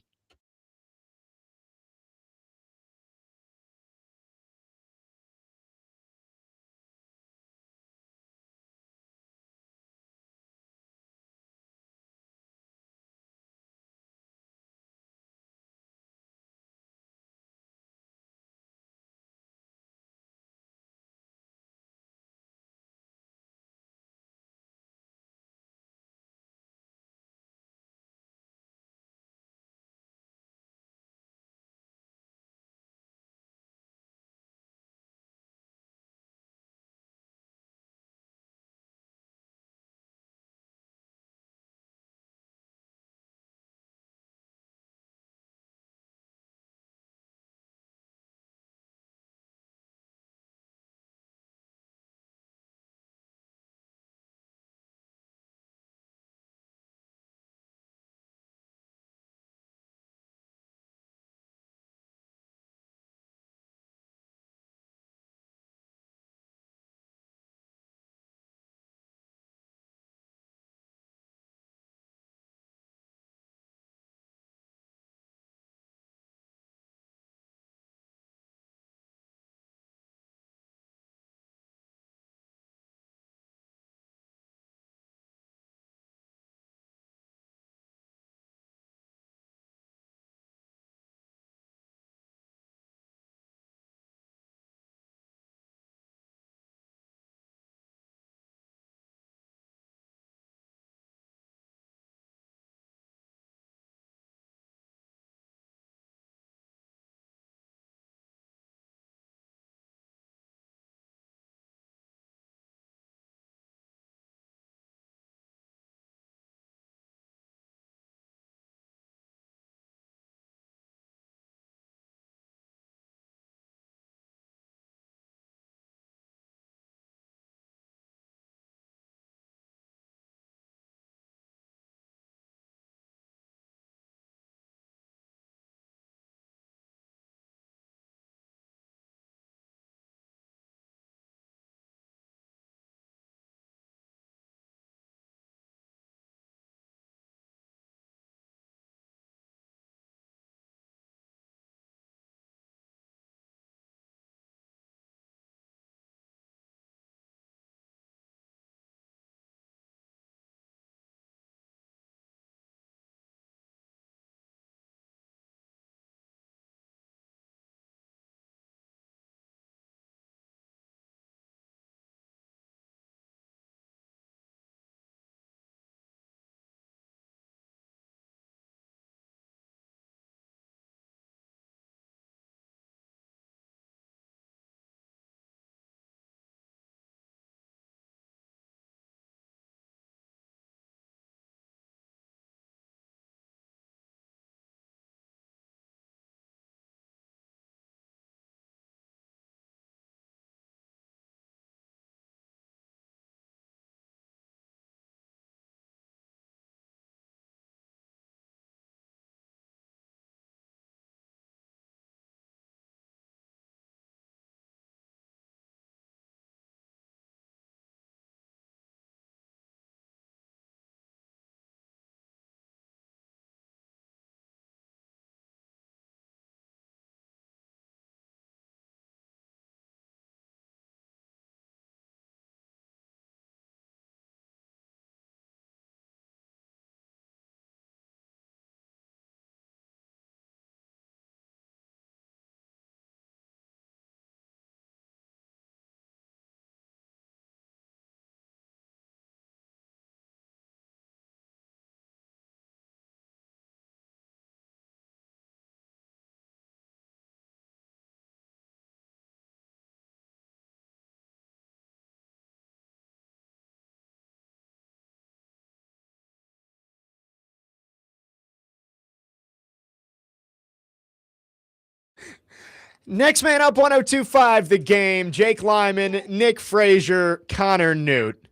S2: Next man up, 102.5 The Game. Jake Lyman, Nick Frazier, Connor Newt.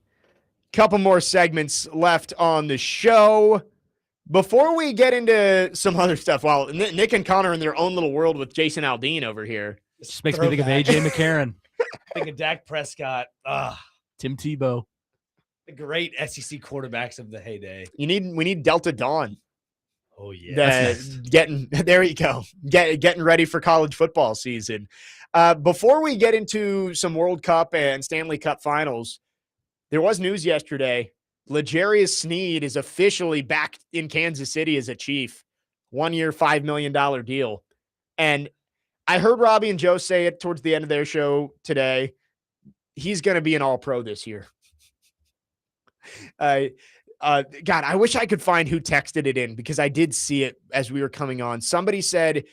S2: Couple more segments left on the show. Before we get into some other stuff, well, Nick and Connor in their own little world with Jason Aldean over here.
S3: Just makes me think of AJ McCarron.
S1: Think of Dak Prescott.
S3: Tim Tebow.
S1: The great SEC quarterbacks of the heyday.
S2: We need Delta Dawn.
S1: Oh yeah.
S2: There you go. Getting ready for college football season. Before we get into some World Cup and Stanley Cup finals, there was news yesterday. L'Jarius Sneed is officially back in Kansas City as a Chief. 1 year, $5 million deal. And I heard Robbie and Joe say it towards the end of their show today. He's going to be an all-pro this year. God, I wish I could find who texted it in because I did see it as we were coming on. Somebody said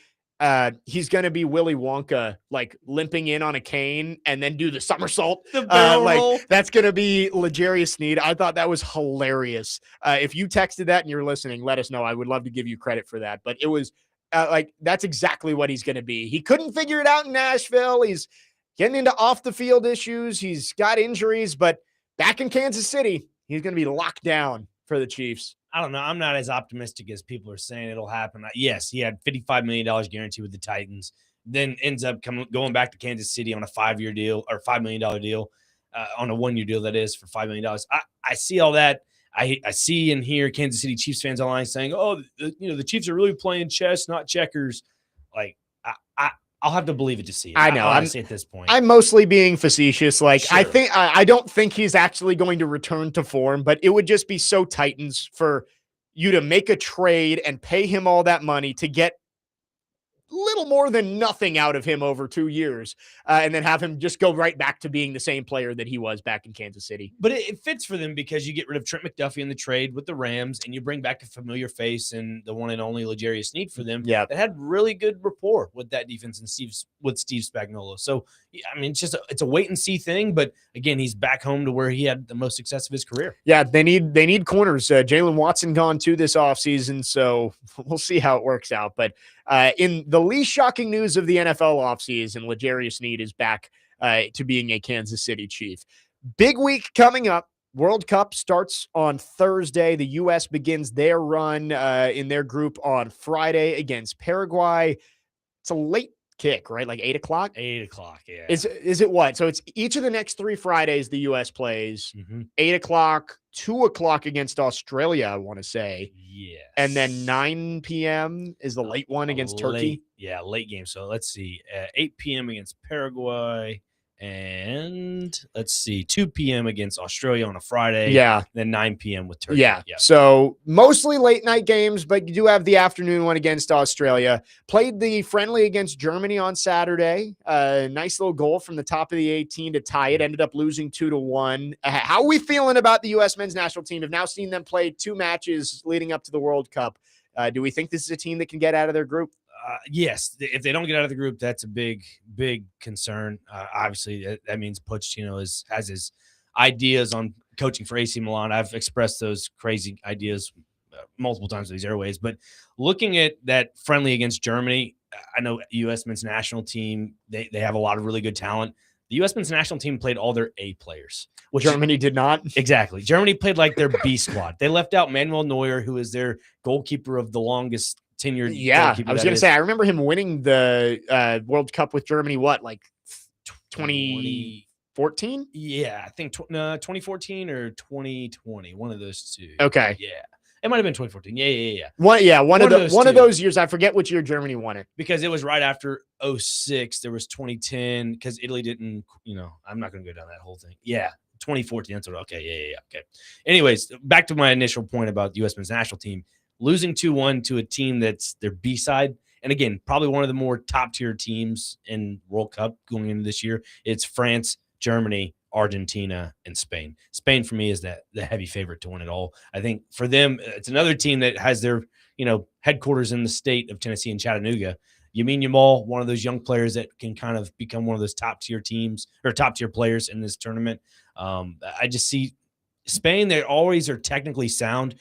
S2: he's going to be Willy Wonka, like limping in on a cane and then do the somersault.
S1: The barrel roll.
S2: That's going to be L'Jarius Sneed. I thought that was hilarious. If you texted that and you're listening, let us know. I would love to give you credit for that. But it was that's exactly what he's going to be. He couldn't figure it out in Nashville. He's getting into off the field issues. He's got injuries, but back in Kansas City, he's going to be locked down for the Chiefs.
S1: I don't know. I'm not as optimistic as people are saying it'll happen. Yes, he had $55 million guaranteed with the Titans, then ends up going back to Kansas City on a 5-year deal or $5 million deal, on a 1-year deal, that is, for $5 million. I see all that. I see and hear Kansas City Chiefs fans online saying, oh, the Chiefs are really playing chess, not checkers. Like, I'll have to believe it to see it.
S2: I know.
S1: Honestly, at this point,
S2: I'm mostly being facetious. Like,
S1: sure.
S2: I don't think he's actually going to return to form, but it would just be so Titans for you to make a trade and pay him all that money to get little more than nothing out of him over 2 years, and then have him just go right back to being the same player that he was back in Kansas City.
S1: But it fits for them because you get rid of Trent McDuffie in the trade with the Rams, and you bring back a familiar face and the one and only L'Jarius Sneed for them.
S2: Yeah,
S1: that had really good rapport with that defense and Steve Spagnuolo. So I mean, it's a wait and see thing. But again, he's back home to where he had the most success of his career.
S2: Yeah, they need corners. Jalen Watson gone too this offseason, so we'll see how it works out. But in the least shocking news of the NFL offseason, L'Jarius Sneed is back to being a Kansas City Chief. Big week coming up. World Cup starts on Thursday. The U.S. begins their run in their group on Friday against Paraguay. It's a late kick, right? Like 8 o'clock?
S1: 8 o'clock, yeah.
S2: Is it what? So it's each of the next 3 Fridays the U.S. plays. 8 o'clock, 2 o'clock against Australia, I want to say.
S1: Yes.
S2: And then 9 p.m. is the late one against Turkey.
S1: Yeah, late game. So let's see. 8 p.m. against Paraguay. And let's see, 2 p.m. against Australia on a Friday.
S2: Yeah.
S1: Then 9 p.m. with Turkey.
S2: Yeah. So mostly late night games, but you do have the afternoon one against Australia. Played the friendly against Germany on Saturday. Nice little goal from the top of the 18 to tie it. Ended up losing 2-1. How are we feeling about the U.S. men's national team? Have now seen them play 2 matches leading up to the World Cup. Do we think this is a team that can get out of their group?
S1: Yes, if they don't get out of the group, that's a big concern. Obviously, that means Pochettino has his ideas on coaching for AC Milan. I've expressed those crazy ideas multiple times on these airways. But looking at that friendly against Germany, I know U.S. men's national team, they have a lot of really good talent. The U.S. men's national team played all their A players.
S2: Which Germany did not.
S1: Exactly. Germany played like their B squad. They left out Manuel Neuer, who is their goalkeeper of the longest tenured.
S2: Yeah, I was going to say, I remember him winning the World Cup with Germany, like 2014?
S1: Yeah, I think 2014 or 2020, one of those two.
S2: Okay.
S1: Yeah. It might have been 2014. Yeah.
S2: One of those years. I forget which year Germany won it.
S1: Because it was right after 2006. There was 2010 because Italy didn't, I'm not going to go down that whole thing. Yeah. 2014. That's what. Okay. Yeah. Okay. Anyways, back to my initial point about the U.S. men's national team. Losing 2-1 to a team that's their B side. And again, probably one of the more top tier teams in World Cup going into this year. It's France, Germany, Argentina, and Spain. Spain for me is the heavy favorite to win it all. I think for them, it's another team that has their, headquarters in the state of Tennessee and Chattanooga. Yamin Yamal, one of those young players that can kind of become one of those top tier teams or top tier players in this tournament. I just see Spain, they always are technically sound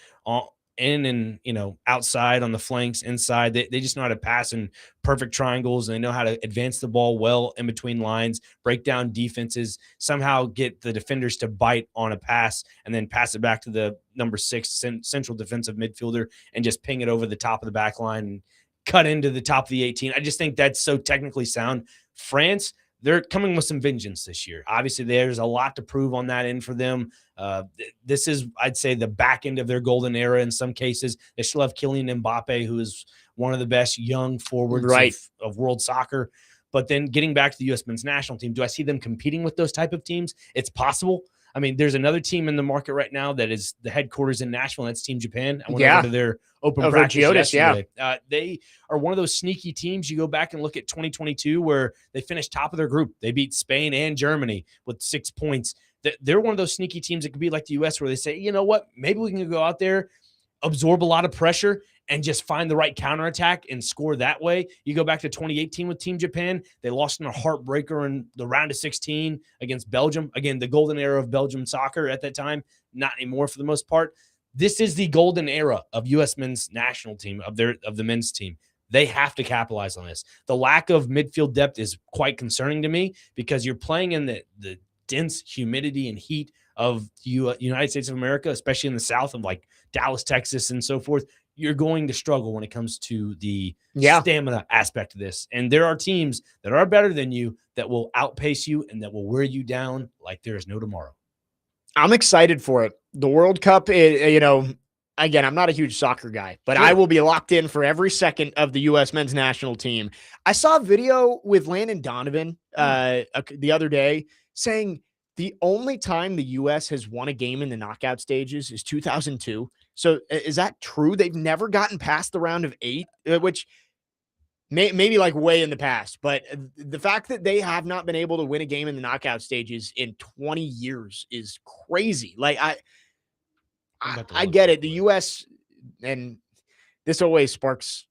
S1: in and, outside on the flanks, inside. They just know how to pass in perfect triangles, and they know how to advance the ball well in between lines, break down defenses, somehow get the defenders to bite on a pass, and then pass it back to the number 6 central defensive midfielder and just ping it over the top of the back line and cut into the top of the 18. I just think that's so technically sound. France, they're coming with some vengeance this year. Obviously, there's a lot to prove on that end for them. This is, I'd say, the back end of their golden era in some cases. They still have Kylian Mbappe, who is one of the best young forwards of world soccer. But then getting back to the U.S. men's national team, do I see them competing with those type of teams? It's possible. I mean, there's another team in the market right now that is the headquarters in Nashville, and that's Team Japan. I went over to their open practice yesterday. They are one of those sneaky teams. You go back and look at 2022 where they finished top of their group. They beat Spain and Germany with 6 points. They're one of those sneaky teams that could be like the U.S. where they say, you know what, maybe we can go out there, absorb a lot of pressure, and just find the right counterattack and score that way. You go back to 2018 with Team Japan. They lost in a heartbreaker in the round of 16 against Belgium. Again, the golden era of Belgium soccer at that time. Not anymore for the most part. This is the golden era of U.S. men's national team, of the men's team. They have to capitalize on this. The lack of midfield depth is quite concerning to me because you're playing in the dense humidity and heat of the United States of America, especially in the South of like Dallas, Texas, and so forth. You're going to struggle when it comes to the stamina aspect of this. And there are teams that are better than you that will outpace you and that will wear you down like there is no tomorrow.
S2: I'm excited for it. The World Cup, again, I'm not a huge soccer guy, but I will be locked in for every second of the U.S. men's national team. I saw a video with Landon Donovan the other day saying the only time the U.S. has won a game in the knockout stages is 2002. So is that true? They've never gotten past the round of 8, which maybe like way in the past. But the fact that they have not been able to win a game in the knockout stages in 20 years is crazy. Like I get it. The U.S., and this always sparks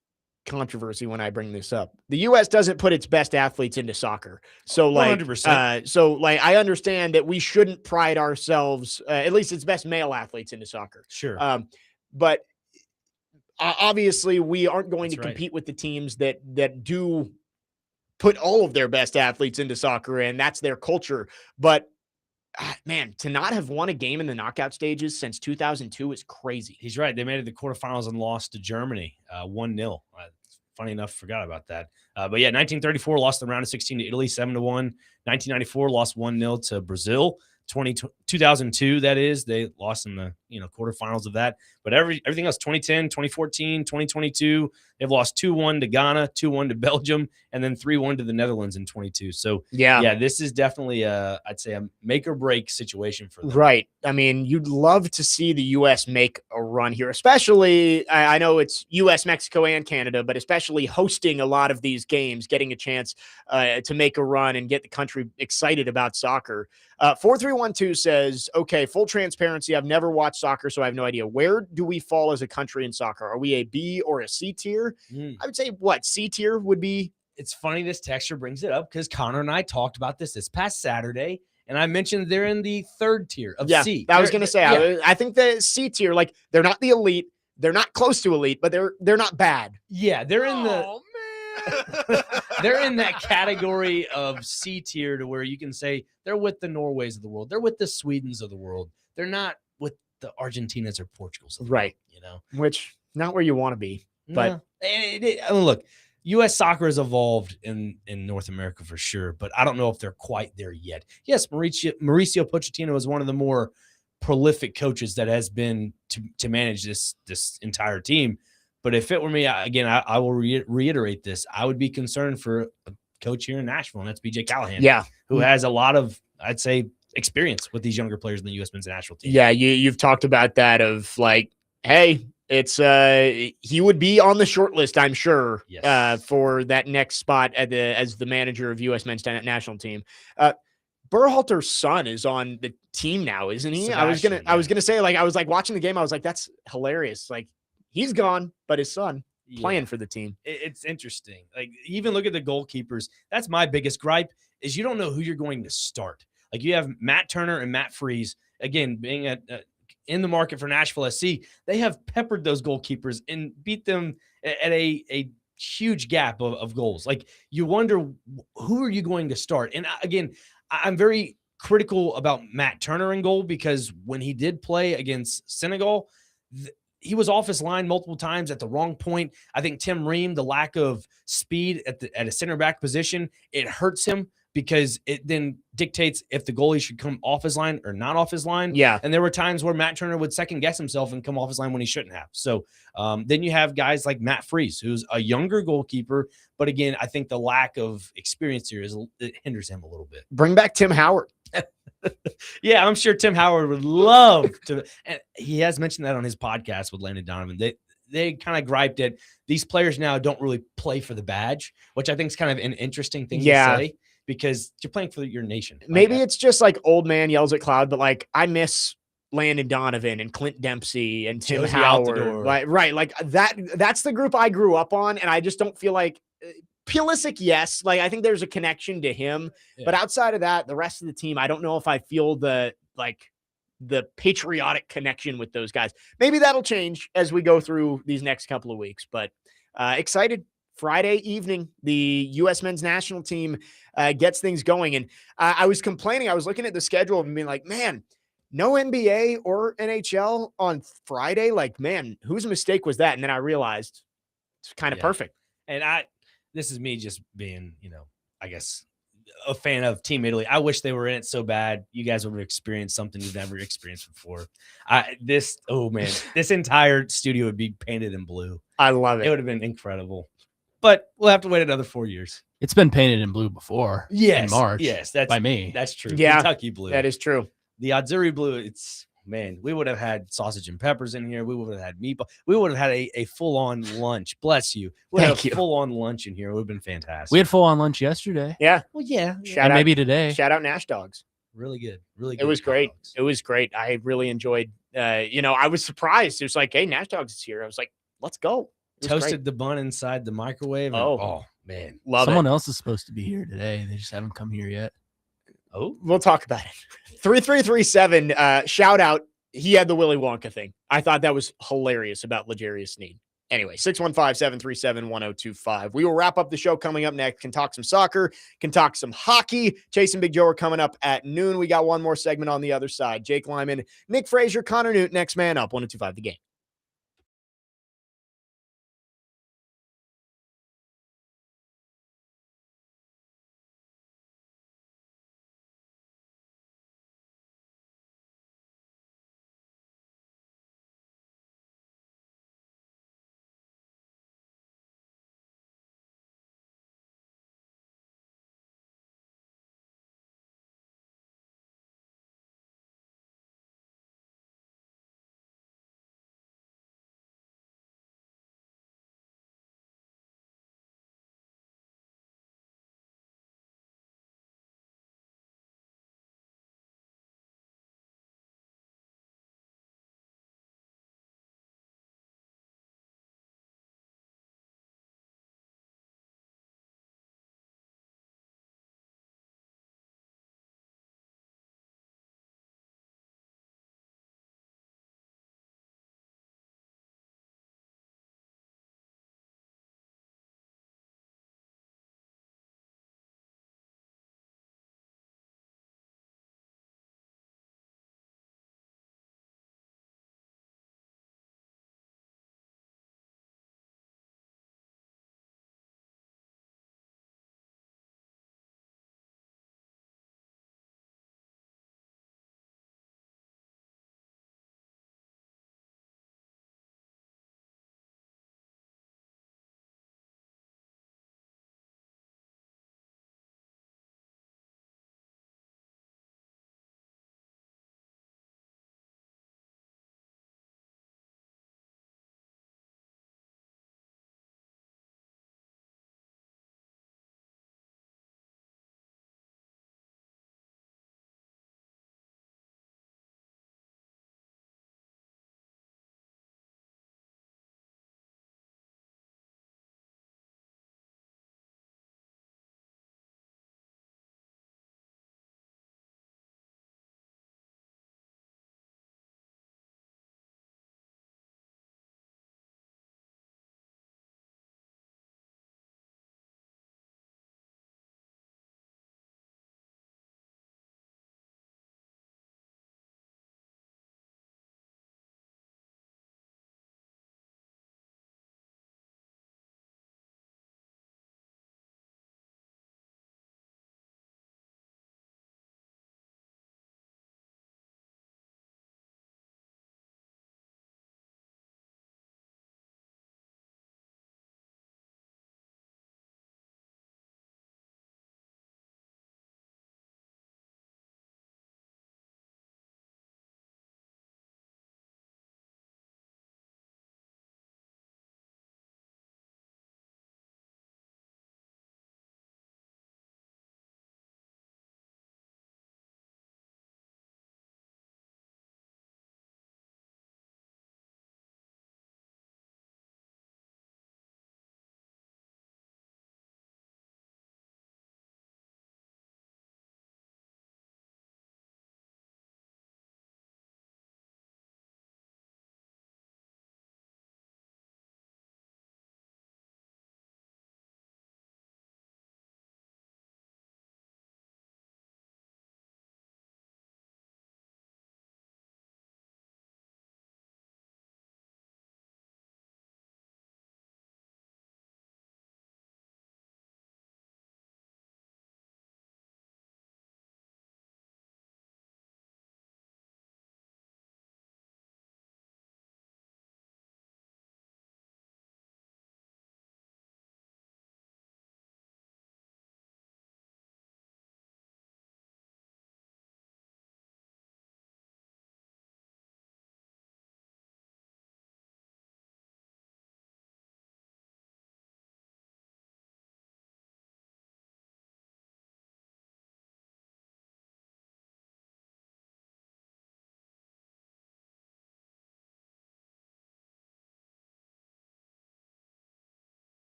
S2: controversy when I bring this up. The U.S. doesn't put its best athletes into soccer. So like, 100%. I understand that we shouldn't pride ourselves, at least its best male athletes into soccer.
S1: Sure.
S2: But obviously we aren't going to compete with the teams that do put all of their best athletes into soccer, and that's their culture. But man, to not have won a game in the knockout stages since 2002 is crazy.
S1: He's right. They made it to the quarterfinals and lost to Germany 1-0. Funny enough, forgot about that. But yeah, 1934 lost the round of 16 to Italy 7-1. 1994 lost 1-0 to Brazil. 2002, that is, they lost in the quarterfinals of that. But everything else, 2010, 2014, 2022, they've lost 2-1 to Ghana, 2-1 to Belgium, and then 3-1 to the Netherlands in 22. So yeah, this is definitely I'd say a make or break situation for them.
S2: Right. I mean, you'd love to see the U.S. make a run here, especially I know it's U.S., Mexico, and Canada, but especially hosting a lot of these games, getting a chance to make a run and get the country excited about soccer. 4312 says, okay, full transparency. I've never watched soccer, so I have no idea. Where do we fall as a country in soccer? Are we a B or a C tier? I would say C tier would be.
S1: It's funny this texture brings it up because Connor and I talked about this past Saturday, and I mentioned they're in the 3rd tier of C.
S2: I was going to say, I think the C tier, like they're not the elite. They're not close to elite, but they're not bad.
S1: Yeah, they're in they're in that category of C tier to where you can say they're with the Norways of the world. They're with the Swedens of the world. They're not with the Argentinas or Portugals of the world,
S2: which not where you want to be. But
S1: I mean, look, U.S. soccer has evolved in North America for sure, but I don't know if they're quite there yet. Yes, Mauricio Pochettino is one of the more prolific coaches that has been to manage this entire team. But if it were me, again, I will reiterate this. I would be concerned for a coach here in Nashville, and that's BJ Callahan, who has a lot of, I'd say, experience with these younger players in the U.S. men's national team.
S2: Yeah, you've talked about that of like, hey, it's he would be on the short list, I'm sure, for that next spot as the manager of U.S. men's national team. Berhalter's son is on the team now, isn't he?
S1: Sebastian,
S2: I was gonna say, like, I was like watching the game, I was like, that's hilarious. Like, he's gone, but his son playing for the team.
S1: It's interesting. Like, even look at the goalkeepers. That's my biggest gripe is you don't know who you're going to start. Like, you have Matt Turner and Matt Freese, again, being in the market for Nashville SC, they have peppered those goalkeepers and beat them at a huge gap of goals. Like, you wonder, who are you going to start? And again, I'm very critical about Matt Turner in goal, because when he did play against Senegal, he was off his line multiple times at the wrong point. I think Tim Ream, the lack of speed at a center back position, it hurts him, because it then dictates if the goalie should come off his line or not off his line.
S2: Yeah.
S1: And there were times where Matt Turner would second guess himself and come off his line when he shouldn't have. So then you have guys like Matt Freese, who's a younger goalkeeper. But again, I think the lack of experience here it hinders him a little bit.
S2: Bring back Tim Howard.
S1: Yeah, I'm sure Tim Howard would love to. And he has mentioned that on his podcast with Landon Donovan. They kind of griped that these players now don't really play for the badge, which I think is kind of an interesting thing to say, because you're playing for your nation.
S2: Maybe it's just like old man yells at cloud, but like, I miss Landon Donovan and Clint Dempsey and Tim Howard. Right. Like that's the group I grew up on. And I just don't feel like Pulisic. Yes. Like, I think there's a connection to him, but outside of that, the rest of the team, I don't know if I feel the patriotic connection with those guys. Maybe that'll change as we go through these next couple of weeks, but excited. Friday evening, the U.S. men's national team gets things going. And I was complaining. I was looking at the schedule and being like, man, no NBA or NHL on Friday. Like, man, whose mistake was that? And then I realized it's kind of perfect.
S1: And this is me just being, I guess, a fan of Team Italy. I wish they were in it so bad. You guys would have experienced something you've never experienced before. This entire studio would be painted in blue.
S2: I love it.
S1: It would have been incredible. But we'll have to wait another 4 years.
S3: It's been painted in blue before.
S1: Yes,
S3: in March.
S1: Yes, that's
S3: by me.
S1: That's true.
S2: Yeah,
S1: Kentucky blue.
S2: That is true.
S1: The Azzurri blue. We would have had sausage and peppers in here. We would have had meatball. We would have had a full-on lunch. Bless you. We would have a full-on lunch in here. It would have been fantastic.
S3: We had full-on lunch yesterday.
S2: Yeah.
S1: Well, yeah.
S3: Maybe today.
S2: Shout out Nash Dogs.
S1: Really good. Really good.
S2: It was great. It was great. I really enjoyed. I was surprised. It was like, hey, Nash Dogs is here. I was like, let's go.
S1: Toasted the bun inside the microwave. Oh man,
S3: Someone else is supposed to be here today. They just haven't come here yet.
S2: Oh, we'll talk about it. 3337. Shout out. He had the Willy Wonka thing. I thought that was hilarious about L'Jarius Sneed. Anyway, 615-737-1025. We will wrap up the show coming up next. Can talk some soccer, can talk some hockey. Chase and Big Joe are coming up at noon. We got one more segment on the other side. Jake Lyman, Nick Frazier, Connor Newt, next man up. 1025 The Game.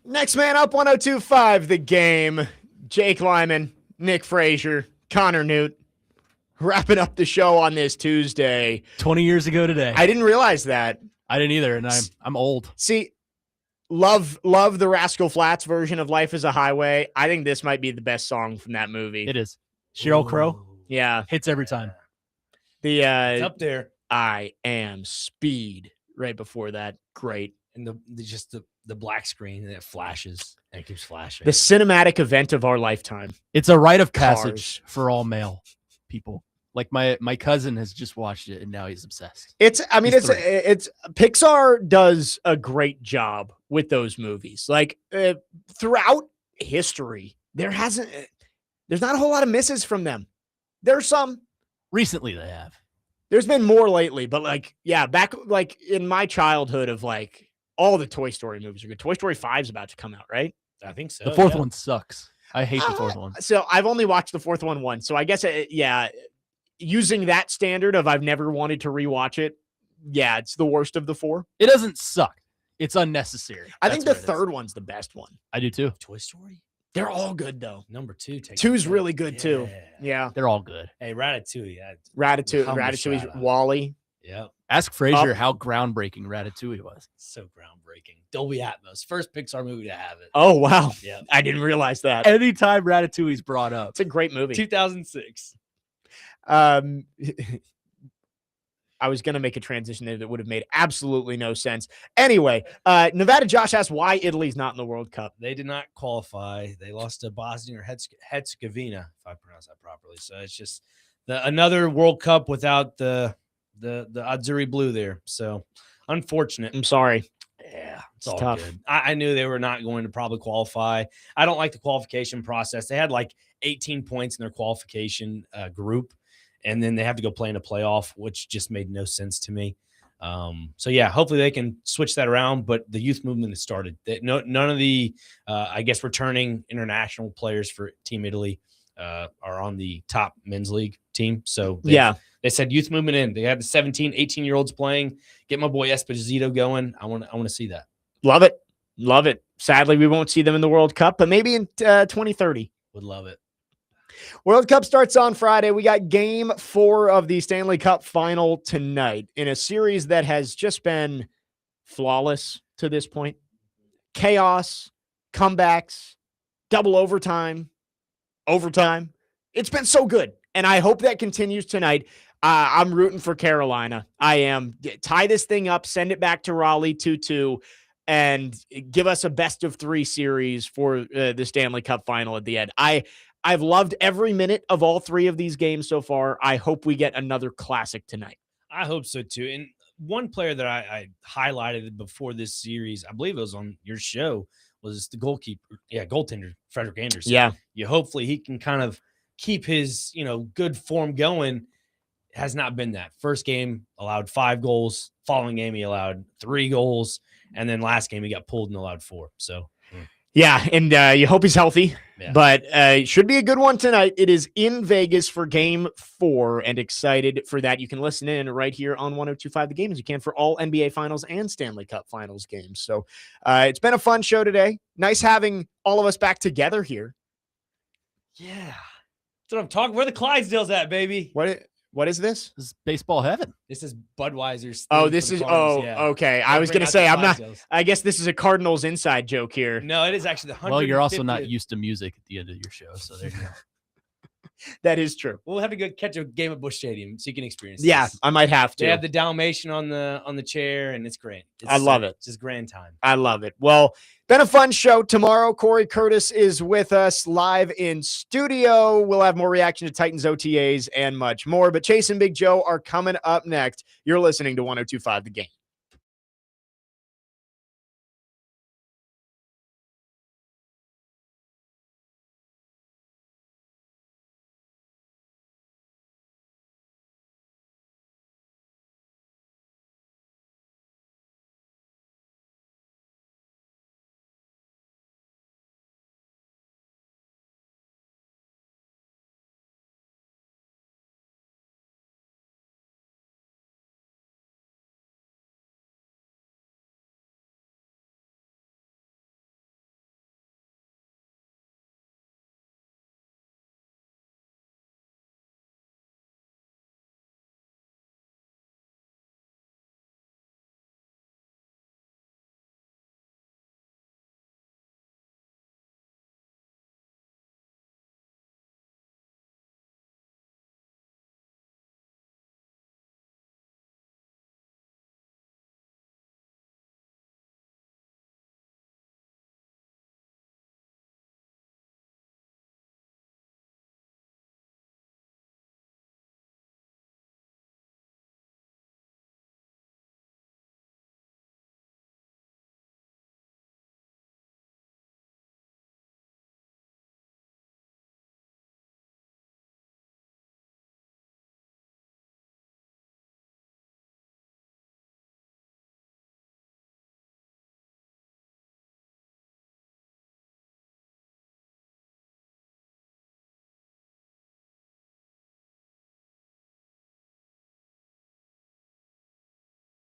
S2: Next man up, 102.5 The Game. Jake Lyman, Nick Frazier, Connor Newt. Wrapping up the show on this Tuesday.
S3: 20 years ago today.
S2: I didn't realize that.
S3: I didn't either, and I'm old.
S2: See, love the Rascal Flatts version of Life is a Highway. I think this might be the best song from that movie.
S3: It is. Cheryl Crow.
S2: Yeah.
S3: Hits every time.
S1: It's up there.
S2: I Am Speed. Right before that. Great.
S1: And the black screen that flashes and it keeps flashing.
S2: The cinematic event of our lifetime.
S3: It's a rite of
S2: Cars.
S3: passage for all male people. Like my cousin has just watched it and now he's obsessed.
S2: It's
S3: He's
S2: Pixar does a great job with those movies. Like throughout history, there's not a whole lot of misses from them. There's some.
S3: Recently they have.
S2: There's been more lately, but back in my childhood of all the Toy Story movies are good. Toy Story 5 is about to come out, right?
S1: I think so.
S3: The fourth one sucks. I hate the fourth one.
S2: So I've only watched the fourth one once. So I guess, using that standard of I've never wanted to rewatch it, it's the worst of the four.
S3: It doesn't suck. It's unnecessary.
S2: I think the third one's the best one.
S3: I do too.
S1: Toy Story?
S2: They're all good, though.
S1: Number 2.
S2: Two's really good, too. Yeah.
S3: They're all good.
S1: Hey, Ratatouille.
S2: Ratatouille's Wall-E.
S1: Yep.
S3: Ask Frazier how groundbreaking Ratatouille was.
S1: So groundbreaking. Dolby Atmos. First Pixar movie to have it.
S2: Oh, wow.
S1: Yeah.
S2: I didn't realize that.
S3: Anytime Ratatouille's brought up.
S2: It's a great movie.
S1: 2006.
S2: I was going to make a transition there that would have made absolutely no sense. Anyway, Nevada Josh asked why Italy's not in the World Cup.
S1: They did not qualify. They lost to Bosnia or Herzegovina, if I pronounce that properly. So it's just another World Cup without the Azzurri blue there. So unfortunate.
S2: I'm sorry.
S1: Yeah, it's all
S2: tough.
S1: good. I knew they were not going to probably qualify. I don't like the qualification process. They had 18 points in their qualification group, and then they have to go play in a playoff, which just made no sense to me. Hopefully they can switch that around. But the youth movement has started. None of the, returning international players for Team Italy are on the top men's league team. So they said youth movement in. They had the 17, 18-year-olds playing. Get my boy Esposito going. I want to see that.
S2: Love it. Love it. Sadly, we won't see them in the World Cup, but maybe in 2030.
S1: Would love it.
S2: World Cup starts on Friday. We got game 4 of the Stanley Cup final tonight in a series that has just been flawless to this point. Chaos, comebacks, double overtime. It's been so good. And I hope that continues tonight. I'm rooting for Carolina. I am. Tie this thing up, send it back to Raleigh 2-2, and give us a best of 3 series for the Stanley Cup final at the end. I've loved every minute of all 3 of these games so far. I hope we get another classic tonight.
S1: I hope so too. And one player that I highlighted before this series, I believe it was on your show, was the goaltender, Frederick Anderson.
S2: Yeah.
S1: Hopefully he can kind of keep his, good form going. Has not been that. First game allowed 5 goals. Following game he allowed 3 goals. And then last game he got pulled and allowed 4. So
S2: yeah, and you hope he's healthy, but it should be a good one tonight. It is in Vegas for game 4, and excited for that. You can listen in right here on 102.5 The Game as you can for all NBA Finals and Stanley Cup Finals games. So it's been a fun show today. Nice having all of us back together here.
S1: Yeah. That's what I'm talking. Where the Clydesdales at, baby?
S2: What is this?
S3: This is baseball heaven.
S1: This is Budweiser's.
S2: Okay. I was going to say, I guess this is a Cardinals inside joke here.
S1: No, it is actually the 150th.
S3: Well, you're also not used to music at the end of your show, so there you go.
S2: That is true.
S1: We'll have to go catch a game at Busch Stadium so you can experience
S2: this. Yeah, I might have to.
S1: They have the Dalmatian on the chair, and it's great.
S2: I love it.
S1: It's just grand time.
S2: I love it. Well, been a fun show. Tomorrow, Corey Curtis is with us live in studio. We'll have more reaction to Titans OTAs and much more. But Chase and Big Joe are coming up next. You're listening to 102.5 The Game.